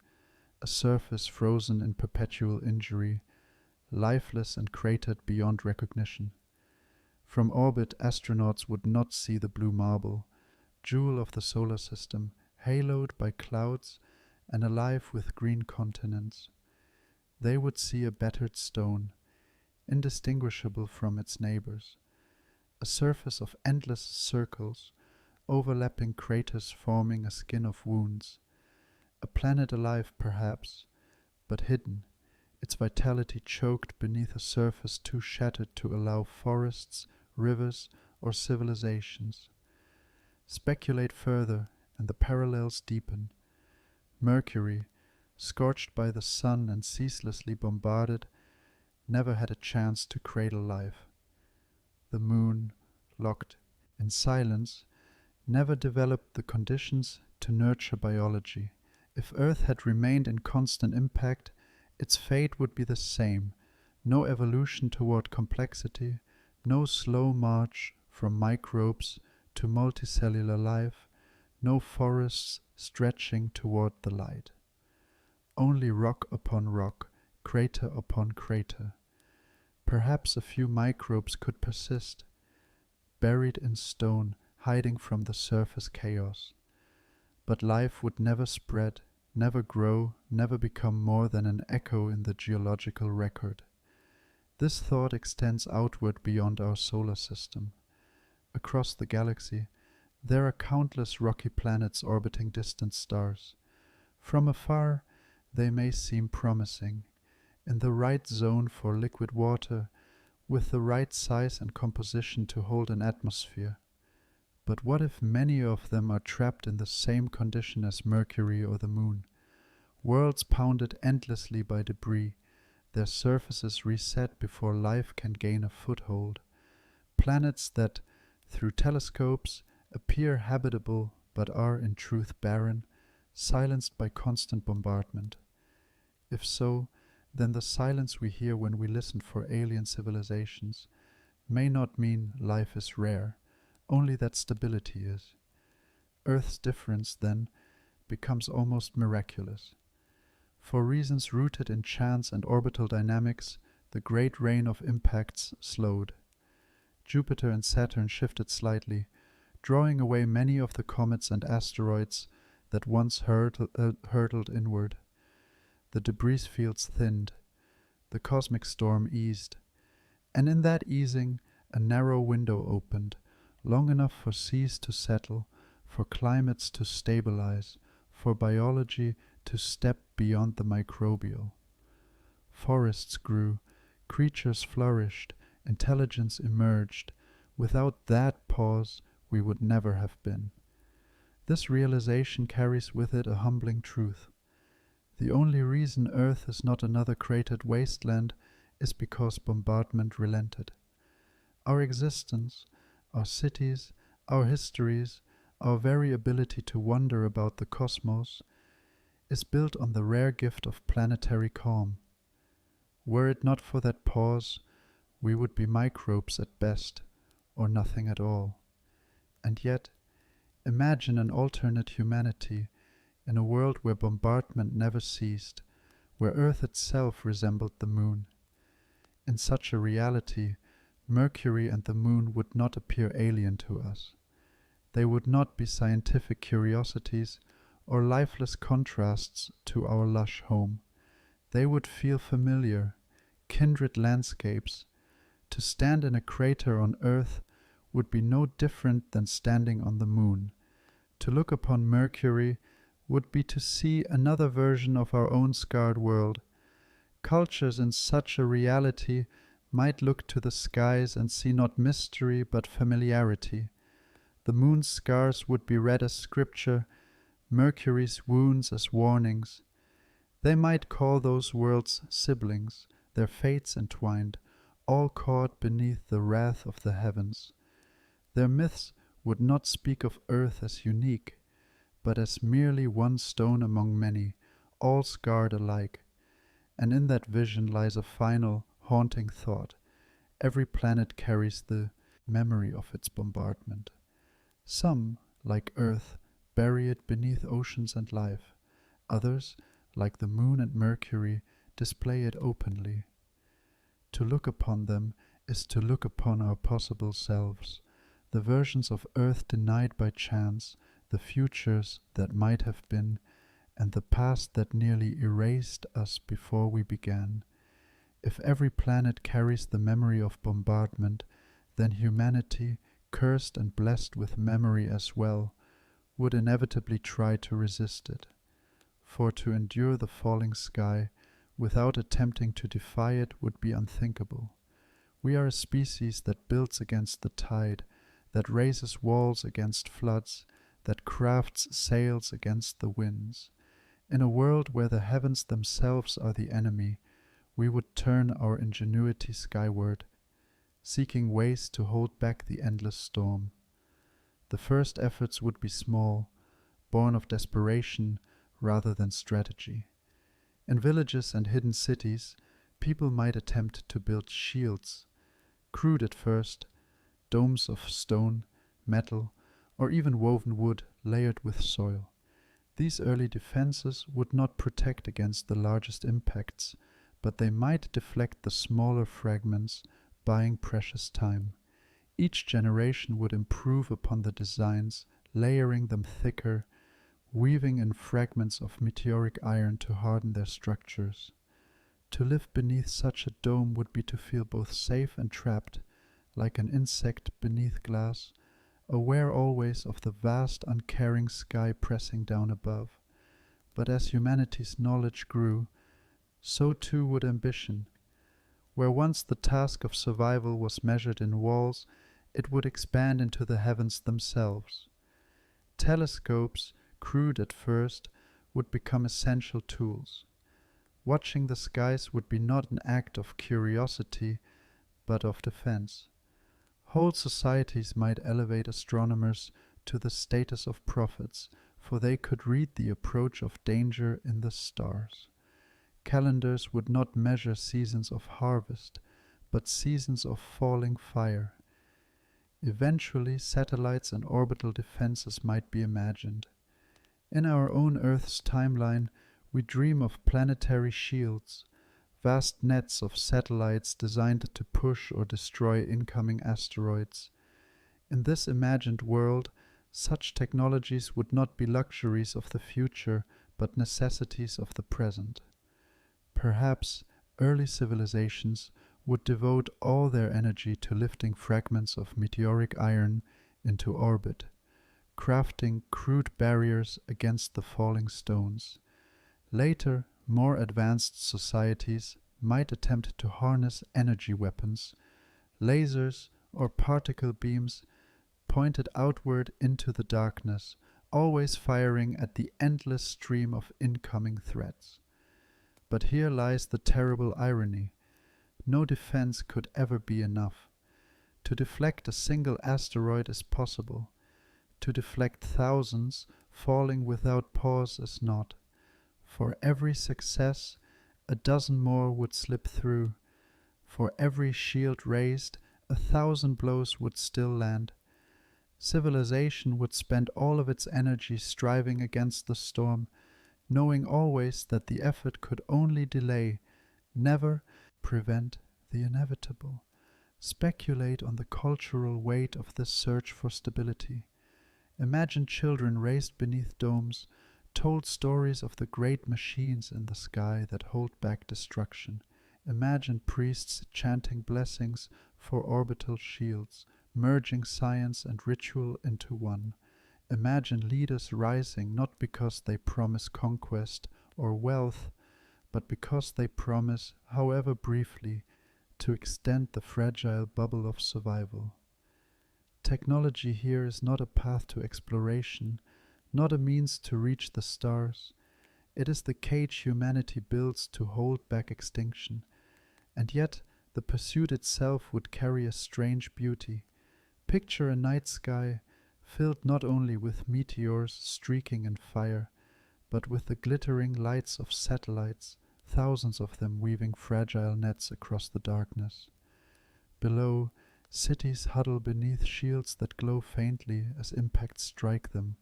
a surface frozen in perpetual injury, lifeless and cratered beyond recognition. From orbit, astronauts would not see the blue marble, jewel of the solar system, haloed by clouds and alive with green continents. They would see a battered stone, indistinguishable from its neighbors, a surface of endless circles, overlapping craters forming a skin of wounds. A planet alive, perhaps, but hidden, its vitality choked beneath a surface too shattered to allow forests, rivers, or civilizations. Speculate further, and the parallels deepen. Mercury, scorched by the sun and ceaselessly bombarded, never had a chance to cradle life. The Moon, locked in silence, never developed the conditions to nurture biology. If Earth had remained in constant impact, its fate would be the same: no evolution toward complexity, no slow march from microbes to multicellular life, no forests stretching toward the light. Only rock upon rock, crater upon crater. Perhaps a few microbes could persist, buried in stone, hiding from the surface chaos. But life would never spread, never grow, never become more than an echo in the geological record. This thought extends outward beyond our solar system. Across the galaxy, there are countless rocky planets orbiting distant stars. From afar, they may seem promising, in the right zone for liquid water, with the right size and composition to hold an atmosphere. But what if many of them are trapped in the same condition as Mercury or the Moon? Worlds pounded endlessly by debris, their surfaces reset before life can gain a foothold. Planets that, through telescopes, appear habitable but are in truth barren, silenced by constant bombardment. If so, then the silence we hear when we listen for alien civilizations may not mean life is rare, only that stability is. Earth's difference, then, becomes almost miraculous. For reasons rooted in chance and orbital dynamics, the great rain of impacts slowed. Jupiter and Saturn shifted slightly, drawing away many of the comets and asteroids that once hurtled inward. The debris fields thinned, the cosmic storm eased, and in that easing a narrow window opened, long enough for seas to settle, for climates to stabilize, for biology to step beyond the microbial. Forests grew, creatures flourished, intelligence emerged. Without that pause, we would never have been. This realization carries with it a humbling truth. The only reason Earth is not another cratered wasteland is because bombardment relented. Our existence, our cities, our histories, our very ability to wonder about the cosmos, is built on the rare gift of planetary calm. Were it not for that pause, we would be microbes at best, or nothing at all. And yet, imagine an alternate humanity in a world where bombardment never ceased, where Earth itself resembled the moon. In such a reality, Mercury and the moon would not appear alien to us. They would not be scientific curiosities or lifeless contrasts to our lush home. They would feel familiar, kindred landscapes. To stand in a crater on Earth would be no different than standing on the moon. To look upon Mercury would be to see another version of our own scarred world. Cultures in such a reality might look to the skies and see not mystery but familiarity. The moon's scars would be read as scripture, Mercury's wounds as warnings. They might call those worlds siblings, their fates entwined, all caught beneath the wrath of the heavens. Their myths would not speak of Earth as unique, but as merely one stone among many, all scarred alike. And in that vision lies a final, haunting thought. Every planet carries the memory of its bombardment. Some, like Earth, bury it beneath oceans and life. Others, like the moon and Mercury, display it openly. To look upon them is to look upon our possible selves, the versions of Earth denied by chance, the futures that might have been, and the past that nearly erased us before we began. If every planet carries the memory of bombardment, then humanity, cursed and blessed with memory as well, would inevitably try to resist it. For to endure the falling sky without attempting to defy it would be unthinkable. We are a species that builds against the tide, that raises walls against floods, that crafts sails against the winds. In a world where the heavens themselves are the enemy, we would turn our ingenuity skyward, seeking ways to hold back the endless storm. The first efforts would be small, born of desperation rather than strategy. In villages and hidden cities, people might attempt to build shields, crude at first, domes of stone, metal, or even woven wood layered with soil. These early defenses would not protect against the largest impacts, but they might deflect the smaller fragments, buying precious time. Each generation would improve upon the designs, layering them thicker, weaving in fragments of meteoric iron to harden their structures. To live beneath such a dome would be to feel both safe and trapped, like an insect beneath glass, aware always of the vast uncaring sky pressing down above. But as humanity's knowledge grew, so too would ambition. Where once the task of survival was measured in walls, it would expand into the heavens themselves. Telescopes, crude at first, would become essential tools. Watching the skies would be not an act of curiosity, but of defense. Whole societies might elevate astronomers to the status of prophets, for they could read the approach of danger in the stars. Calendars would not measure seasons of harvest, but seasons of falling fire. Eventually, satellites and orbital defenses might be imagined. In our own Earth's timeline, we dream of planetary shields, vast nets of satellites designed to push or destroy incoming asteroids. In this imagined world, such technologies would not be luxuries of the future, but necessities of the present. Perhaps early civilizations would devote all their energy to lifting fragments of meteoric iron into orbit, crafting crude barriers against the falling stones. Later, more advanced societies might attempt to harness energy weapons, lasers or particle beams pointed outward into the darkness, always firing at the endless stream of incoming threats. But here lies the terrible irony. No defense could ever be enough. To deflect a single asteroid is possible. To deflect thousands, falling without pause, is not. For every success, a dozen more would slip through. For every shield raised, 1,000 blows would still land. Civilization would spend all of its energy striving against the storm, knowing always that the effort could only delay, never prevent the inevitable. Speculate on the cultural weight of this search for stability. Imagine children raised beneath domes, told stories of the great machines in the sky that hold back destruction. Imagine priests chanting blessings for orbital shields, merging science and ritual into one. Imagine leaders rising not because they promise conquest or wealth, but because they promise, however briefly, to extend the fragile bubble of survival. Technology here is not a path to exploration, not a means to reach the stars. It is the cage humanity builds to hold back extinction. And yet, the pursuit itself would carry a strange beauty. Picture a night sky filled not only with meteors streaking in fire, but with the glittering lights of satellites, thousands of them weaving fragile nets across the darkness. Below, cities huddle beneath shields that glow faintly as impacts strike them,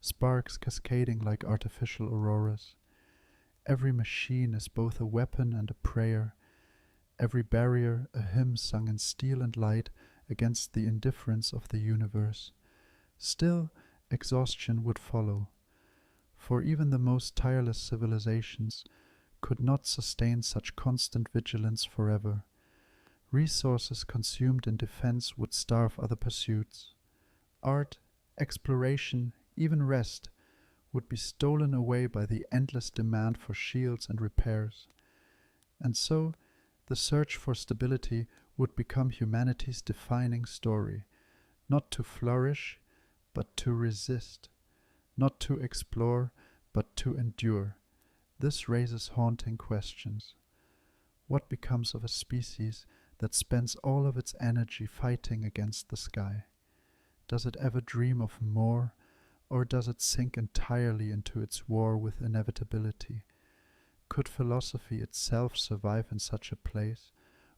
sparks cascading like artificial auroras. Every machine is both a weapon and a prayer, every barrier a hymn sung in steel and light against the indifference of the universe. Still, exhaustion would follow, for even the most tireless civilizations could not sustain such constant vigilance forever. Resources consumed in defense would starve other pursuits. Art, exploration, even rest would be stolen away by the endless demand for shields and repairs. And so, the search for stability would become humanity's defining story, not to flourish, but to resist, not to explore, but to endure. This raises haunting questions. What becomes of a species that spends all of its energy fighting against the sky? Does it ever dream of more, or does it sink entirely into its war with inevitability? Could philosophy itself survive in such a place,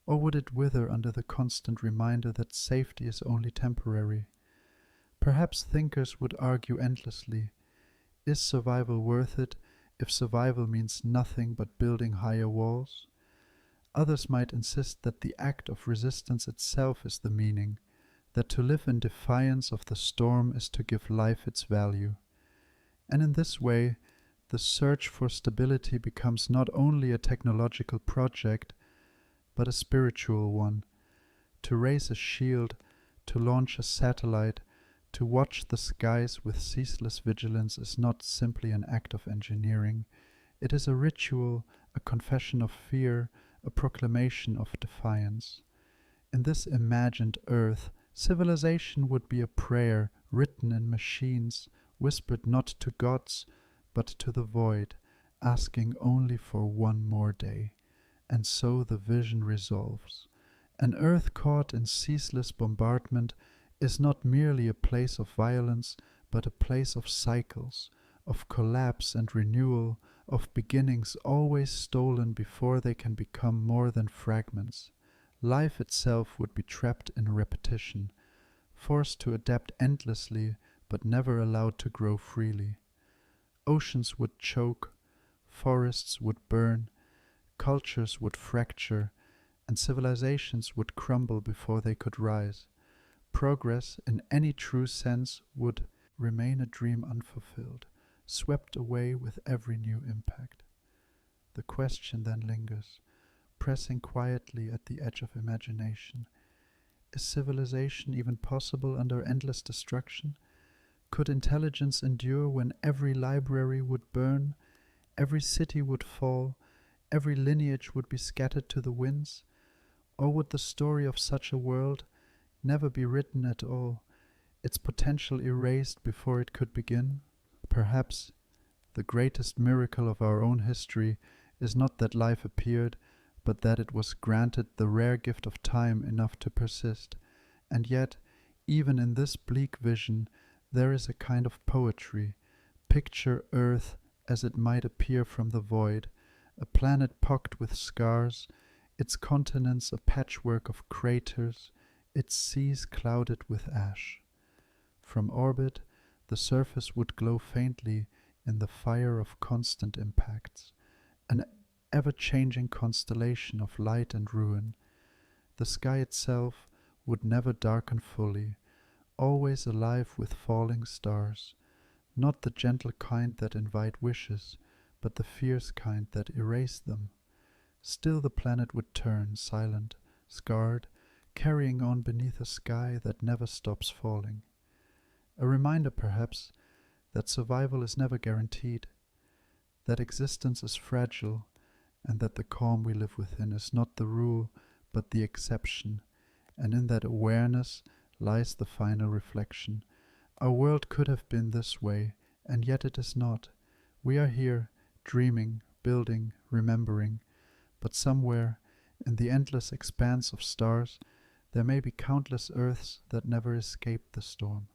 or would it wither under the constant reminder that safety is only temporary? Perhaps thinkers would argue endlessly, is survival worth it if survival means nothing but building higher walls? Others might insist that the act of resistance itself is the meaning, that to live in defiance of the storm is to give life its value. And in this way, the search for stability becomes not only a technological project, but a spiritual one. To raise a shield, to launch a satellite, to watch the skies with ceaseless vigilance is not simply an act of engineering. It is a ritual, a confession of fear, a proclamation of defiance. In this imagined earth, civilization would be a prayer written in machines, whispered not to gods, but to the void, asking only for one more day. And so the vision resolves. An earth caught in ceaseless bombardment is not merely a place of violence, but a place of cycles, of collapse and renewal, of beginnings always stolen before they can become more than fragments. Life itself would be trapped in repetition, forced to adapt endlessly, but never allowed to grow freely. Oceans would choke, forests would burn, cultures would fracture, and civilizations would crumble before they could rise. Progress, in any true sense, would remain a dream unfulfilled, swept away with every new impact. The question then lingers, pressing quietly at the edge of imagination. Is civilization even possible under endless destruction? Could intelligence endure when every library would burn, every city would fall, every lineage would be scattered to the winds? Or would the story of such a world never be written at all, its potential erased before it could begin? Perhaps the greatest miracle of our own history is not that life appeared, but that it was granted the rare gift of time enough to persist. And yet, even in this bleak vision, there is a kind of poetry. Picture Earth as it might appear from the void, a planet pocked with scars, its continents a patchwork of craters, its seas clouded with ash. From orbit, the surface would glow faintly in the fire of constant impacts, an ever-changing constellation of light and ruin. The sky itself would never darken fully, always alive with falling stars, not the gentle kind that invite wishes, but the fierce kind that erase them. Still the planet would turn, silent, scarred, carrying on beneath a sky that never stops falling. A reminder, perhaps, that survival is never guaranteed, that existence is fragile, and that the calm we live within is not the rule, but the exception, and in that awareness lies the final reflection. Our world could have been this way, and yet it is not. We are here, dreaming, building, remembering, but somewhere, in the endless expanse of stars, there may be countless Earths that never escaped the storm.